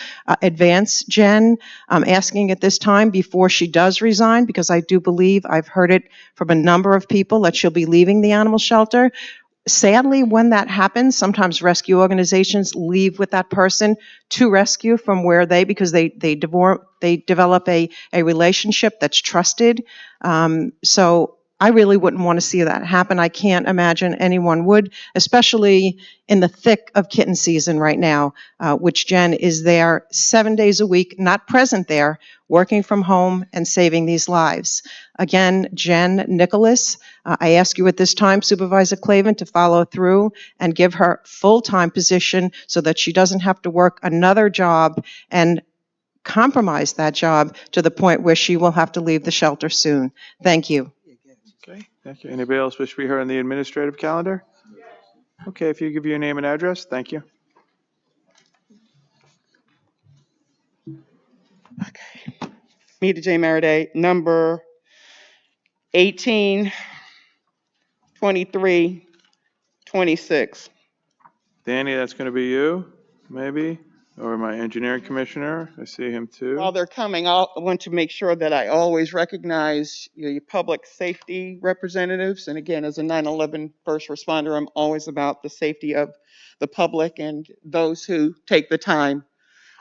advance Jen, asking at this time before she does resign, because I do believe I've heard it from a number of people that she'll be leaving the animal shelter. Sadly, when that happens, sometimes rescue organizations leave with that person to rescue from where because they develop a relationship that's trusted. So I really wouldn't want to see that happen. I can't imagine anyone would, especially in the thick of kitten season right now, which Jen is there 7 days a week, not present there, working from home and saving these lives. Again, Jen Nicholas, I ask you at this time, Supervisor Clavin, to follow through and give her full-time position so that she doesn't have to work another job and compromise that job to the point where she will have to leave the shelter soon. Thank you. Okay, thank you. Anybody else wish to be heard on the administrative calendar? Okay, if you give your name and address, thank you. Meta J. Maraday, number 18, 23, 26. Danny, that's going to be you, maybe, or my engineering commissioner. I see him too. While they're coming, I want to make sure that I always recognize your public safety representatives. And again, as a 9/11 first responder, I'm always about the safety of the public and those who take the time,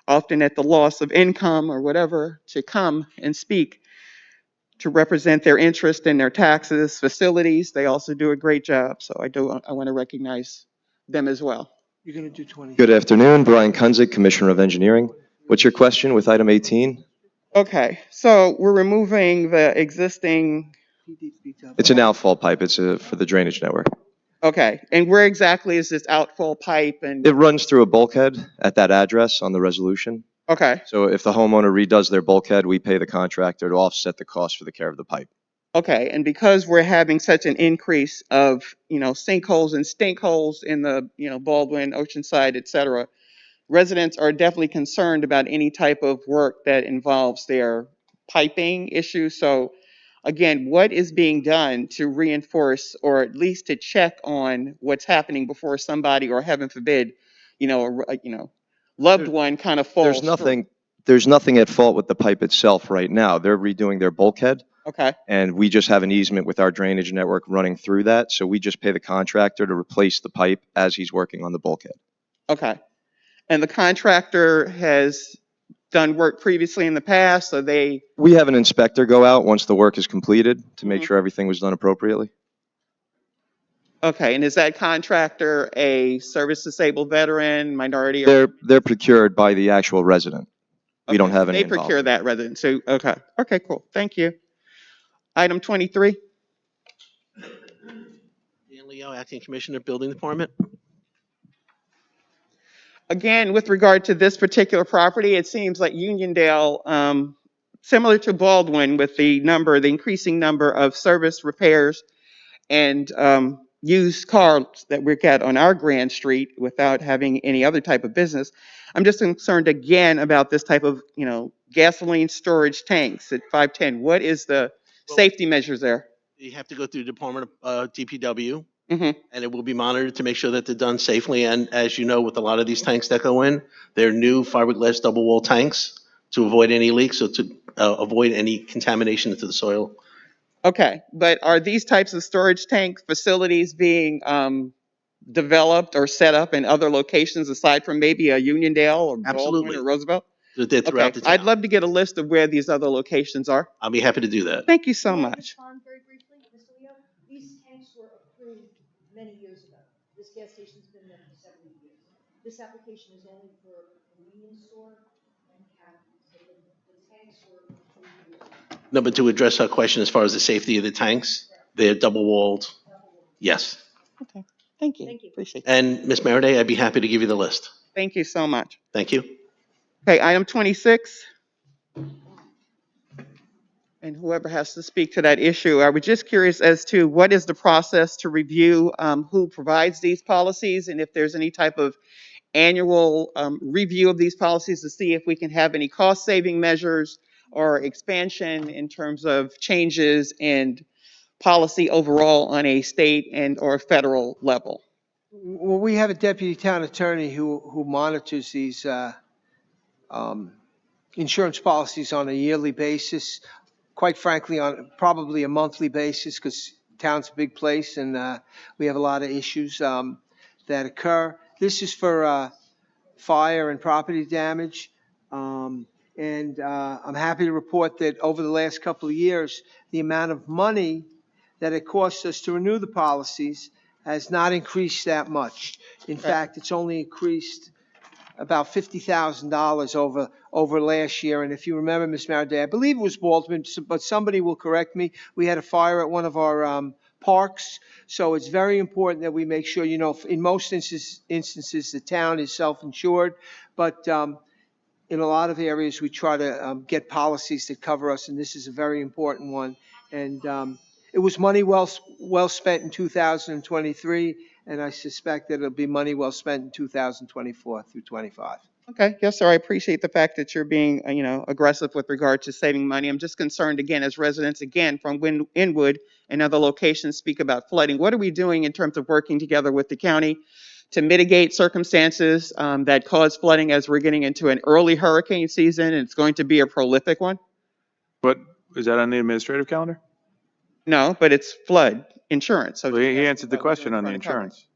often at the loss of income or whatever, to come and speak to represent their interest in their taxes, facilities. They also do a great job. So I want to recognize them as well. You're going to do 20. Good afternoon, Brian Kunzik, Commissioner of Engineering. What's your question with item 18? Okay, so we're removing the existing, It's an outfall pipe. It's for the drainage network. okay, and where exactly is this outfall pipe and, It runs through a bulkhead at that address on the resolution. okay, So if the homeowner redoes their bulkhead, we pay the contractor to offset the cost for the care of the pipe. okay, and because we're having such an increase of, sinkholes and stinkholes in the, Baldwin, Oceanside, et cetera, residents are definitely concerned about any type of work that involves their piping issues. So again, what is being done to reinforce or at least to check on what's happening before somebody, or heaven forbid, loved one kind of falls through? There's nothing at fault with the pipe itself right now. They're redoing their bulkhead. Okay, And we just have an easement with our drainage network running through that. So we just pay the contractor to replace the pipe as he's working on the bulkhead. okay. And the contractor has done work previously in the past, so they, We have an inspector go out once the work is completed to make Mhm. sure everything was done appropriately. okay, and is that contractor a service-disabled veteran, minority? Or They're procured by the actual resident. We don't okay, have any they procure involvement. that resident, so, okay, cool, thank you. Item 23. Dan Leo, Acting Commissioner, Building Department. Again, with regard to this particular property, it seems like Uniondale, similar to Baldwin, with the increasing number of service repairs and used cars that we get on our Grand Street without having any other type of business. I'm just concerned again about this type of, gasoline storage tanks at 510. What is the safety measures there? You have to go through the Department of DPW, Mm-hmm. and it will be monitored to make sure that they're done safely. And as you know, with a lot of these tanks that go in, they're new fiberglass double wall tanks to avoid any leaks or to avoid any contamination into the soil. Okay, but are these types of storage tank facilities being developed or set up in other locations aside from maybe a Uniondale or Baldwin Absolutely. or Roosevelt? They're throughout Okay, the town. I'd love to get a list of where these other locations are. I'll be happy to do that. Thank you so much. Very briefly, Mr. Leo, these tanks were approved many years ago. This gas station's been there for 70 years. This application is only for a convenience store and cabins. So the tanks were approved years ago. No, but to address our question as far as the safety of the tanks, they're double walled. Yes. Okay, thank you. Appreciate it. And Ms. Maraday, I'd be happy to give you the list. Thank you so much. Thank you. Okay, item 26. And whoever has to speak to that issue, I was just curious as to what is the process to review who provides these policies, and if there's any type of annual review of these policies to see if we can have any cost-saving measures or expansion in terms of changes and policy overall on a state and or federal level. Well, we have a deputy town attorney who monitors these insurance policies on a yearly basis. Quite frankly, on probably a monthly basis, because town's a big place and we have a lot of issues that occur. This is for fire and property damage. And I'm happy to report that over the last couple of years, the amount of money that it costs us to renew the policies has not increased that much. In fact, it's only increased about $50,000 over last year. And if you remember, Ms. Mariday, I believe it was Baldwin, but somebody will correct me. We had a fire at one of our parks. So it's very important that we make sure, in most instances, the town is self-insured. But in a lot of areas, we try to get policies that cover us, and this is a very important one. And it was money well spent in 2023, and I suspect that it'll be money well spent in 2024 through 25. Okay, yes, sir. I appreciate the fact that you're being, aggressive with regard to saving money. I'm just concerned, again, as residents, again, from Inwood and other locations speak about flooding. What are we doing in terms of working together with the county to mitigate circumstances that cause flooding as we're getting into an early hurricane season, and it's going to be a prolific one? But is that on the administrative calendar? No, but it's flood insurance. So Well, he answered the question on the insurance.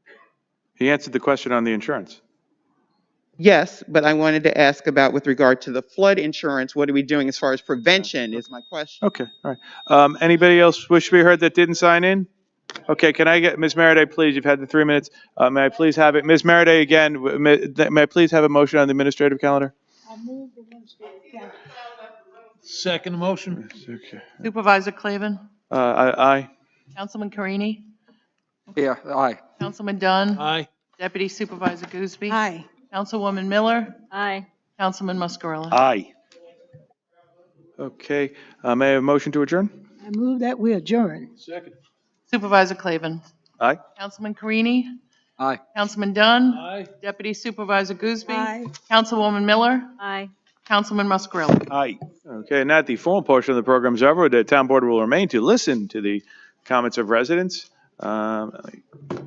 He answered the question on the insurance. Yes, but I wanted to ask about with regard to the flood insurance, what are we doing as far as prevention is my question. Okay, all right. Anybody else wish to be heard that didn't sign in? Okay, can I get Ms. Mariday, please? You've had the 3 minutes. May I please have it? Ms. Mariday, again, may I please have a motion on the administrative calendar? Second motion. Okay. Supervisor Clavin, Aye. Councilman Carini, Yeah, aye. Councilman Dunn, Aye. Deputy Supervisor Gooseby. Aye. Councilwoman Miller, Aye. Councilman Muscarella. Aye. Okay, may I have a motion to adjourn? I move that we adjourn. Second. Supervisor Clavin, Aye. Councilman Carini, Aye. Councilman Dunn, Aye. Deputy Supervisor Gooseby. Aye. Councilwoman Miller, Aye. Councilman Muscarella. Aye. Okay, now that the formal portion of the program is over, the town board will remain to listen to the comments of residents. I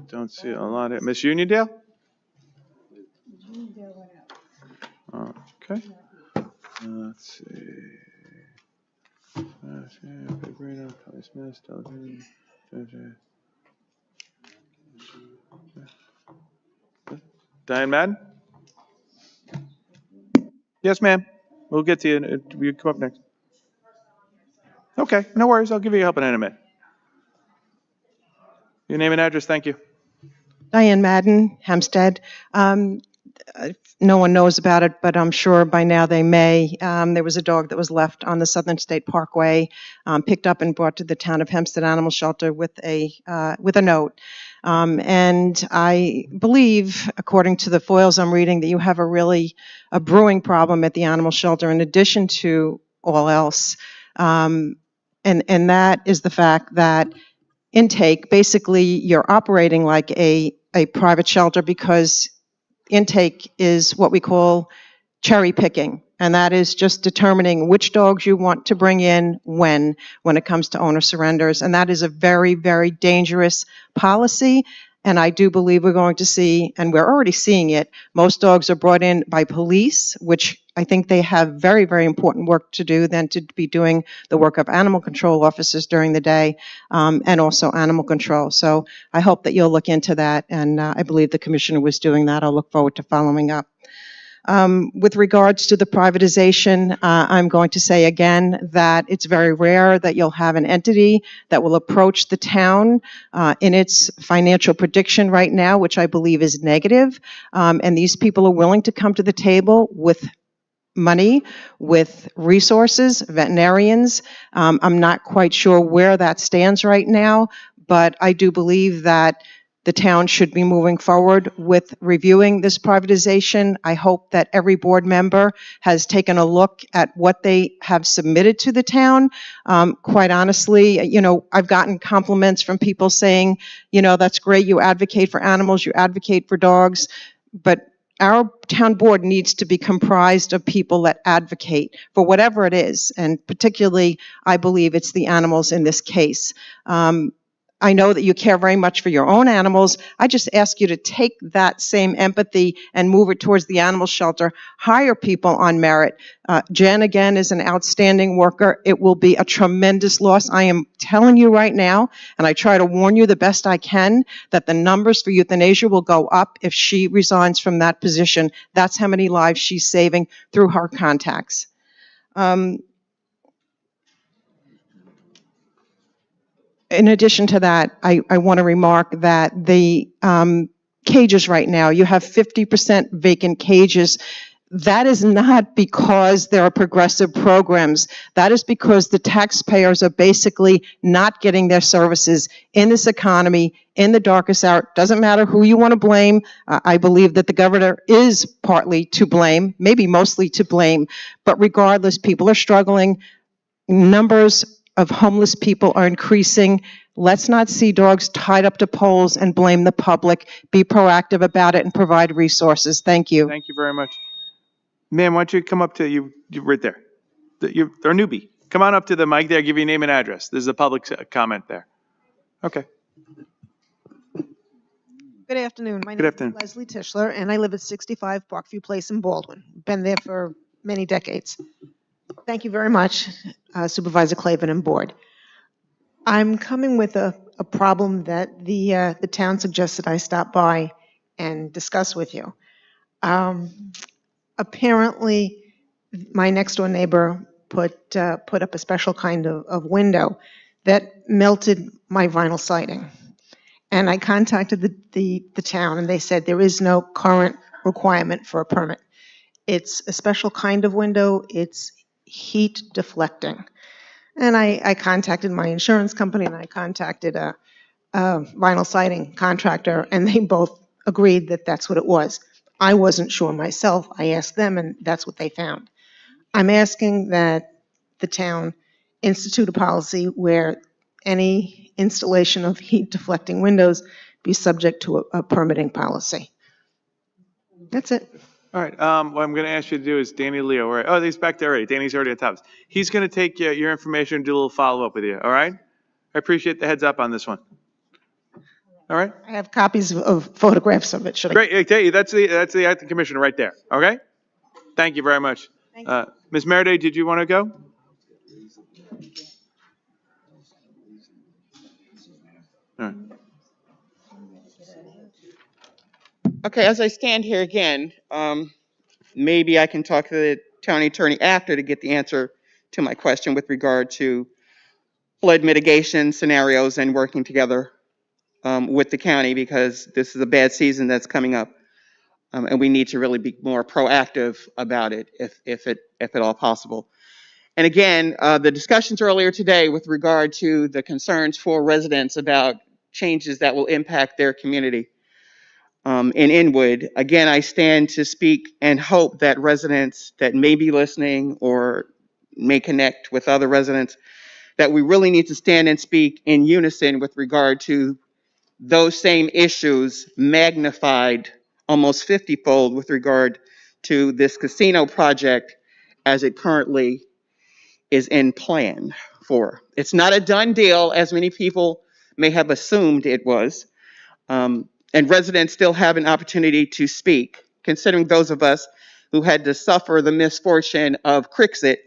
don't see a lot of, Ms. Uniondale? Okay. Let's see. Diane Madden? Yes, ma'am. We'll get to you. You come up next. Okay, no worries. I'll give you help in a minute. Your name and address, thank you. Diane Madden, Hempstead. No one knows about it, but I'm sure by now they may. There was a dog that was left on the Southern State Parkway, picked up and brought to the town of Hempstead Animal Shelter with a note. And I believe, according to the foils I'm reading, that you have a brewing problem at the animal shelter in addition to all else. And that is the fact that intake, basically you're operating like a private shelter because intake is what we call cherry picking. And that is just determining which dogs you want to bring in when it comes to owner surrenders. And that is a very, very dangerous policy. And I do believe we're going to see, and we're already seeing it, most dogs are brought in by police, which I think they have very, very important work to do than to be doing the work of animal control officers during the day, and also animal control. So I hope that you'll look into that, and I believe the commissioner was doing that. I'll look forward to following up. With regards to the privatization, I'm going to say again that it's very rare that you'll have an entity that will approach the town in its financial prediction right now, which I believe is negative. And these people are willing to come to the table with money, with resources, veterinarians. I'm not quite sure where that stands right now, but I do believe that the town should be moving forward with reviewing this privatization. I hope that every board member has taken a look at what they have submitted to the town. Quite honestly, I've gotten compliments from people saying, that's great, you advocate for animals, you advocate for dogs, but our town board needs to be comprised of people that advocate for whatever it is, and particularly, I believe it's the animals in this case. I know that you care very much for your own animals. I just ask you to take that same empathy and move it towards the animal shelter. Hire people on merit. Jen, again, is an outstanding worker. It will be a tremendous loss. I am telling you right now, and I try to warn you the best I can, that the numbers for euthanasia will go up if she resigns from that position. That's how many lives she's saving through her contacts. in addition to that, I want to remark that the cages right now, you have 50% vacant cages. That is not because there are progressive programs. That is because the taxpayers are basically not getting their services in this economy, in the darkest hour. Doesn't matter who you want to blame. I believe that the governor is partly to blame, maybe mostly to blame. But regardless, people are struggling. Numbers of homeless people are increasing. Let's not see dogs tied up to poles and blame the public. Be proactive about it and provide resources. Thank you. Thank you very much. Ma'am, why don't you come up to you right there? They're a newbie. Come on up to the mic there, give your name and address. This is a public comment there. Okay. Good afternoon. My Good name afternoon. is Leslie Tischler, and I live at 65 Parkview Place in Baldwin. Been there for many decades. Thank you very much, Supervisor Clavin and Board. I'm coming with a problem that the town suggested I stop by and discuss with you. Apparently, my next door neighbor put up a special kind of window that melted my vinyl siding. And I contacted the town, and they said there is no current requirement for a permit. It's a special kind of window. It's heat deflecting. And I contacted my insurance company, and I contacted a vinyl siding contractor, and they both agreed that that's what it was. I wasn't sure myself. I asked them, and that's what they found. I'm asking that the town institute a policy where any installation of heat deflecting windows be subject to a permitting policy. That's it. All right. What I'm going to ask you to do is Danny Leo. Right? Oh, he's back there already. Danny's already at top. He's going to take your information and do a little follow up with you. All right. I appreciate the heads up on this one. All right. I have copies of photographs of it. Should I? Great. I tell you, that's the acting commissioner right there. Okay. Thank you very much. Ms. Meriday, did you want to go? All right. Okay, as I stand here again, maybe I can talk to the county attorney after to get the answer to my question with regard to flood mitigation scenarios and working together with the county, because this is a bad season that's coming up, and we need to really be more proactive about it if at all possible. And again, the discussions earlier today with regard to the concerns for residents about changes that will impact their community in Inwood. Again, I stand to speak and hope that residents that may be listening or may connect with other residents, that we really need to stand and speak in unison with regard to those same issues magnified almost 50-fold with regard to this casino project as it currently is in plan for. It's not a done deal, as many people may have assumed it was. And residents still have an opportunity to speak, considering those of us who had to suffer the misfortune of the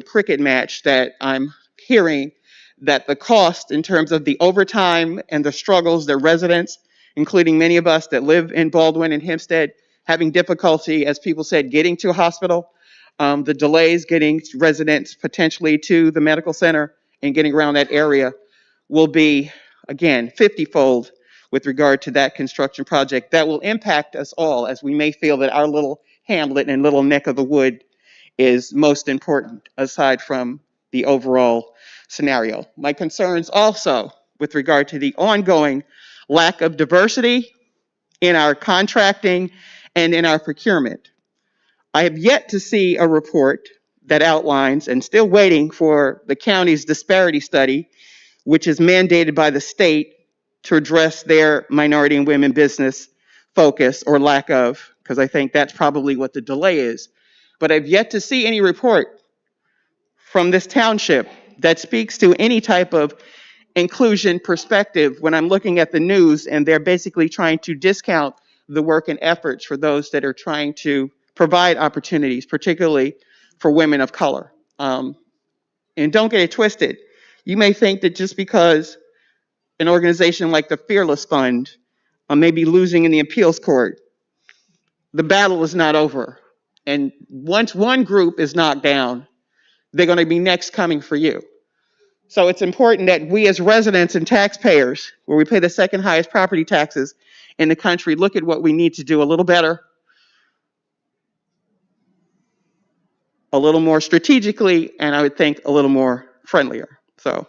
cricket match that I'm hearing that the cost in terms of the overtime and the struggles that residents, including many of us that live in Baldwin and Hempstead, having difficulty, as people said, getting to a hospital, the delays getting residents potentially to the medical center and getting around that area will be, again, 50-fold with regard to that construction project that will impact us all, as we may feel that our little hamlet and little neck of the wood is most important aside from the overall scenario. My concerns also with regard to the ongoing lack of diversity in our contracting and in our procurement. I have yet to see a report that outlines, and still waiting for the county's disparity study, which is mandated by the state to address their minority and women business focus or lack of, because I think that's probably what the delay is. But I've yet to see any report from this township that speaks to any type of inclusion perspective when I'm looking at the news and they're basically trying to discount the work and efforts for those that are trying to provide opportunities, particularly for women of color. And don't get it twisted. You may think that just because an organization like the Fearless Fund may be losing in the appeals court, the battle is not over. And once one group is knocked down, they're going to be next coming for you. So it's important that we as residents and taxpayers, where we pay the second highest property taxes in the country, look at what we need to do a little better, a little more strategically, and I would think a little more friendlier. So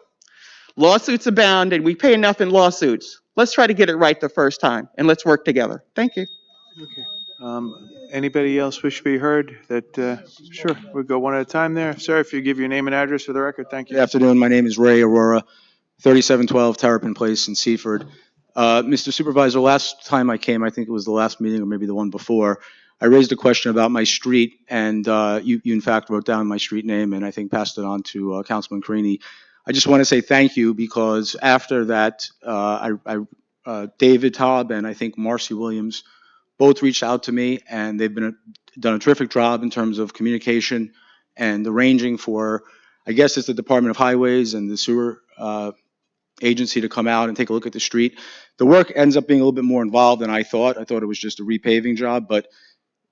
lawsuits abound, and we pay enough in lawsuits. Let's try to get it right the first time, and let's work together. Thank you. Anybody else wish to be heard? Sure, we'll go one at a time there. Sir, if you give your name and address for the record, thank you. Good afternoon. My name is Ray Aurora, 3712 Terrapin Place in Seaford. Mr. Supervisor, last time I came, I think it was the last meeting or maybe the one before, I raised a question about my street, and you in fact wrote down my street name and I think passed it on to Councilman Carini. I just want to say thank you, because after that, David Taub and I think Marcy Williams both reached out to me, and they've done a terrific job in terms of communication and arranging for, I guess it's the Department of Highways and the sewer agency to come out and take a look at the street. The work ends up being a little bit more involved than I thought. I thought it was just a repaving job, but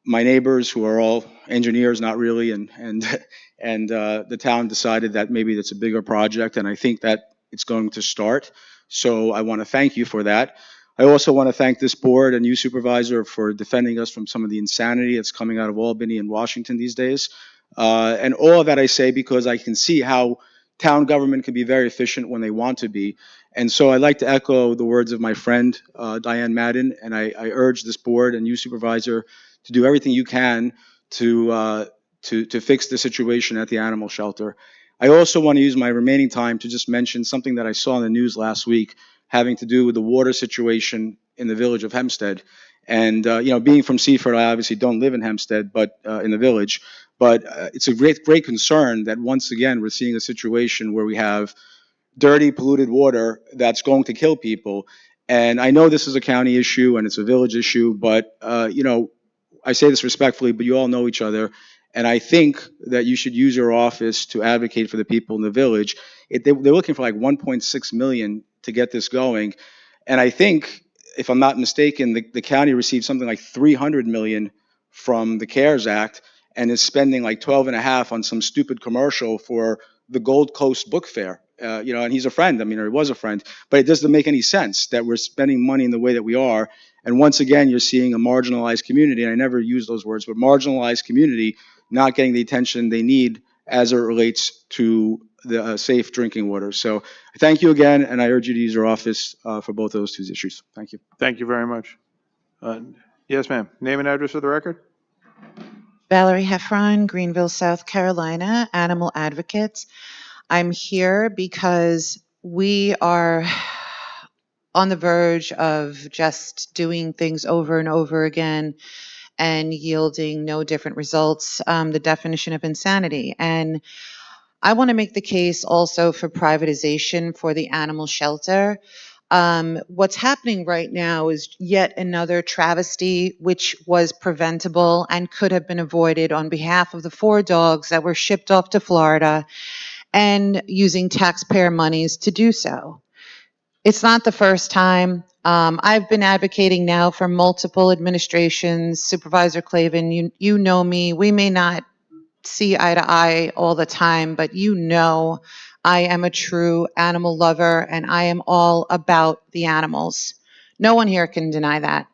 my neighbors, who are all engineers, not really, and the town decided that maybe that's a bigger project, and I think that it's going to start. So I want to thank you for that. I also want to thank this board and you, Supervisor, for defending us from some of the insanity that's coming out of Albany and Washington these days. And all of that I say because I can see how town government can be very efficient when they want to be. And so I'd like to echo the words of my friend, Diane Madden, and I urge this board and you, Supervisor, to do everything you can to fix the situation at the animal shelter. I also want to use my remaining time to just mention something that I saw in the news last week having to do with the water situation in the village of Hempstead. And, being from Seaford, I obviously don't live in Hempstead, but in the village. But it's a great concern that once again, we're seeing a situation where we have dirty, polluted water that's going to kill people. And I know this is a county issue and it's a village issue, but, I say this respectfully, but you all know each other. And I think that you should use your office to advocate for the people in the village. They're looking for like 1.6 million to get this going. And I think, if I'm not mistaken, the county received something like 300 million from the CARES Act and is spending like 12 and a half on some stupid commercial for the Gold Coast Book Fair. And he's a friend, or he was a friend, but it doesn't make any sense that we're spending money in the way that we are. And once again, you're seeing a marginalized community, and I never use those words, but marginalized community not getting the attention they need as it relates to the safe drinking water. So thank you again, and I urge you to use your office for both of those two issues. Thank you. Thank you very much. Yes, ma'am. Name and address for the record? Valerie Heffron, Greenville, South Carolina, Animal Advocates. I'm here because we are on the verge of just doing things over and over again and yielding no different results, the definition of insanity. And I want to make the case also for privatization for the animal shelter. What's happening right now is yet another travesty, which was preventable and could have been avoided on behalf of the 4 dogs that were shipped off to Florida and using taxpayer monies to do so. It's not the first time. I've been advocating now for multiple administrations. Supervisor Clavin, you know me. We may not see eye to eye all the time, but I am a true animal lover and I am all about the animals. No one here can deny that.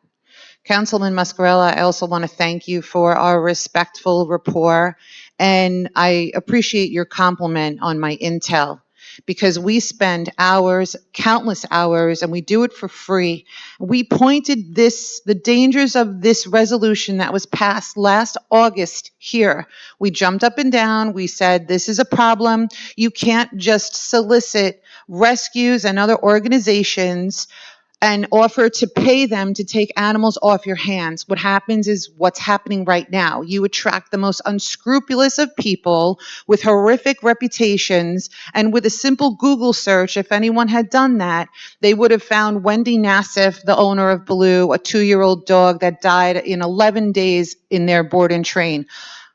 Councilman Muscarella, I also want to thank you for our respectful rapport, and I appreciate your compliment on my intel, because we spend hours, countless hours, and we do it for free. We pointed the dangers of this resolution that was passed last August here. We jumped up and down. We said, this is a problem. You can't just solicit rescues and other organizations and offer to pay them to take animals off your hands. What happens is what's happening right now. You attract the most unscrupulous of people with horrific reputations, and with a simple Google search, if anyone had done that, they would have found Wendy Nassif, the owner of Baloo, a 2-year-old dog that died in 11 days in their board and train,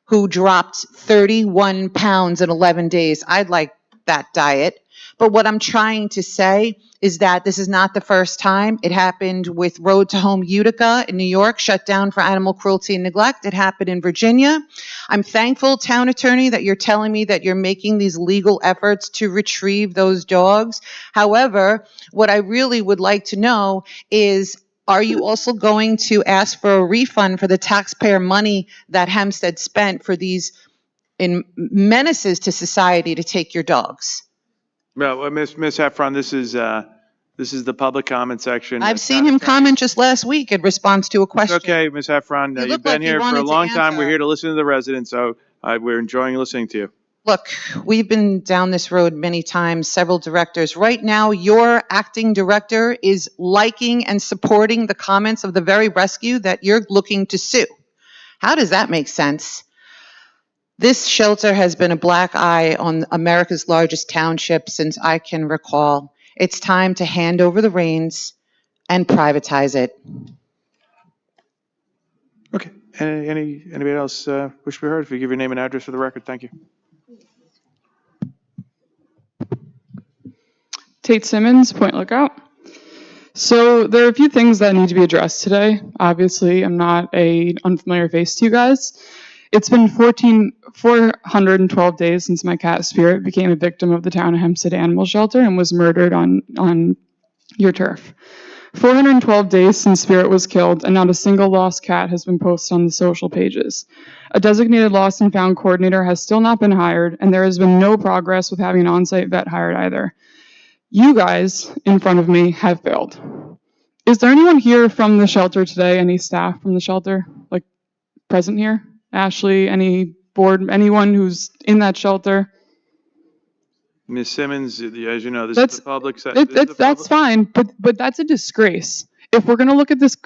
who dropped 31 pounds in 11 days. I'd like that diet. But what I'm trying to say is that this is not the first time. It happened with Road to Home Utica in New York, shut down for animal cruelty and neglect. It happened in Virginia. I'm thankful, town attorney, that you're telling me that you're making these legal efforts to retrieve those dogs. However, what I really would like to know is, are you also going to ask for a refund for the taxpayer money that Hempstead spent for these menaces to society to take your dogs? Well, Ms. Heffron, this is the public comment section. I've seen him comment just last week in response to a question. Okay, Ms. Heffron, You you've look been like you here for wanted a to long time. answer. We're here to listen to the residents, so we're enjoying listening to you. Look, we've been down this road many times, several directors. Right now, your acting director is liking and supporting the comments of the very rescue that you're looking to sue. How does that make sense? This shelter has been a black eye on America's largest township since I can recall. It's time to hand over the reins and privatize it. Okay. Anybody else wish to be heard? If you give your name and address for the record, thank you. Tate Simmons, Point Lookout. So there are a few things that need to be addressed today. Obviously, I'm not an unfamiliar face to you guys. It's been 412 days since my cat Spirit became a victim of the town of Hempstead Animal Shelter and was murdered on your turf. 412 days since Spirit was killed, and not a single lost cat has been posted on the social pages. A designated lost and found coordinator has still not been hired, and there has been no progress with having an on-site vet hired either. You guys in front of me have failed. Is there anyone here from the shelter today? Any staff from the shelter, like present here? Ashley, any board, anyone who's in that shelter? Ms. Simmons, as you know, this is the public. That's fine, but that's a disgrace. If we're gonna look at this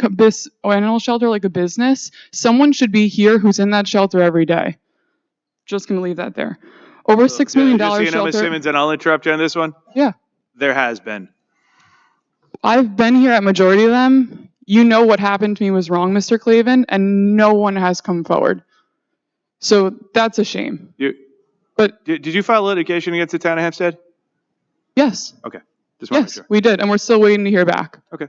animal shelter like a business, someone should be here who's in that shelter every day. Just gonna leave that there. Over $6 million Just so you know, shelter. Ms. Simmons, and I'll interrupt you on this one. Yeah. There has been. I've been here at majority of them. You know what happened to me was wrong, Mr. Clavin, and no one has come forward. So that's a shame. But did you file litigation against the town of Hempstead? Yes. Okay. Just want to Yes, make sure. we did, and we're still waiting to hear back. Okay.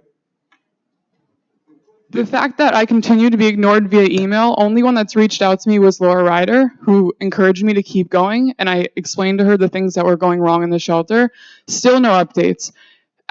The fact that I continue to be ignored via email, only one that's reached out to me was Laura Ryder, who encouraged me to keep going, and I explained to her the things that were going wrong in the shelter. Still no updates.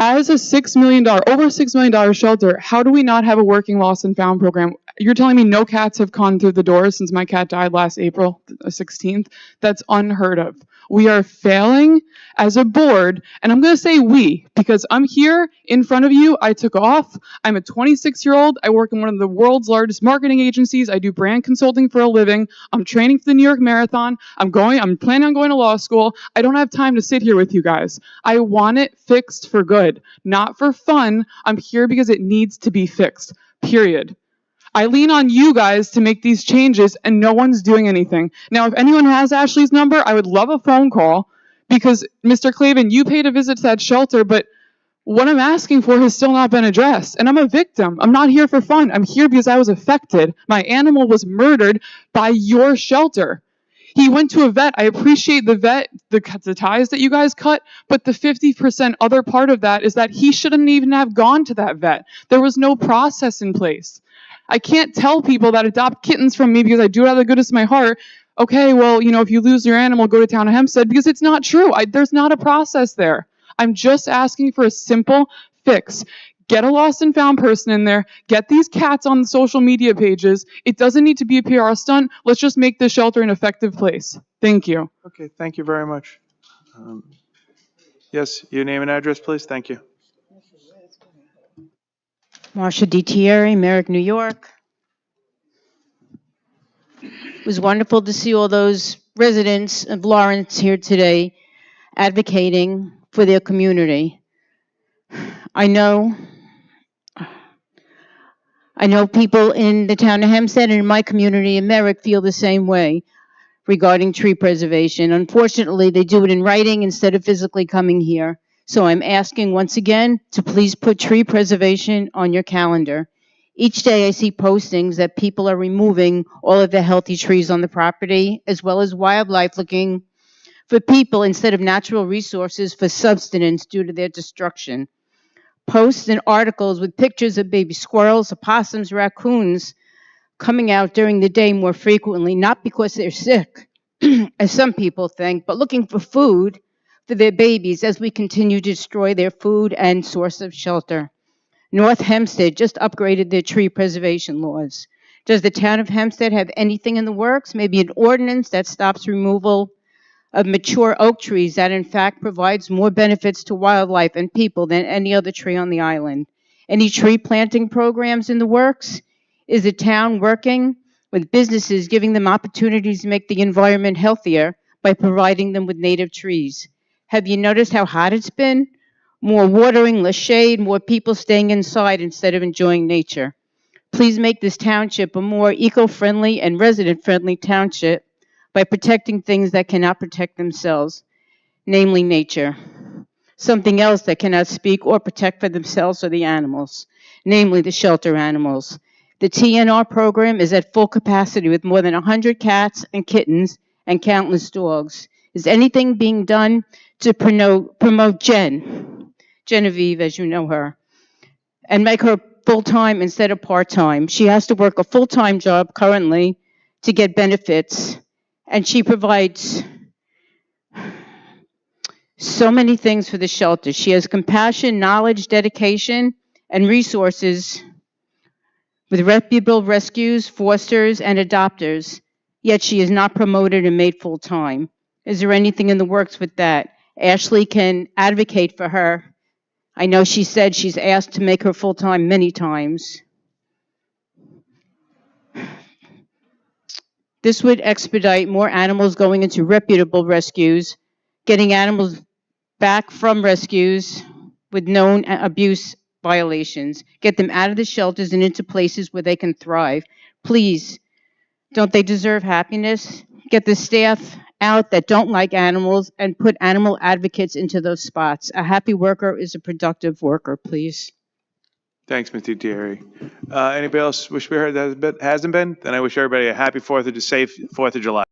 As a over $6 million shelter, how do we not have a working lost and found program? You're telling me no cats have gone through the doors since my cat died last April 16th? That's unheard of. We are failing as a board, and I'm going to say we, because I'm here in front of you. I took off. I'm a 26-year-old. I work in one of the world's largest marketing agencies. I do brand consulting for a living. I'm training for the New York Marathon. I'm planning on going to law school. I don't have time to sit here with you guys. I want it fixed for good, not for fun. I'm here because it needs to be fixed, period. I lean on you guys to make these changes, and no one's doing anything. Now, if anyone has Ashley's number, I would love a phone call, because, Mr. Clavin, you paid a visit to that shelter, but what I'm asking for has still not been addressed. And I'm a victim. I'm not here for fun. I'm here because I was affected. My animal was murdered by your shelter. He went to a vet. I appreciate the vet, the ties that you guys cut, but the 50% other part of that is that he shouldn't even have gone to that vet. There was no process in place. I can't tell people that adopt kittens from me because I do it out of the goodness of my heart. Okay, well, if you lose your animal, go to town of Hempstead, because it's not true. There's not a process there. I'm just asking for a simple fix. Get a lost and found person in there. Get these cats on the social media pages. It doesn't need to be a PR stunt. Let's just make this shelter an effective place. Thank you. Okay, thank you very much. Yes, your name and address, please. Thank you. Marcia D. Thierry, Merrick, New York. It was wonderful to see all those residents of Lawrence here today advocating for their community. I know people in the town of Hempstead and in my community in Merrick feel the same way regarding tree preservation. Unfortunately, they do it in writing instead of physically coming here. So I'm asking once again to please put tree preservation on your calendar. Each day I see postings that people are removing all of the healthy trees on the property, as well as wildlife looking for people instead of natural resources for subsistence due to their destruction. Posts and articles with pictures of baby squirrels, opossums, raccoons coming out during the day more frequently, not because they're sick, as some people think, but looking for food for their babies as we continue to destroy their food and source of shelter. North Hempstead just upgraded their tree preservation laws. Does the town of Hempstead have anything in the works? Maybe an ordinance that stops removal of mature oak trees that in fact provides more benefits to wildlife and people than any other tree on the island? Any tree planting programs in the works? Is the town working with businesses, giving them opportunities to make the environment healthier by providing them with native trees? Have you noticed how hot it's been? More watering, less shade, more people staying inside instead of enjoying nature. Please make this township a more eco-friendly and resident-friendly township by protecting things that cannot protect themselves, namely nature. Something else that cannot speak or protect for themselves are the animals, namely the shelter animals. The TNR program is at full capacity with more than 100 cats and kittens and countless dogs. Is anything being done to promote Genevieve, as you know her, and make her full-time instead of part-time? She has to work a full-time job currently to get benefits, and she provides so many things for the shelter. She has compassion, knowledge, dedication, and resources with reputable rescues, fosters, and adopters, yet she is not promoted and made full-time. Is there anything in the works with that? Ashley can advocate for her. I know she said she's asked to make her full-time many times. This would expedite more animals going into reputable rescues, getting animals back from rescues with known abuse violations, get them out of the shelters and into places where they can thrive. Please, don't they deserve happiness? Get the staff out that don't like animals and put animal advocates into those spots. A happy worker is a productive worker, please. Thanks, Mr. Thierry. Anybody else wish we heard that hasn't been? Then I wish everybody a happy safe 4th of July.